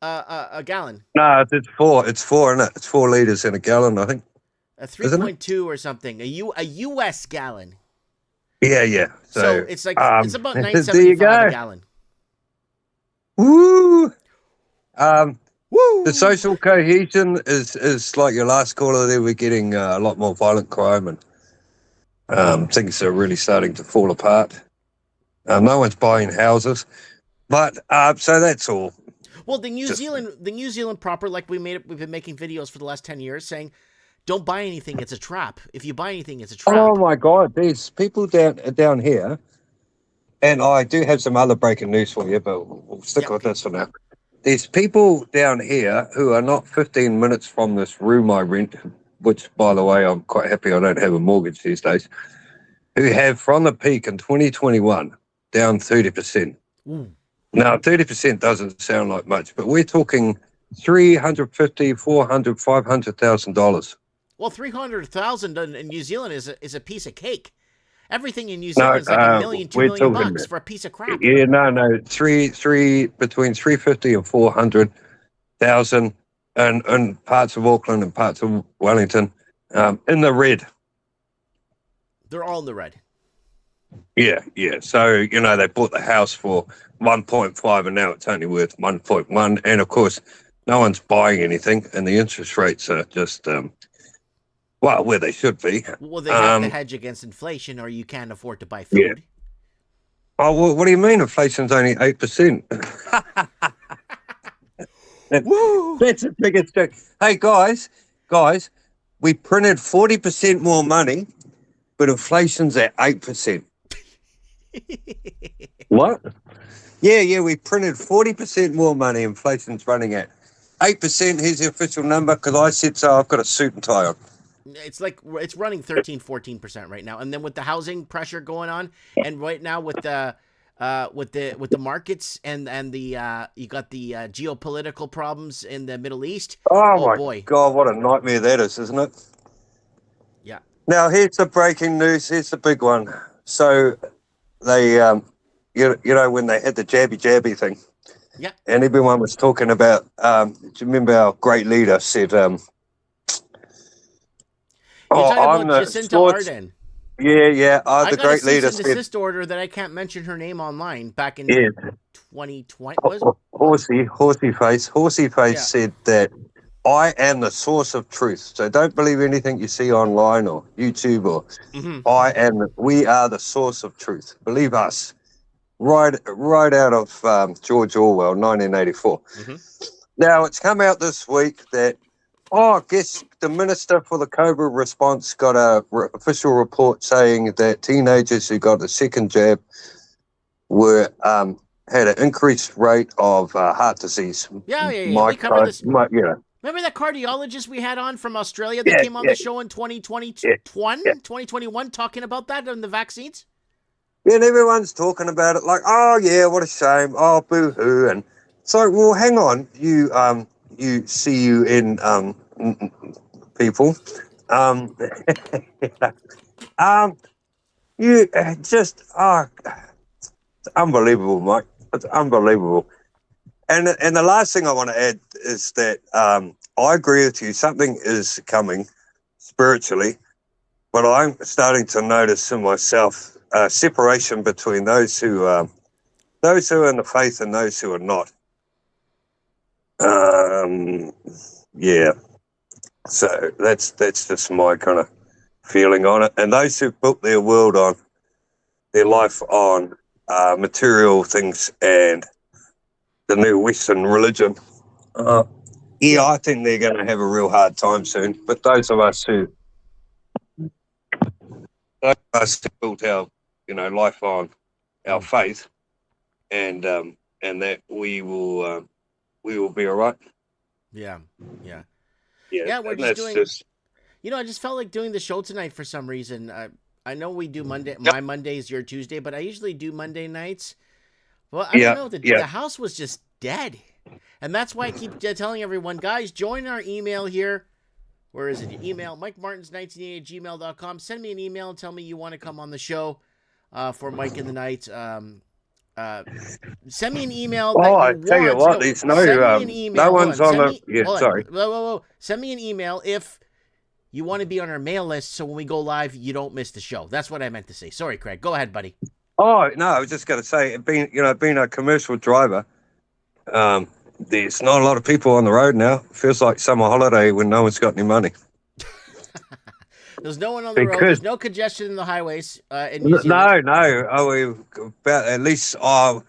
a gallon. No, it's four. It's four, isn't it? It's 4 litres in a gallon, I think. A 3.2 or something. A U.S. gallon. Yeah. So it's like it's about there you $9.75 go. a gallon. Woo! Woo! The social cohesion is like your last caller there. We're getting a lot more violent crime and things are really starting to fall apart. No one's buying houses, but so that's all. Well, the New Zealand proper, like we've been making videos for the last 10 years saying, don't buy anything, it's a trap. If you buy anything, it's a trap. Oh my God, there's people down here, and I do have some other breaking news for you, but we'll stick with this for now. There's people down here who are not 15 minutes from this room I rent, which, by the way, I'm quite happy I don't have a mortgage these days, who have, from the peak in 2021, down 30%. Ooh. Now, 30% doesn't sound like much, but we're talking $350,000, $400,000, $500,000. Well, $300,000 in New Zealand is a piece of cake. Everything in New Zealand is like $1 million, $2 million bucks for a piece of crap. Yeah, no, between 350 and 400,000, and parts of Auckland and parts of Wellington, in the red. They're all in the red. Yeah. So they bought the house for 1.5, and now it's only worth 1.1. And of course, no one's buying anything, and the interest rates are just where they should be. Well, they have to hedge against inflation, or you can't afford to buy food. Yeah. Oh, well, what do you mean? Inflation's only 8%. That's the biggest joke. Hey, guys, we printed 40% more money, but inflation's at 8%. What? Yeah, we printed 40% more money. Inflation's running at 8%. Here's the official number, because I said so. I've got a suit and tie on. It's like it's running 13-14% right now, and then with the housing pressure going on, and right now with the markets and the you got the geopolitical problems in the Middle East. Oh my boy. God, what a nightmare that is, isn't it? Yeah. Now here's the breaking news. Here's the big one. So they, you know, when they had the jabby thing. Yeah. And everyone was talking about. Do you remember our great leader said? You're talking I'm about the Jacinta sports. Ardern. Yeah. I The got great a leader cease and said. desist order that I can't mention her name online back in Yeah. 2020. Horsey face Yeah. said that I am the source of truth. So don't believe anything you see online or YouTube or we are the source of truth. Believe us. Right out of George Orwell, 1984. Now it's come out this week that I guess the Minister for the COVID response got a official report saying that teenagers who got the second jab were had an increased rate of heart disease. Yeah. We covered this. Yeah. Remember that cardiologist we had on from Australia that came on the show in 2021 talking about that and the vaccines? Yeah, and everyone's talking about it like, oh yeah, what a shame. Oh, boo-hoo. And so, well, hang on, you CUN people. You just it's unbelievable, Mike. It's unbelievable. And the last thing I want to add is that I agree with you. Something is coming spiritually, but I'm starting to notice in myself separation between those who are in the faith and those who are not. Yeah. So that's just my kind of feeling on it. And those who built their world on their life on material things and the new Western religion, I think they're going to have a real hard time soon. But those of us who built our life on our faith, and that we will be all right. Yeah. We're just doing. I just felt like doing the show tonight for some reason. I know we do Monday. My Monday is your Tuesday, but I usually do Monday nights. Well, I Yeah, don't know. yeah. The house was just dead. And that's why I keep telling everyone, guys, join our email here. Where is it? Your email, MikeMartins1988@gmail.com. Send me an email and tell me you want to come on the show for Mike in the Night. Send me an email that Oh, you I tell you want. what, No, there's send me an no email. one's on the. Yeah, Hold on. sorry. Whoa. Send me an email if you want to be on our mail list, so when we go live, you don't miss the show. That's what I meant to say. Sorry, Craig. Go ahead, buddy. Oh no, I was just going to say, being a commercial driver, there's not a lot of people on the road now. Feels like summer holiday when no one's got any money. There's no one on the road. Because- There's no congestion in the highways in New Zealand. No. Oh, we about at least. Yeah.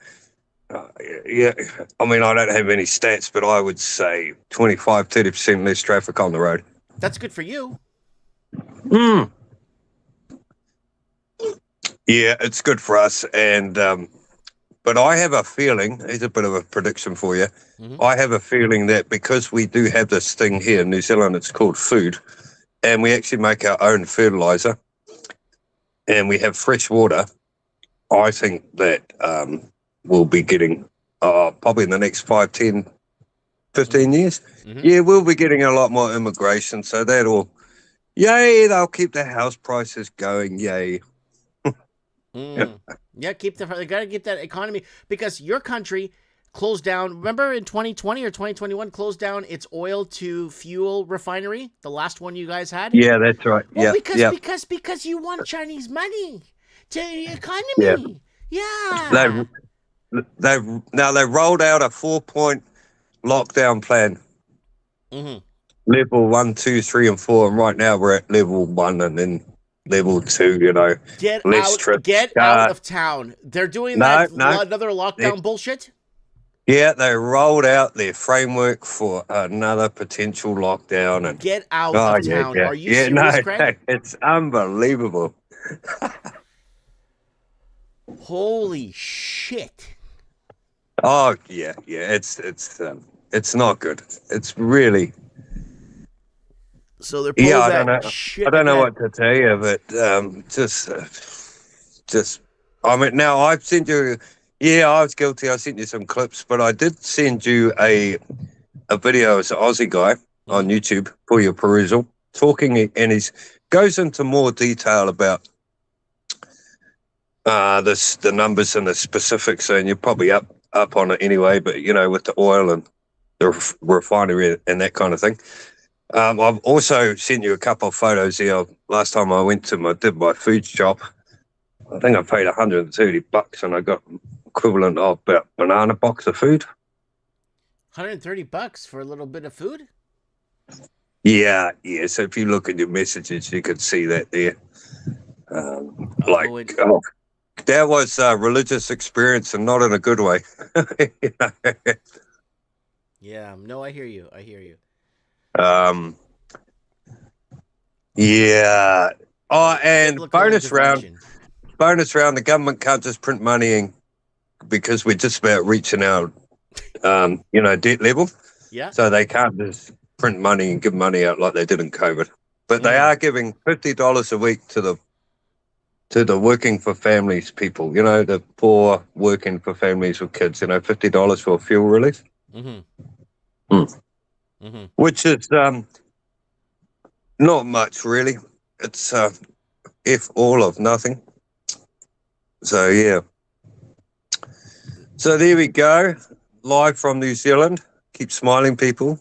I mean, I don't have any stats, but I would say 25-30% less traffic on the road. That's good for you. Yeah, it's good for us, and but I have a feeling. Here's a bit of a prediction for you. Mm-hmm. I have a feeling that because we do have this thing here in New Zealand, it's called food, and we actually make our own fertilizer, and we have fresh water. I think that we'll be getting probably in the next 5, 10, 15 years. Mm-hmm. Yeah, we'll be getting a lot more immigration, so that'll, yay, they'll keep the house prices going, yay. Yeah, they got to get that economy, because your country closed down. Remember in 2020 or 2021, closed down its oil to fuel refinery, the last one you guys had. Yeah, that's right. Well, yeah, because you want Chinese money to the economy. Yeah. They've rolled out a 4-point lockdown plan. Mm-hmm. Level 1, 2, 3, and 4, and right now we're at level 1, and then level 2. Get less out. trips. Get out of town. They're doing another lockdown bullshit. Yeah, they rolled out their framework for another potential lockdown, and get out of town. Yeah. Are you serious, Craig? It's unbelievable. Holy shit! Oh yeah. It's not good. It's really. So they're pulling I that don't know. shit. I don't know what to tell you, but just. I mean, now I've sent you. Yeah, I was guilty. I sent you some clips, but I did send you a video as an Aussie guy on YouTube for your perusal, talking, and he goes into more detail about the numbers and the specifics, and you're probably up on it anyway. But with the oil and the refinery and that kind of thing. I've also sent you a couple of photos here. Last time I went did my food shop, I think I paid $130, and I got equivalent of about a banana box of food. $130 for a little bit of food? Yeah. So if you look at your messages, you could see that there. That was a religious experience, and not in a good way. Yeah. No, I hear you. Yeah. Oh, and Biblical bonus round. intervention. The government can't just print money in, because we're just about reaching our, debt level. Yeah. So they can't just print money and give money out like they did in COVID. But they are giving $50 a week to the working for families people. The poor working for families with kids. $50 for fuel relief. Mm-hmm. Mm-hmm. Which is not much really. It's if all of nothing. So yeah. So there we go. Live from New Zealand. Keep smiling, people.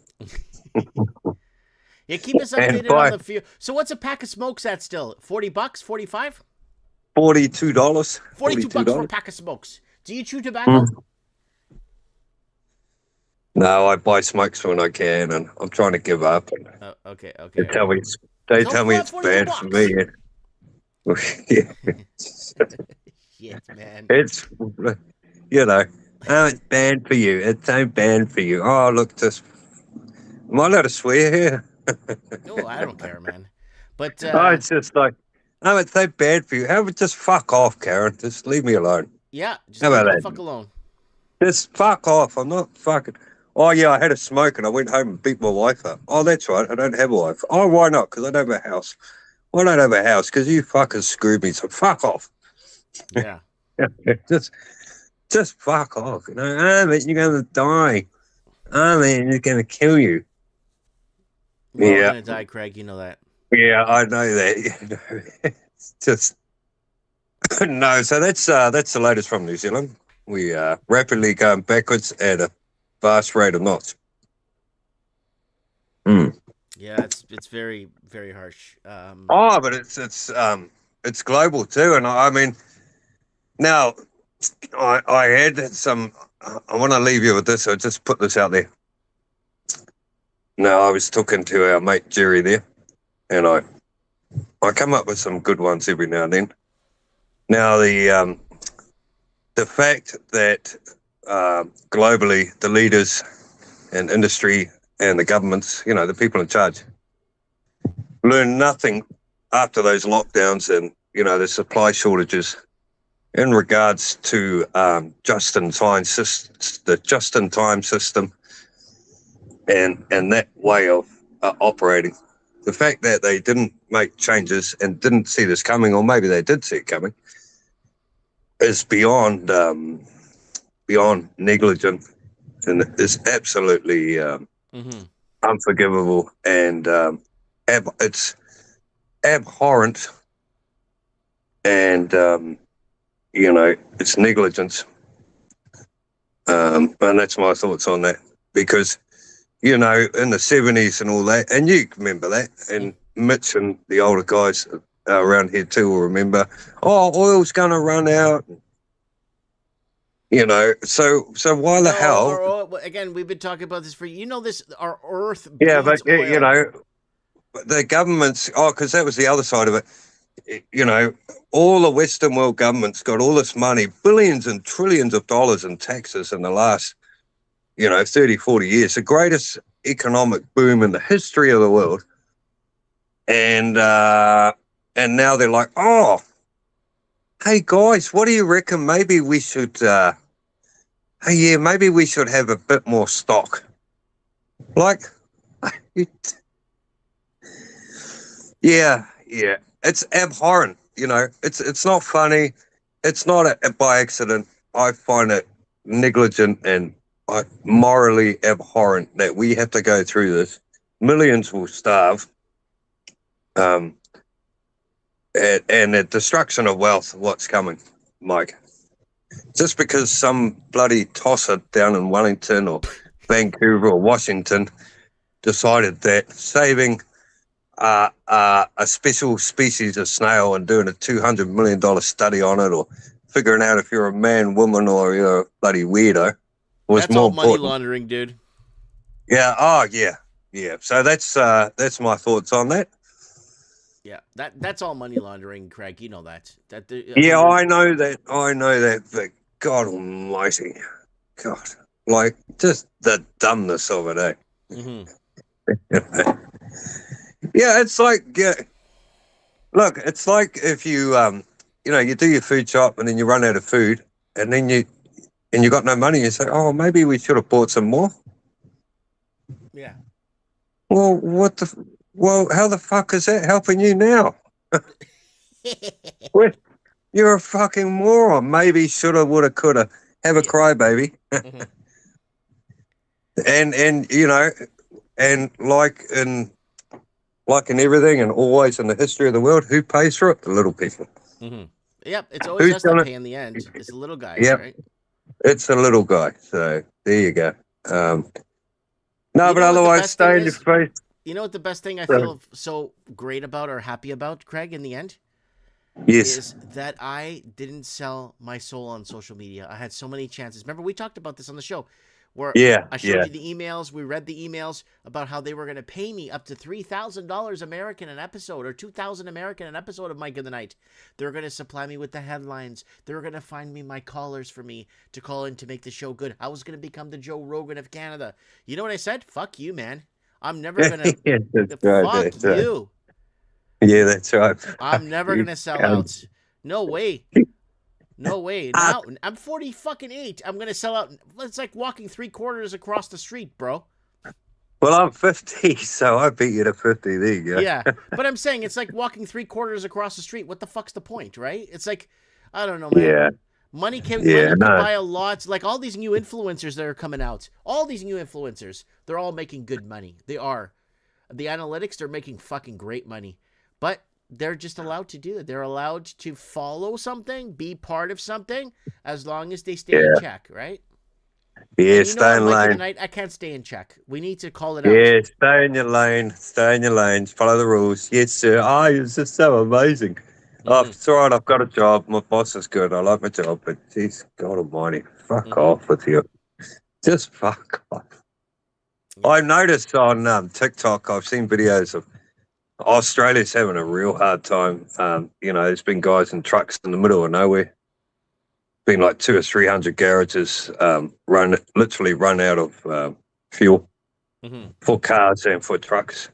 Yeah, keep us updated on the fuel. So what's a pack of smokes at still? $40? $45? $42. $42 for a pack of smokes. Do you chew tobacco? No, I buy smokes when I can, and I'm trying to give up. And Okay. they tell me it's bad for me. Yeah. Shit, man. It's it's bad for you. It's so bad for you. Oh, look, am I allowed to swear here? No, I don't care, man. But it's just like, it's so bad for you. How about just fuck off, Karen? Just leave me alone. yeah, just How leave about me that? the fuck alone. Just fuck off. I'm not fucking. Oh, yeah, I had a smoke and I went home and beat my wife up. Oh, that's right. I don't have a wife. Oh, why not? Because I don't have a house. Why don't I have a house? Because you fuckers screwed me. So fuck off. Yeah. Just fuck off. You know, oh, man, you're going to die. Oh, man, you're going to kill you. We're all Yeah. gonna die, Craig. You know that. Yeah, I know that. You know, it's just no. So that's the latest from New Zealand. We are rapidly going backwards at a fast rate of knots. Yeah, it's very, very harsh. Oh, but it's global too, and I mean, now I had some. I want to leave you with this. So just put this out there. Now I was talking to our mate Jerry there, and I come up with some good ones every now and then. Now the fact that globally the leaders and industry and the governments, you know, the people in charge, learn nothing after those lockdowns and, you know, the supply shortages in regards to the just-in-time system and that way of operating. The fact that they didn't make changes and didn't see this coming, or maybe they did see it coming, is beyond negligent, and is absolutely unforgivable, and it's abhorrent, and you know, it's negligence, and that's my thoughts on that. Because, you know, in the 70s and all that, and you remember that, and Mitch and the older guys around here too will remember, oh, oil's going to run out. You know, so why the hell? Again, we've been talking about this for, you know, this, our Earth. Yeah, but, oil. you know, the governments, because that was the other side of it. You know, all the Western world governments got all this money, billions and trillions of dollars in taxes in the last, you know, 30, 40 years, the greatest economic boom in the history of the world. And now they're like, oh, hey guys, what do you reckon? Maybe we should, maybe we should have a bit more stock. Like, yeah, it's abhorrent. You know, it's not funny. It's not by accident. I find it negligent and morally abhorrent that we have to go through this. Millions will starve. And the destruction of wealth, what's coming, Mike? Just because some bloody tosser down in Wellington or Vancouver or Washington decided that saving a special species of snail and doing a $200 million study on it, or figuring out if you're a man, woman, or you're a bloody weirdo, was that's more all money important. laundering, dude. Yeah. Oh, yeah. So that's my thoughts on that. Yeah, that's all money laundering, Craig. You know that. Yeah, I know that. But God Almighty, God, like just the dumbness of it, eh? Yeah, it's like, look, it's like if you, you know, you do your food shop and then you run out of food, and then you got no money. You say, oh, maybe we should have bought some more. Yeah. Well, how the fuck is that helping you now? Well, you're a fucking moron. Maybe shoulda, woulda, coulda. Have a cry, baby. And you know, and like in everything and always in the history of the world, who pays for it? The little people. Yep, it's always Who's us that gonna pay in the end. It's the little guys, Yep. right? It's the little guy. So there you go. No, You but know what the otherwise, best thing stay in your is? face. You know what the best thing I Right. feel so great about or happy about, Craig, in the end? Yes. Is that I didn't sell my soul on social media. I had so many chances. Remember, we talked about this on the show, where I showed you the emails. We read the emails about how they were going to pay me up to $3,000 American an episode, or $2,000 American an episode of Mike of the Night. They were going to supply me with the headlines. They were going to find me my callers for me to call in to make the show good. I was going to become the Joe Rogan of Canada. You know what I said? Fuck you, man. I'm never going to. Yeah, that's right, Fuck that's right. you. Yeah, that's right. I'm never You gonna sell can't. out. No way. No way. Now I'm 40 fucking 8. I'm gonna sell out. It's like walking 3/4 across the street, bro. Well, I'm 50, so I beat you to 50. There you go. Yeah, but I'm saying it's like walking 3/4 across the street. What the fuck's the point, right? It's like, I don't know, man. Yeah. Money can Yeah, no. buy a lot. Like all these new influencers that are coming out. All these new influencers, they're all making good money. They are. The analytics, they're making fucking great money. But they're just allowed to do it. They're allowed to follow something, be part of something, as long as they stay in check, right? Yeah, And stay in Mike of the lane. Night, I can't stay in check. We need to call it out. Yeah, stay in your lane. Stay in your lane. Follow the rules. Yes, sir. Oh, it's just so amazing. Oh, it's all right. I've got a job. My boss is good. I like my job, but geez, God Almighty, fuck off with you. Just fuck off. I noticed on TikTok, I've seen videos of Australia's having a real hard time. There's been guys in trucks in the middle of nowhere. Been like 200 or 300 garages literally run out of fuel for cars and for trucks.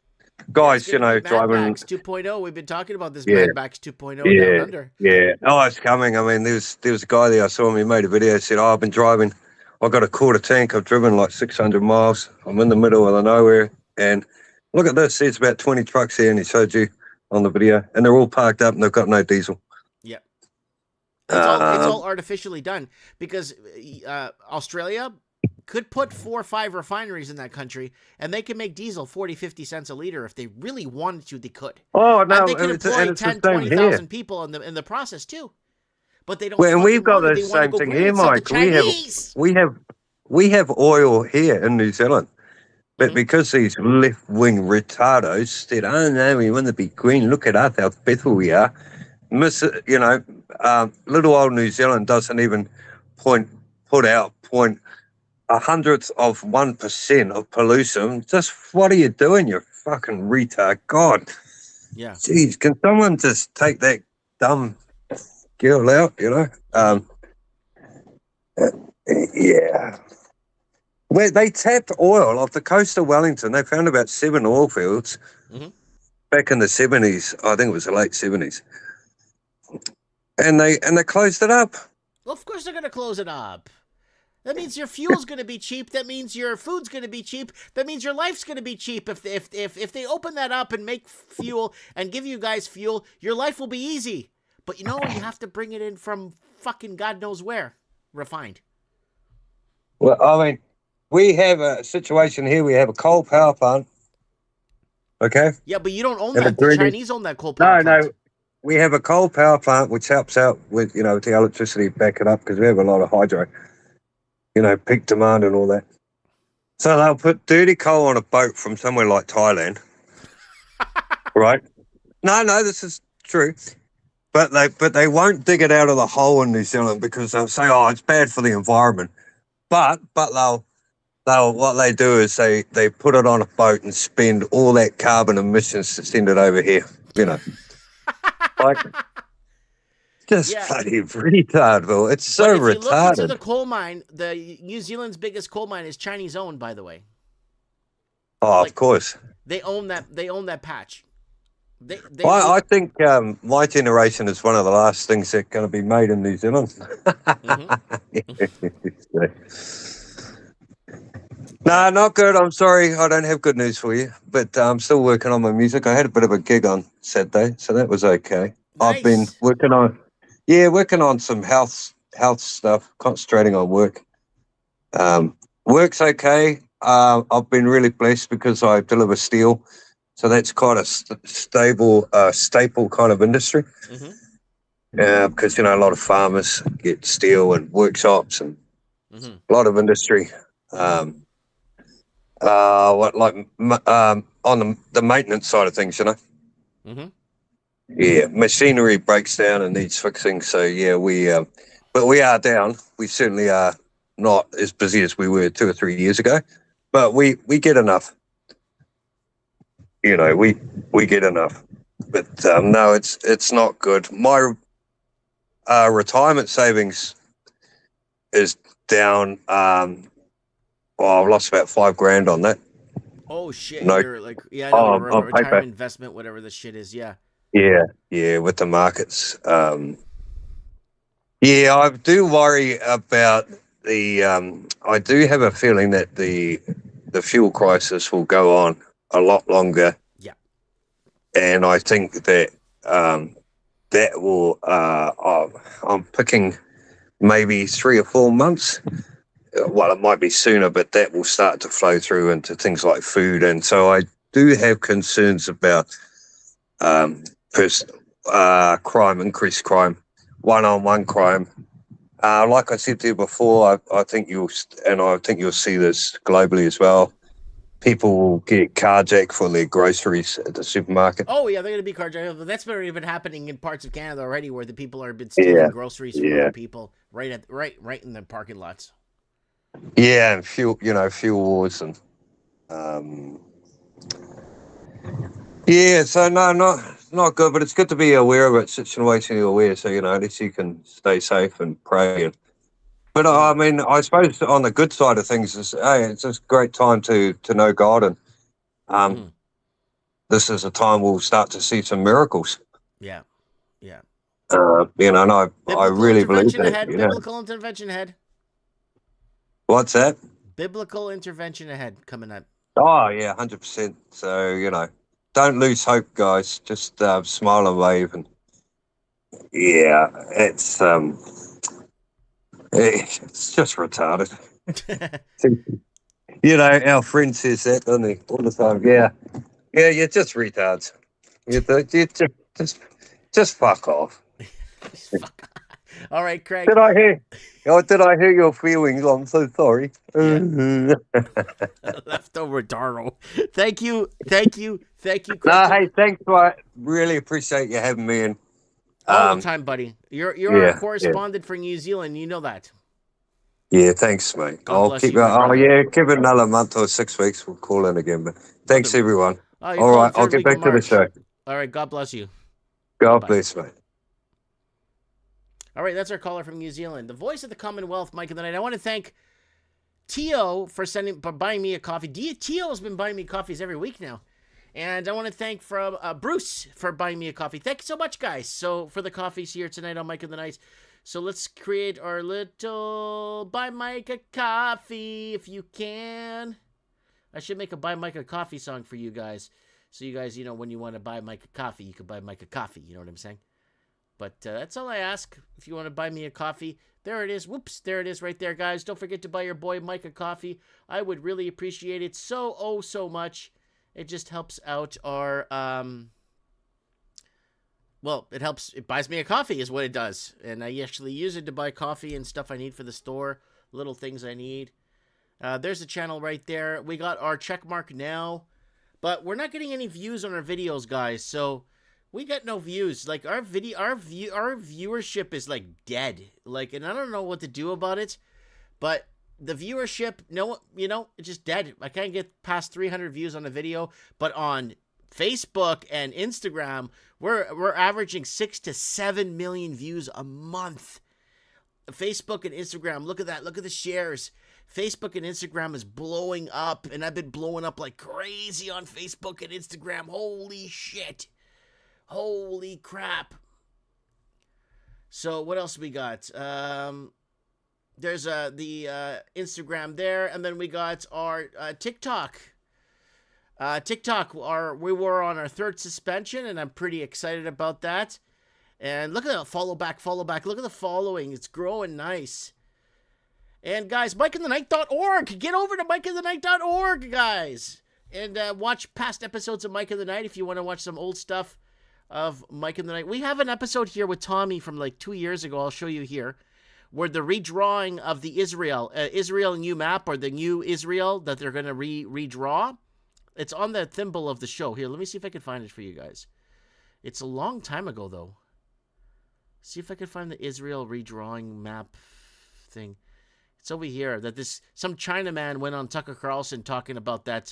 Guys, Mad driving. Max 2.0. We've been talking about this Mad Max 2.0 down under. Yeah. Oh, it's coming. I mean, there was a guy there I saw him. He made a video. Said, "Oh, I've been driving. I got a quarter tank. I've driven like 600 miles. I'm in the middle of the nowhere, and look at this. There's about 20 trucks here, and he showed you on the video, and they're all parked up, and they've got no diesel." Yeah. It's all artificially done because Australia could put 4 or 5 refineries in that country, and they can make diesel 40, 50 cents a liter if they really wanted to. They could. Oh no, and they could employ 10, 20,000 people in the process too. But they don't. Well, and we've got the the same thing here, Mike. We have oil here in New Zealand, but because these left-wing retardos said, "Oh no, we want to be green. Look at us, how faithful we are." Little old New Zealand doesn't even put out 0.1% of pollution. Just what are you doing, you fucking retard? God. Yeah. Jeez, can someone just take that dumb girl out, yeah. Where they tapped oil off the coast of Wellington. They found about 7 oil fields back in the 70s. I think it was the late 70s. And they closed it up. Well, of course they're going to close it up. That means your fuel's going to be cheap. That means your food's going to be cheap. That means your life's going to be cheap. If they open that up and make fuel and give you guys fuel, your life will be easy. But you have to bring it in from fucking God knows where, refined. Well, I mean, we have a situation here. We have a coal power plant. Okay. Yeah, but you don't own that. The Chinese own that coal power plant. No. We have a coal power plant which helps out with, with the electricity, back it up, because we have a lot of hydro, peak demand and all that. So they'll put dirty coal on a boat from somewhere like Thailand, right? No, this is true. But they won't dig it out of the hole in New Zealand because they'll say, "Oh, it's bad for the environment." But they'll what they do is they put it on a boat and spend all that carbon emissions to send it over here, Like, just bloody retardville. It's so retarded. If you look into the coal mine, the New Zealand's biggest coal mine is Chinese owned, by the way. Oh, of course. They own that patch. I think my generation is one of the last things that's going to be made in New Zealand. No, not good. I'm sorry. I don't have good news for you, but I'm still working on my music. I had a bit of a gig on Saturday, so that was okay. Nice. I've been working on some health stuff, concentrating on work. Work's okay. I've been really blessed because I deliver steel, so that's quite a staple kind of industry. Because a lot of farmers get steel and workshops and a lot of industry. On the maintenance side of things, Yeah, machinery breaks down and needs fixing. So but we are down. We certainly are not as busy as we were 2 or 3 years ago, but we get enough. We get enough. But no, it's not good. My retirement savings is down. I've lost about $5,000 on that. Oh shit! No. You're like, I know, retirement investment, whatever the shit is. Yeah, with the markets. I do worry about the. I do have a feeling that the fuel crisis will go on a lot longer. Yeah, and I think that that will. I'm picking maybe 3 or 4 months. Well, it might be sooner, but that will start to flow through into things like food. And so I do have concerns about crime, increased crime, one-on-one crime. Like I said to you before, I think you'll see this globally as well. People will get carjacked for their groceries at the supermarket. Oh yeah, they're gonna be carjacked. That's already been happening in parts of Canada already, where the people are been stealing groceries from other people right in the parking lots. Yeah, and fuel wars and yeah. So no, not good, but it's good to be aware of it, situationally aware. So at least you can stay safe and pray. But I mean, I suppose on the good side of things is, hey, it's a great time to know God, and this is a time we'll start to see some miracles. Yeah. And I really believe that. Biblical intervention ahead. What's that? Biblical intervention ahead coming up. Oh yeah, 100%. So don't lose hope, guys. Just smile and wave, and yeah, it's just retarded. Our friend says that, doesn't he, all the time? Yeah, you're just retards. You just fuck off. All right, Craig. Did I hear your feelings? I'm so sorry. Yeah. Leftover Darrow. Thank you, Craig. No, hey, thanks. I really appreciate you having me in. All the time, buddy. You're a correspondent for New Zealand. You know that. Yeah, thanks, mate. I'll keep it. Give it another month or 6 weeks. We'll call in again. But thanks, everyone. All right, I'll get back to the show. All right, God bless you. God bless, mate. All right, that's our caller from New Zealand, the voice of the Commonwealth, Mike of the Night. I want to thank Tio for buying me a coffee. Tio has been buying me coffees every week now. And I want to thank Bruce for buying me a coffee. Thank you so much, guys. So for the coffees here tonight on Mike of the Night. So let's create our little Buy Mike a Coffee if you can. I should make a Buy Mike a Coffee song for you guys. So you guys, when you want to buy Mike a coffee, you can buy Mike a coffee. You know what I'm saying? But that's all I ask. If you want to buy me a coffee, there it is. Whoops, there it is right there, guys. Don't forget to buy your boy Mike a coffee. I would really appreciate it so much. It just helps out our, it buys me a coffee is what it does. And I actually use it to buy coffee and stuff I need for the store, little things I need. There's a channel right there. We got our check mark now, but we're not getting any views on our videos, guys. So we got no views. Like our viewership is like dead. And I don't know what to do about it, but the viewership, it's just dead. I can't get past 300 views on a video, but on Facebook and Instagram, we're averaging 6 to 7 million views a month. Facebook and Instagram, look at that. Look at the shares. Facebook and Instagram is blowing up, and I've been blowing up like crazy on Facebook and Instagram. Holy shit. Holy crap. So what else we got? There's the Instagram there, and then we got our TikTok. We were on our 3rd suspension, and I'm pretty excited about that. And look at that, follow back. Look at the following. It's growing nice. And guys, MikeInTheNight.org. Get over to MikeInTheNight.org, guys. And watch past episodes of Mike in the Night if you want to watch some old stuff of Mike in the Night. We have an episode here with Tommy from like 2 years ago. I'll show you here. Where the redrawing of the Israel new map, or the new Israel that they're going to redraw. It's on the thimble of the show. Here, let me see if I can find it for you guys. It's a long time ago, though. See if I can find the Israel redrawing map thing. It's over here. That some Chinaman went on Tucker Carlson talking about that,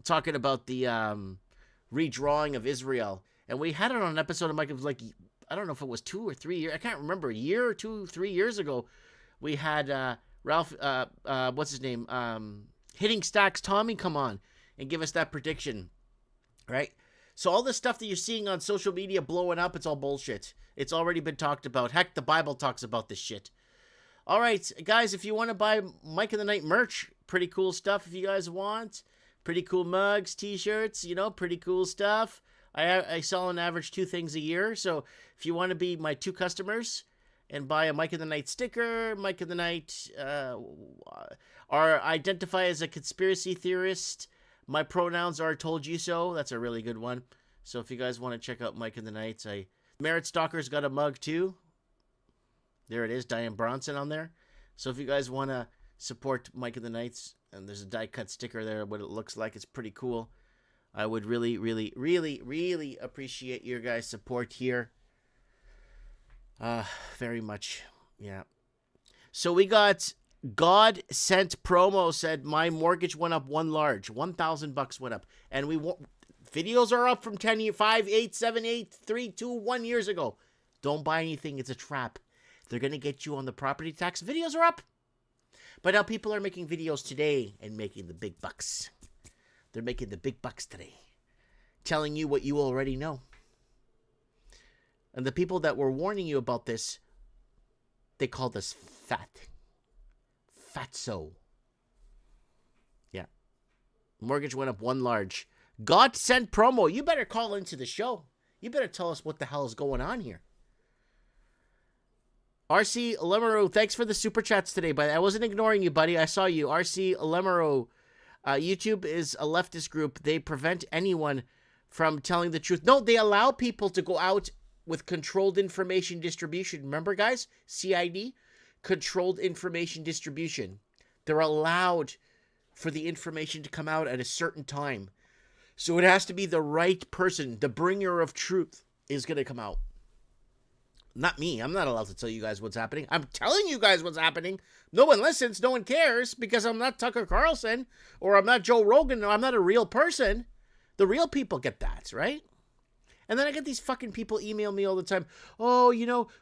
talking about the redrawing of Israel. And we had it on an episode of Mike. It was like, I don't know if it was 2 or 3 years. I can't remember. A year or 2, 3 years ago, we had Ralph, what's his name? Hitting Stacks Tommy come on and give us that prediction, right? So all this stuff that you're seeing on social media blowing up, it's all bullshit. It's already been talked about. Heck, the Bible talks about this shit. All right, guys, if you want to buy Mike in the Night merch, pretty cool stuff if you guys want. Pretty cool mugs, t-shirts, pretty cool stuff. I sell on average 2 things a year. So if you want to be my 2 customers and buy a Mike of the Night sticker, Mike of the Night, or identify as a conspiracy theorist, my pronouns are told you so. That's a really good one. So if you guys want to check out Mike of the Night, Merit Stalker's got a mug too. There it is, Diane Bronson on there. So if you guys want to support Mike of the Nights, and there's a die cut sticker there, what it looks like, it's pretty cool. I would really, really, really, really appreciate your guys' support here. Very much. Yeah. So we got God Sent Promo said, my mortgage went up one large. $1,000 went up. And videos are up from 5, 8, 7, 8, 3, 2, 1 years ago. Don't buy anything. It's a trap. They're going to get you on the property tax. Videos are up. But now people are making videos today and making the big bucks. They're making the big bucks today. Telling you what you already know. And the people that were warning you about this, they called us fat. Fatso. Yeah. Mortgage went up one large. God Sent Promo. You better call into the show. You better tell us what the hell is going on here. RC Lemero, thanks for the super chats today, but I wasn't ignoring you, buddy. I saw you. RC Lemero, YouTube is a leftist group. They prevent anyone from telling the truth. No, they allow people to go out with controlled information distribution. Remember, guys? CID? Controlled information distribution. They're allowed for the information to come out at a certain time. So it has to be the right person. The bringer of truth is going to come out. Not me. I'm not allowed to tell you guys what's happening. I'm telling you guys what's happening. No one listens. No one cares because I'm not Tucker Carlson or I'm not Joe Rogan. Or I'm not a real person. The real people get that, right? And then I get these fucking people email me all the time. Oh,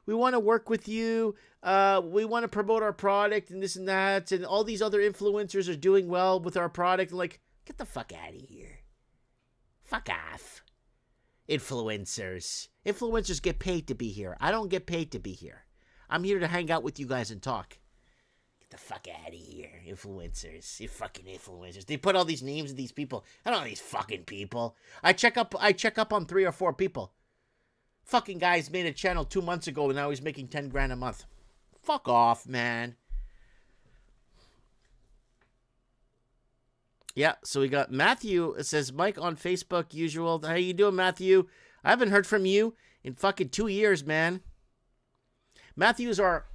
we want to work with you. We want to promote our product and this and that. And all these other influencers are doing well with our product. I'm like, get the fuck out of here. Fuck off. Influencers. Influencers get paid to be here. I don't get paid to be here. I'm here to hang out with you guys and talk. Get the fuck out of here, influencers. You fucking influencers. They put all these names of these people. I don't know these fucking people. I check up on 3 or 4 people. Fucking guy's made a channel 2 months ago and now he's making 10 grand a month. Fuck off, man. Yeah, so we got Matthew. It says, Mike on Facebook, usual. How you doing, Matthew? I haven't heard from you in fucking 2 years, man. Matthew's our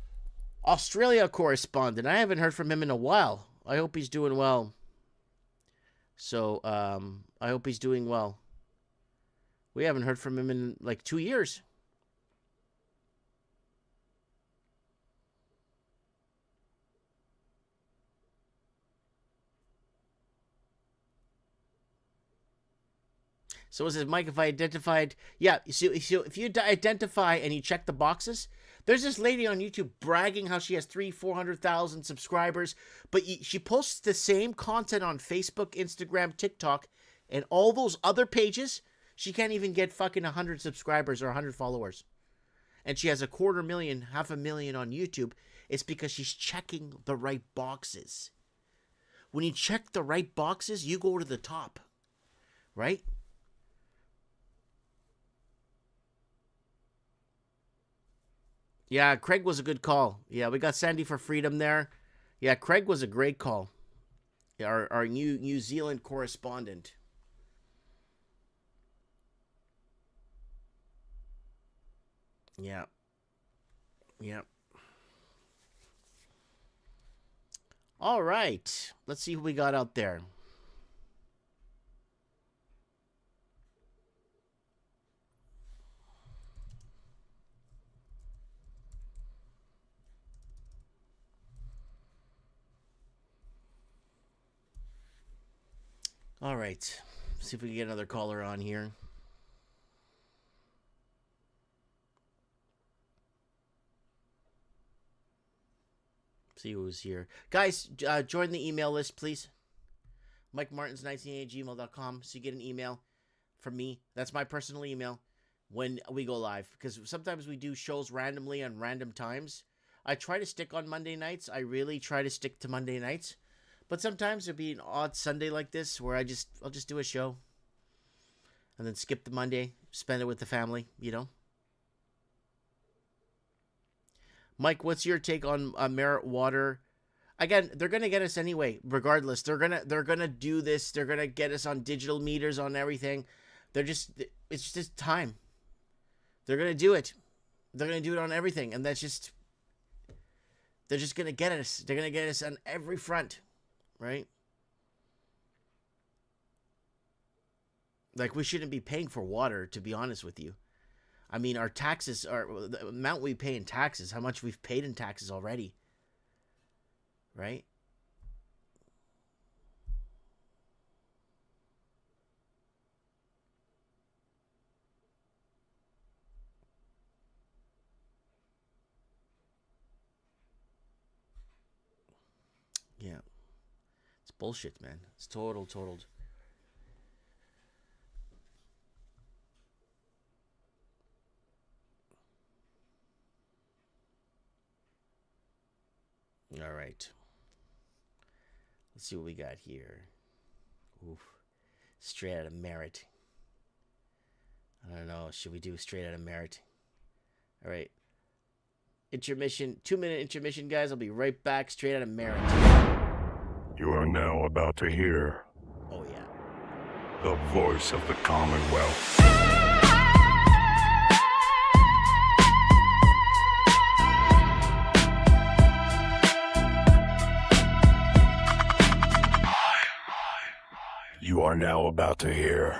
Australia correspondent. I haven't heard from him in a while. I hope he's doing well. So, I hope he's doing well. We haven't heard from him in like 2 years. So it says, Mike, if I identified... Yeah, so if you identify and you check the boxes, there's this lady on YouTube bragging how she has 400,000 subscribers, but she posts the same content on Facebook, Instagram, TikTok, and all those other pages. She can't even get fucking 100 subscribers or 100 followers. And she has 250,000, 500,000 on YouTube. It's because she's checking the right boxes. When you check the right boxes, you go to the top. Right? Yeah, Craig was a good call. Yeah, we got Sandy for Freedom there. Yeah, Craig was a great call. Yeah, our New Zealand correspondent. Yeah. Yeah. All right. Let's see who we got out there. All right, see if we can get another caller on here. See who's here. Guys, join the email list, please. MikeMartins19@gmail.com, so you get an email from me. That's my personal email when we go live, because sometimes we do shows randomly on random times. I try to stick on Monday nights. I really try to stick to Monday nights. But sometimes it'll be an odd Sunday like this where I'll just do a show. and then skip the Monday, spend it with the family, you know? Mike, what's your take on Merit Water? Again, they're gonna get us anyway, regardless. They're gonna do this. They're gonna get us on digital meters on everything. It's just time. They're gonna do it. They're gonna do it on everything, and they're just gonna get us. They're gonna get us on every front, right? Like, we shouldn't be paying for water, to be honest with you. I mean, our taxes are the amount we pay in taxes, how much we've paid in taxes already. Right? Yeah. It's bullshit, man. It's total. All right. Let's see what we got here. Oof. Straight out of Merit. I don't know. Should we do straight out of Merit? All right. Intermission. 2-minute intermission, guys. I'll be right back. Straight out of Merit. You are now about to hear Oh, yeah. the voice of the Commonwealth. You are now about to hear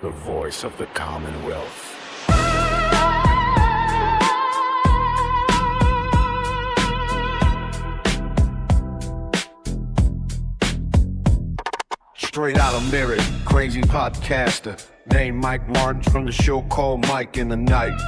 the voice of the Commonwealth. Straight out of Merit, crazy podcaster named Mike Martin from the show called Mike in the Night.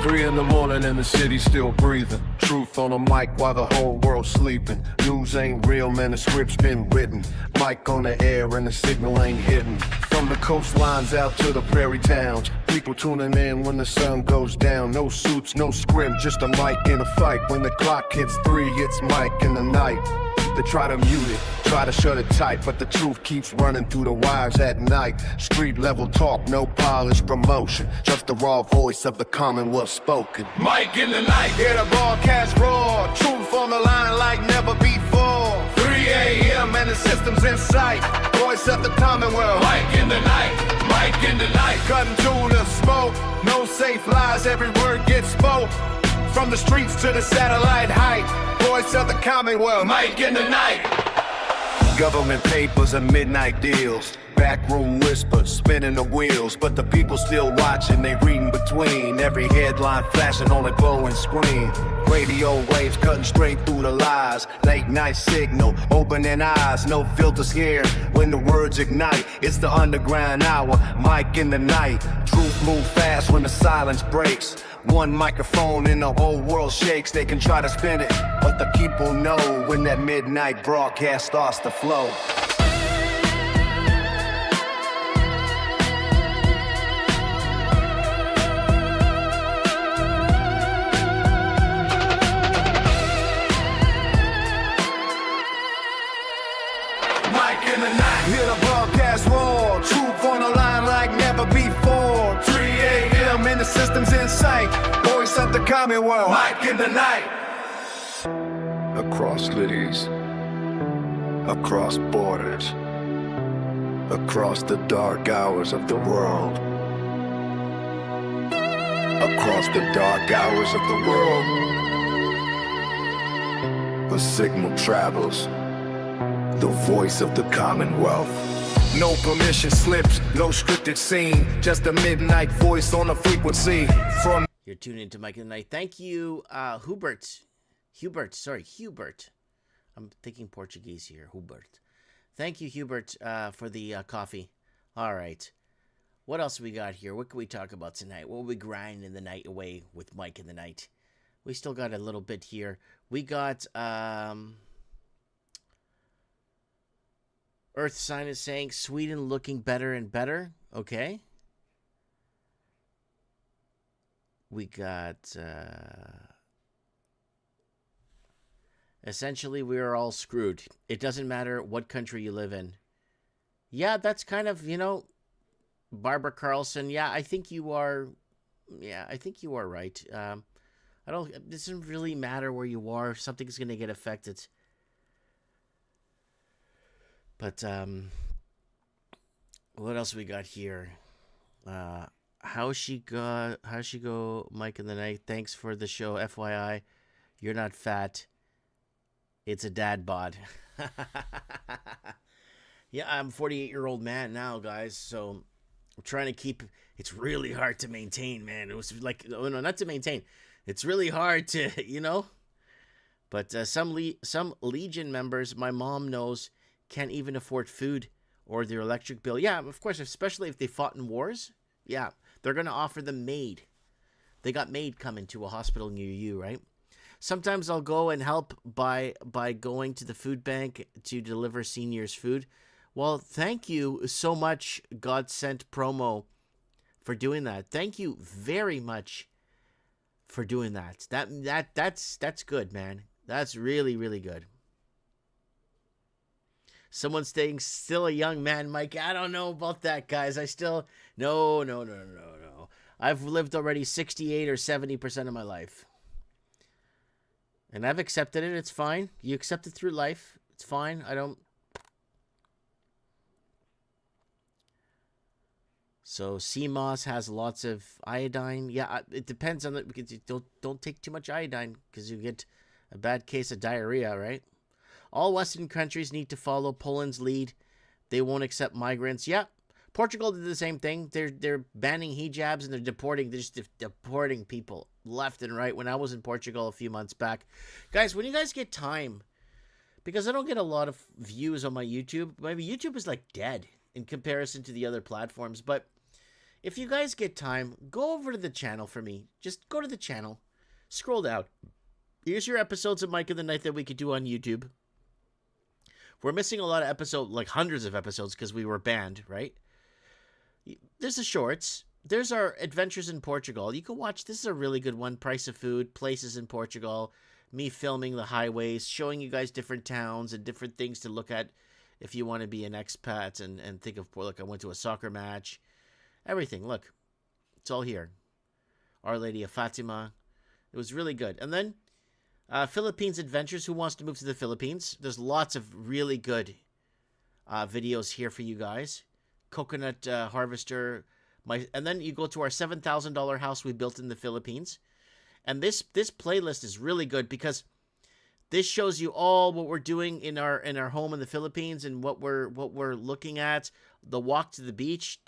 3 in the morning and the city still breathing. Truth on a mic while the whole world's sleeping. News ain't real, man, the script's been written. Mic on the air and the signal ain't hidden. From the coastlines out to the prairie towns, people tuning in when the sun goes down. No suits, no script, just a mic in a fight. When the clock hits 3, it's Mike in the Night. They try to mute it, try to shut it tight, but the truth keeps running through the wires at night. Street level talk, no polished promotion, just the raw voice of the Commonwealth spoken. Mike in the Night. Hear the broadcast roar, truth on the line like never before. 3 a.m. and the system's in sight, voice of the Commonwealth. Mike in the Night. Mike in the Night. Cutting through the smoke, no safe lies, every word gets spoke. From the streets to the satellite height, voice of the Commonwealth. Mike in the Night. Government papers and midnight deals, backroom whispers, spinning the wheels, but the people still watching, they reading between every headline flashing on a glowing screen. Radio waves cutting straight through the lies, late night signal, opening eyes, no filters here. When the words ignite, it's the underground hour, Mike in the Night. Truth move fast when the silence breaks. One microphone and the whole world shakes. They can try to spin it, but the people know when that midnight broadcast starts to flow. Mike in the Night. Hear the broadcast roar, truth on the line like never before. 3 a.m. and the system's in sight, voice of the Commonwealth. Mike in the Night. Across cities, across borders, across the dark hours of the world. Across the dark hours of the world, the signal travels, the voice of the Commonwealth. No permission slips, no scripted scene, just a midnight voice on a frequency. From You're tuned into Mike in the Night. Thank you, Hubert. Hubert. I'm thinking Portuguese here. Hubert. Thank you, Hubert, for the coffee. All right. What else we got here? What can we talk about tonight? What will we grind in the night away with Mike in the Night? We still got a little bit here. We got Earth Sign is saying Sweden looking better and better. Okay. We got Essentially, we are all screwed. It doesn't matter what country you live in. Yeah, that's kind of, Barbara Carlson. Yeah, I think you are. Yeah, I think you are right. It doesn't really matter where you are. Something's going to get affected. But, what else we got here? How's she go, Mike in the Night? Thanks for the show. FYI, you're not fat. It's a dad bod. Yeah, I'm a 48-year-old man now, guys. So I'm trying to keep. It's really hard to maintain, man. It was like, oh no, not to maintain. It's really hard to, But some Legion members, my mom knows, can't even afford food or their electric bill. Yeah, of course, especially if they fought in wars. Yeah, they're going to offer them maid. They got maid coming to a hospital near you, right? Sometimes I'll go and help by going to the food bank to deliver seniors food. Well, thank you so much, God Sent Promo, for doing that. Thank you very much for doing that. That's good, man. That's really, really good. Someone staying still a young man, Mike. I don't know about that, guys. No. I've lived already 68 or 70% of my life. And I've accepted it. It's fine. You accept it through life. It's fine. I don't. So CMOS has lots of iodine. Yeah, it depends on it. Because don't take too much iodine because you get a bad case of diarrhea, right? All Western countries need to follow Poland's lead. They won't accept migrants. Yeah, Portugal did the same thing. They're banning hijabs and they're just deporting people left and right. When I was in Portugal a few months back, guys, when you guys get time, because I don't get a lot of views on my YouTube. Maybe YouTube is like dead in comparison to the other platforms. But if you guys get time, go over to the channel for me. Just go to the channel, scroll down. Here's your episodes of Mike of the Night that we could do on YouTube. We're missing a lot of episodes, like hundreds of episodes, because we were banned, right? There's the shorts. There's our adventures in Portugal. You can watch. This is a really good one. Price of food, places in Portugal, me filming the highways, showing you guys different towns and different things to look at if you want to be an expat and think of, look, I went to a soccer match. Everything, look. It's all here. Our Lady of Fatima. It was really good. And then Philippines Adventures. Who wants to move to the Philippines? There's lots of really good videos here for you guys. Coconut harvester. And then you go to our $7,000 house we built in the Philippines. And this playlist is really good because this shows you all what we're doing in our home in the Philippines and what we're looking at. The walk to the beach,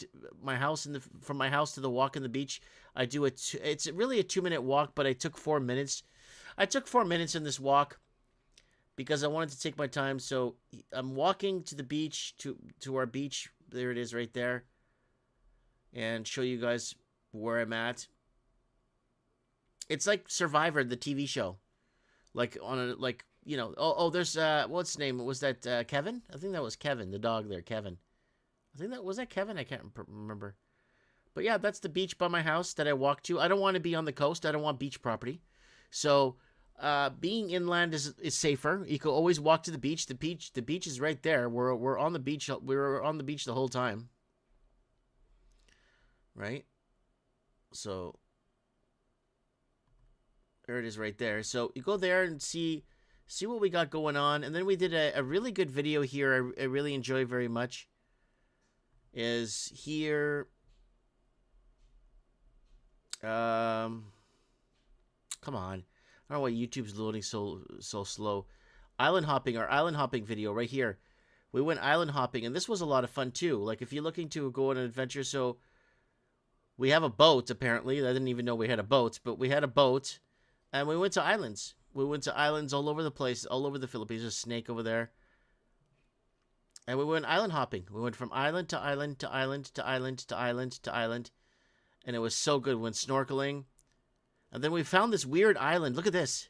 from my house to the walk in the beach. I do it's really a 2-minute walk, but I took 4 minutes. I took 4 minutes in this walk because I wanted to take my time. So I'm walking to the beach, to our beach. There it is right there. And show you guys where I'm at. It's like Survivor, the TV show. Like there's what's his name? Was that Kevin? I think that was Kevin, the dog there, Kevin. Was that Kevin? I can't remember. But yeah, that's the beach by my house that I walk to. I don't want to be on the coast. I don't want beach property. So being inland is safer. You can always walk to the beach. The beach is right there. We're on the beach. We were on the beach the whole time. Right? So there it is right there. So you go there and see what we got going on. And then we did a really good video here I really enjoy very much. Is here. Come on. I don't know why YouTube's loading so slow. Our island hopping video right here. We went island hopping, and this was a lot of fun too. Like if you're looking to go on an adventure, so we have a boat apparently. I didn't even know we had a boat, but we had a boat, and we went to islands. We went to islands all over the place, all over the Philippines. There's a snake over there. And we went island hopping. We went from island to island to island to island to island to island. And it was so good. We went snorkeling. And then we found this weird island. Look at this.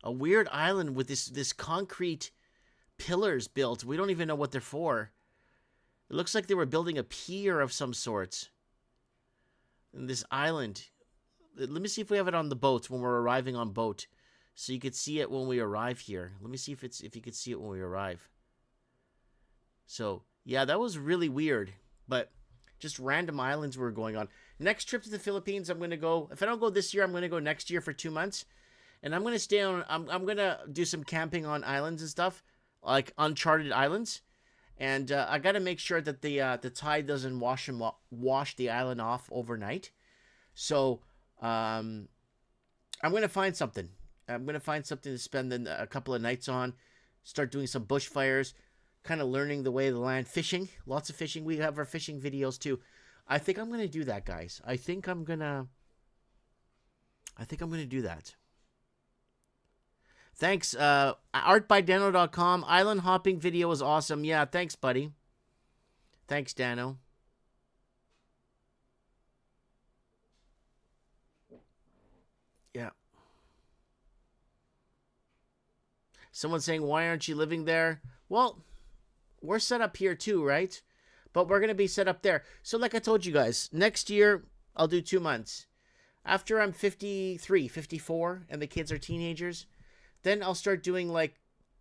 A weird island with this concrete pillars built. We don't even know what they're for. It looks like they were building a pier of some sorts. And this island. Let me see if we have it on the boat when we're arriving on boat. so you could see it when we arrive here. Let me see if you could see it when we arrive. So, yeah, that was really weird, but just random islands we were going on. Next trip to the Philippines, I'm going to go, if I don't go this year, I'm going to go next year for 2 months. And I'm going to stay on, I'm going to do some camping on islands and stuff, like uncharted islands. And I got to make sure that the tide doesn't wash the island off overnight. So I'm going to find something. I'm going to find something to spend a couple of nights on, start doing some bushfires, kind of learning the way of the land, fishing, lots of fishing. We have our fishing videos too. I think I'm going to do that, guys. I think I'm going to do that. Thanks, artbydano.com. Island hopping video was awesome. Yeah, thanks, buddy. Thanks, Dano. Yeah. Someone's saying, why aren't you living there? Well, we're set up here too, right? But we're going to be set up there. So like I told you guys, next year, I'll do 2 months. After I'm 53, 54, and the kids are teenagers, then I'll start doing like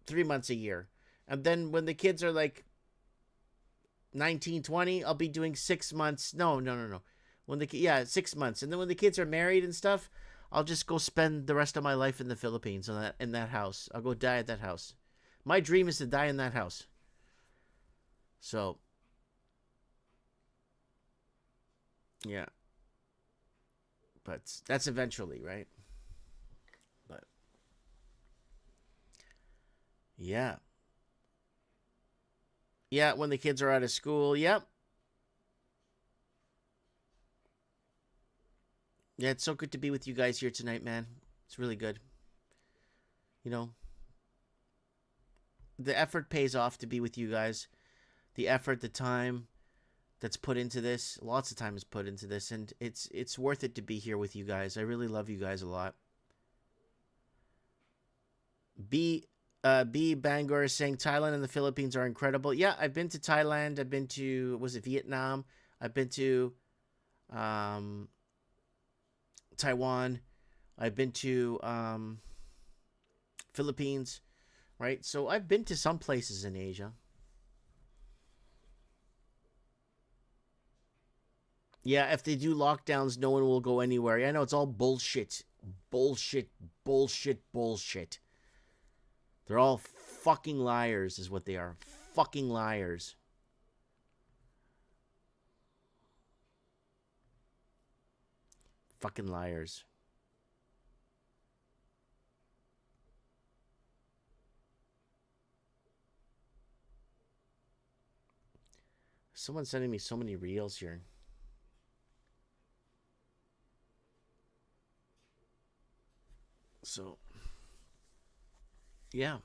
3 months a year. And then when the kids are like 19, 20, I'll be doing 6 months. No. When 6 months. And then when the kids are married and stuff, I'll just go spend the rest of my life in the Philippines in that house. I'll go die at that house. My dream is to die in that house. So, yeah. But that's eventually, right? But, yeah. Yeah, when the kids are out of school, yep. Yeah, it's so good to be with you guys here tonight, man. It's really good. You know, the effort pays off to be with you guys. The effort, the time that's put into this, lots of time is put into this, and it's worth it to be here with you guys. I really love you guys a lot. B Bangor is saying Thailand and the Philippines are incredible. Yeah, I've been to Thailand. I've been to, was it Vietnam? I've been to Taiwan. I've been to Philippines, right? So I've been to some places in Asia. Yeah, if they do lockdowns, no one will go anywhere. Yeah, I know, it's all bullshit. Bullshit. They're all fucking liars is what they are. Fucking liars. Fucking liars. Someone's sending me so many reels here. So, yeah.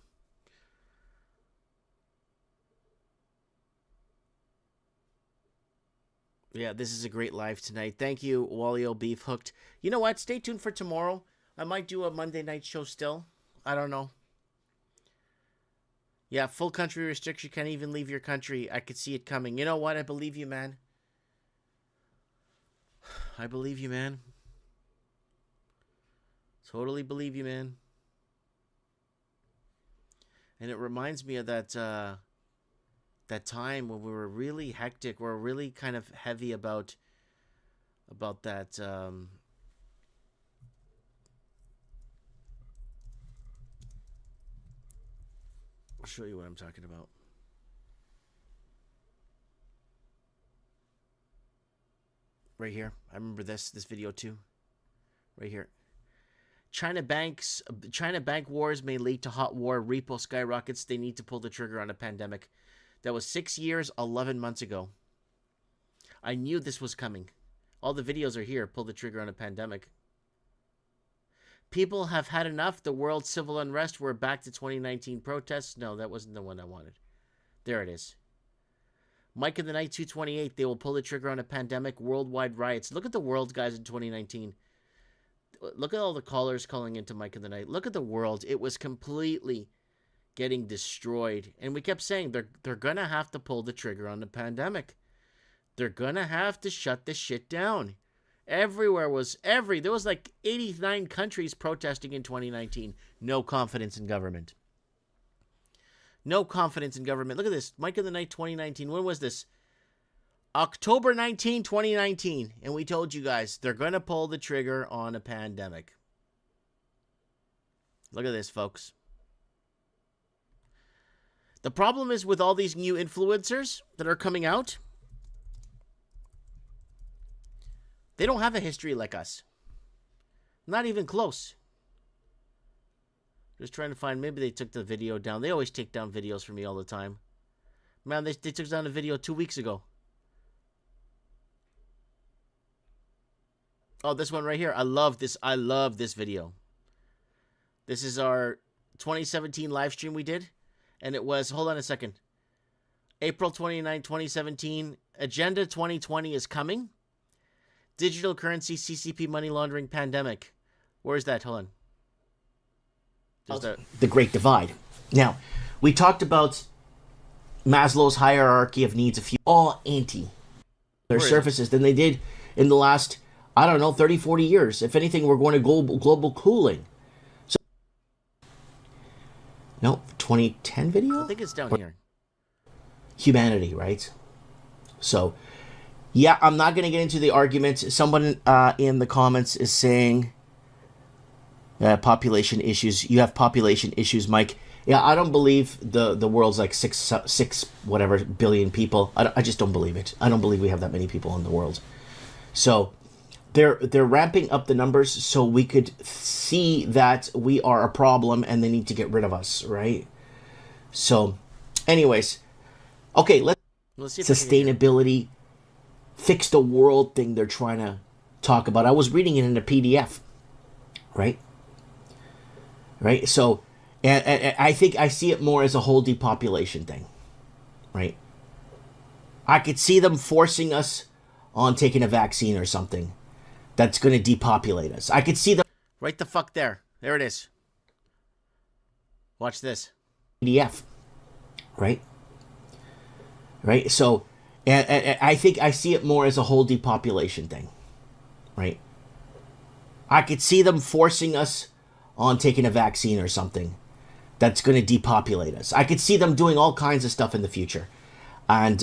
Yeah, this is a great live tonight. Thank you, Wallio Beef Hooked. You know what? Stay tuned for tomorrow. I might do a Monday night show still. I don't know. Yeah, full country restriction. Can't even leave your country. I could see it coming. You know what? I believe you, man. I believe you, man. Totally believe you, man. And it reminds me of that time when we were really hectic. We were really kind of heavy about that. I'll show you what I'm talking about. Right here. I remember this video too. Right here. China bank wars may lead to hot war. Repo skyrockets. They need to pull the trigger on a pandemic. That was 6 years, 11 months ago. I knew this was coming. All the videos are here. Pull the trigger on a pandemic. People have had enough. The world civil unrest. We're back to 2019 protests. No, that wasn't the one I wanted. There it is. Mike in the Night 228. They will pull the trigger on a pandemic. Worldwide riots. Look at the world, guys, in 2019. Look at all the callers calling into Mike in the Night. Look at the world. It was completely getting destroyed. And we kept saying they're going to have to pull the trigger on the pandemic. They're going to have to shut this shit down. Everywhere was there was like 89 countries protesting in 2019. No confidence in government. No confidence in government. Look at this. Mike of the Night 2019. When was this? October 19, 2019. And we told you guys, they're going to pull the trigger on a pandemic. Look at this, folks. The problem is with all these new influencers that are coming out, they don't have a history like us. Not even close. Just trying to find, maybe they took the video down. They always take down videos for me all the time. Man, they took down a video 2 weeks ago. Oh, this one right here. I love this. I love this video. This is our 2017 live stream we did. And it was, hold on a second. April 29, 2017. Agenda 2020 is coming. Digital currency, CCP, money laundering, pandemic. Where is that? Hold on. The Great Divide. Now, we talked about Maslow's hierarchy of needs a few, all anti their surfaces than they did in the last, I don't know, 30, 40 years. If anything, we're going to global cooling. So, no, 2010 video? I think it's down here. Humanity, right? So, yeah, I'm not going to get into the argument. Someone in the comments is saying population issues. You have population issues, Mike. Yeah, I don't believe the world's like six whatever billion people. I just don't believe it. I don't believe we have that many people in the world. So they're ramping up the numbers so we could see that we are a problem and they need to get rid of us, right? So, anyways, okay, let's see sustainability. Fix the world thing they're trying to talk about. I was reading it in a PDF, right? Right? So, and I think I see it more as a whole depopulation thing, right? I could see them forcing us on taking a vaccine or something that's going to depopulate us. I could see them... Right the fuck there. There it is. Watch this. PDF, right? Right? So... And I think I see it more as a whole depopulation thing, right? I could see them forcing us on taking a vaccine or something that's going to depopulate us. I could see them doing all kinds of stuff in the future and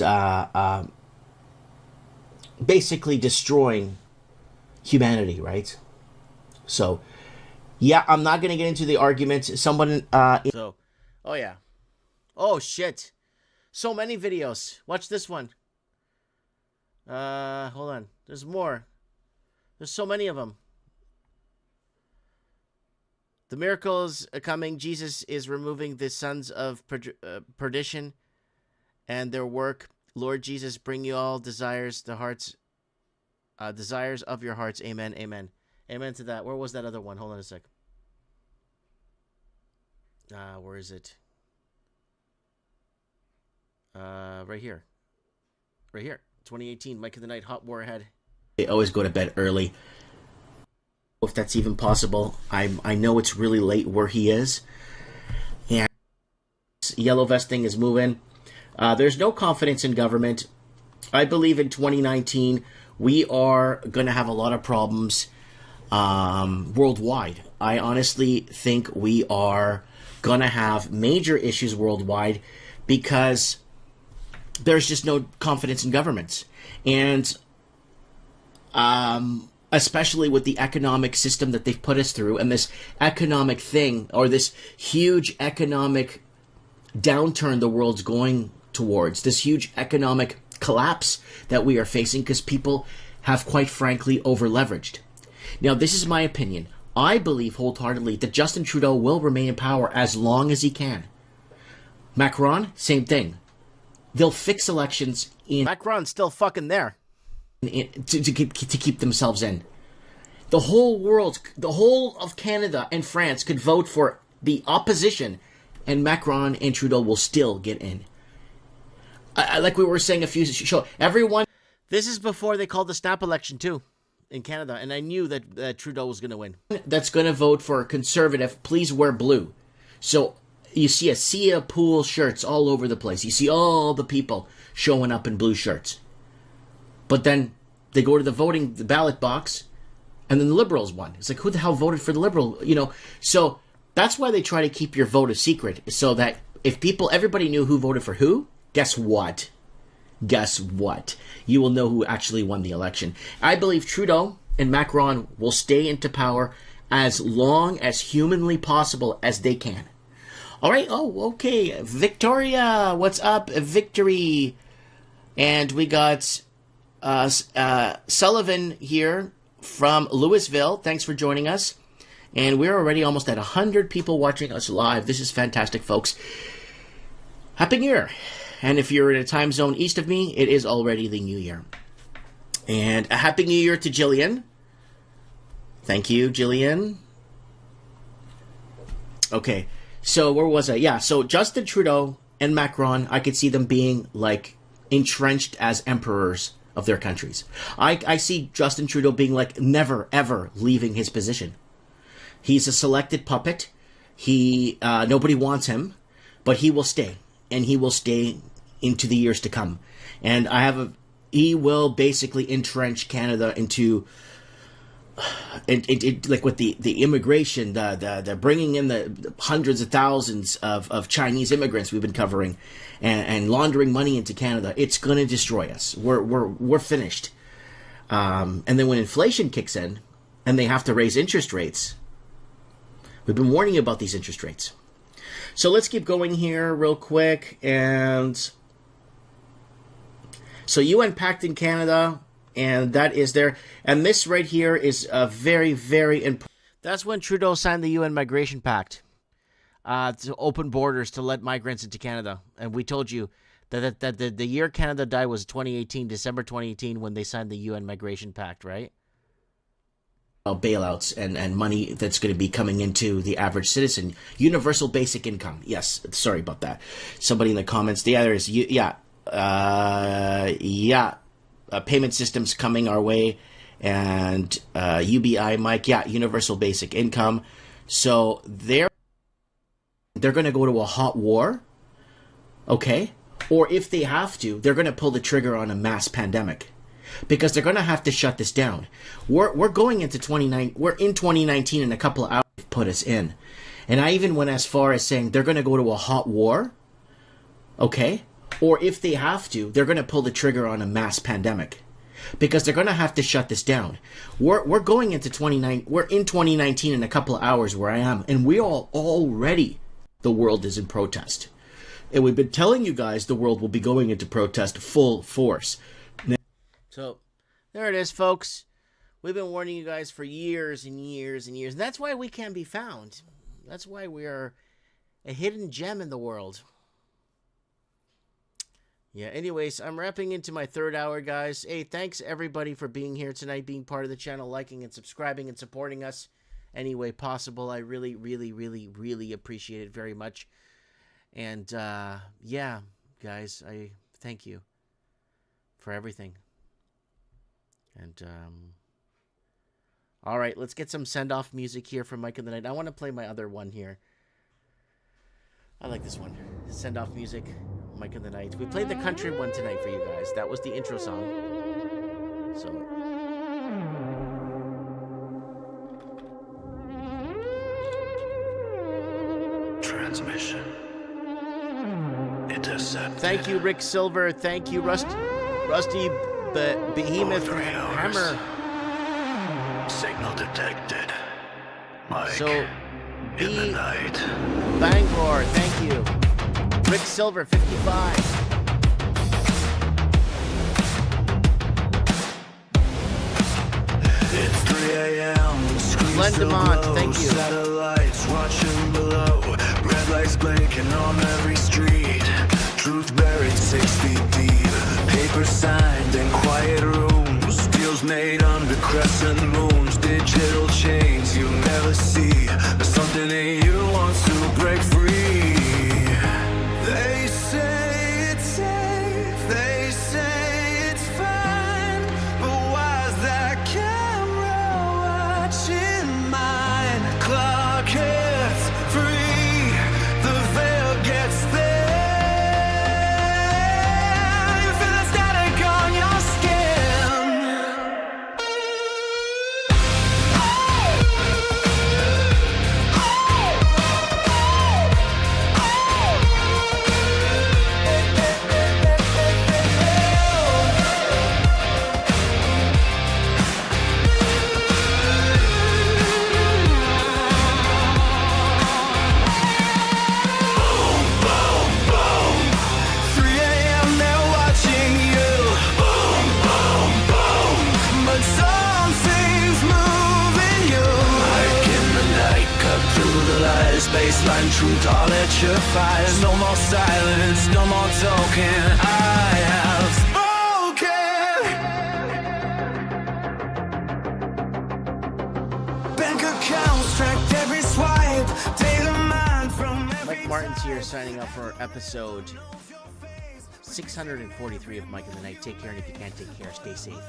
basically destroying humanity, right? So, yeah, I'm not going to get into the argument. Someone... oh, yeah. Oh, shit. So many videos. Watch this one. Hold on. There's more. There's so many of them. The miracles are coming. Jesus is removing the sons of perdition and their work. Lord Jesus, bring you all desires, the hearts, desires of your hearts. Amen. Amen. Amen to that. Where was that other one? Hold on a sec. Where is it? Right here. Right here. 2018, Mike of the Night, hot war ahead. They always go to bed early. If that's even possible. I know it's really late where he is. And yellow vesting is moving. There's no confidence in government. I believe in 2019 we are going to have a lot of problems worldwide. I honestly think we are going to have major issues worldwide because there's just no confidence in governments. And especially with the economic system that they've put us through and this economic thing, or this huge economic downturn the world's going towards, this huge economic collapse that we are facing because people have quite frankly over-leveraged. Now, this is my opinion. I believe wholeheartedly that Justin Trudeau will remain in power as long as he can. Macron, same thing. They'll fix elections in... Macron's still fucking there. To keep themselves in. The whole world, the whole of Canada and France could vote for the opposition, and Macron and Trudeau will still get in. Like we were saying a few shows, everyone... This is before they called the snap election, too, in Canada, and I knew that Trudeau was going to win. That's going to vote for a conservative, please wear blue. So... You see a sea of pool shirts all over the place. You see all the people showing up in blue shirts. But then They go to the ballot box, and then the Liberals won. It's like, who the hell voted for the Liberal? You know, so that's why they try to keep your vote a secret, so that if everybody knew who voted for who, guess what? Guess what? You will know who actually won the election. I believe Trudeau and Macron will stay into power as long as humanly possible as they can. All right. Oh, okay. Victoria, what's up? Victory. And we got Sullivan here from Louisville. Thanks for joining us. And we're already almost at 100 people watching us live. This is fantastic, folks. Happy New Year. And if you're in a time zone east of me, it is already the New Year. And a Happy New Year to Jillian. Thank you, Jillian. Okay, so where was I? Yeah, so Justin Trudeau and Macron, I could see them being, like, entrenched as emperors of their countries. I see Justin Trudeau being, like, never, ever leaving his position. He's a selected puppet. Nobody wants him, but he will stay. And he will stay into the years to come. And he will basically entrench Canada into, like with the immigration, the bringing in the hundreds of thousands of Chinese immigrants we've been covering, and laundering money into Canada. It's going to destroy us. We're finished. And then when inflation kicks in, and they have to raise interest rates, we've been warning you about these interest rates. So let's keep going here real quick. And so UN Pact in Canada, and that is there. And this right here is a very, very important. That's when Trudeau signed the UN Migration Pact to open borders to let migrants into Canada. And we told you that the year Canada died was 2018, December 2018, when they signed the UN Migration Pact, right? Bailouts and money that's going to be coming into the average citizen. Universal basic income. Yes, sorry about that. Somebody in the comments. The other is, payment systems coming our way. And UBI, Mike, universal basic income. So they're going to go to a hot war, okay? Or if they have to, they're going to pull the trigger on a mass pandemic. Because they're going to have to shut this down. We're going into 2019. We're in 2019 in a couple of hours put us in. And I even went as far as saying they're going to go to a hot war. Okay? Or if they have to, they're going to pull the trigger on a mass pandemic. Because they're going to have to shut this down. We're going into 2019. We're in 2019 in a couple of hours where I am. And we all already, the world is in protest. And we've been telling you guys the world will be going into protest full force. So, there it is, folks. We've been warning you guys for years and years and years. And that's why we can't be found. That's why we are a hidden gem in the world. Yeah, anyways, I'm wrapping into my third hour, guys. Hey, thanks, everybody, for being here tonight, being part of the channel, liking and subscribing and supporting us any way possible. I really, really, really, really appreciate it very much. And, yeah, guys, I thank you for everything. And, all right, let's get some send-off music here from Mike of the Night. I want to play my other one here. I like this one. Send-off music, Mike of the Night. We played the country one tonight for you guys. That was the intro song. So... Transmission intercepted. Thank you, Rick Silver. Thank you, Rusty Behemoth Hammer. Signal detected. Mike, So, in the night. Bangor, thank you. Rick Silver, 55. It's 3 a.m. Glendamont, thank you. Satellites watching below. Red lights blinking on every street. Truth buried 6 feet deep. Paper signed in quiet rooms. Deals made under crescent moons. Digital chains you never see. But something in you wants to break free. They say it's safe. They say it's fine. But why's that camera watching mine? Clock hits free. The veil gets there. You feel the static on your skin. and truth all at your fires. No more silence, no more talking. I have spoken. Bank accounts tracked every swipe. Take the mind from every Mike Martin's here signing up for episode 643 of Mike in the Night. Take care, and if you can't take care, stay safe.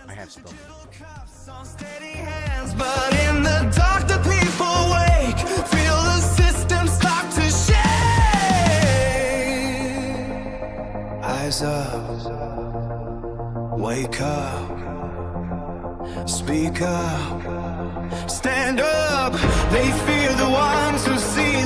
I have spoken. steady hands, but in the dark the people wake. Feel the system start to shake. Eyes up, wake up, speak up, stand up. They fear the ones who see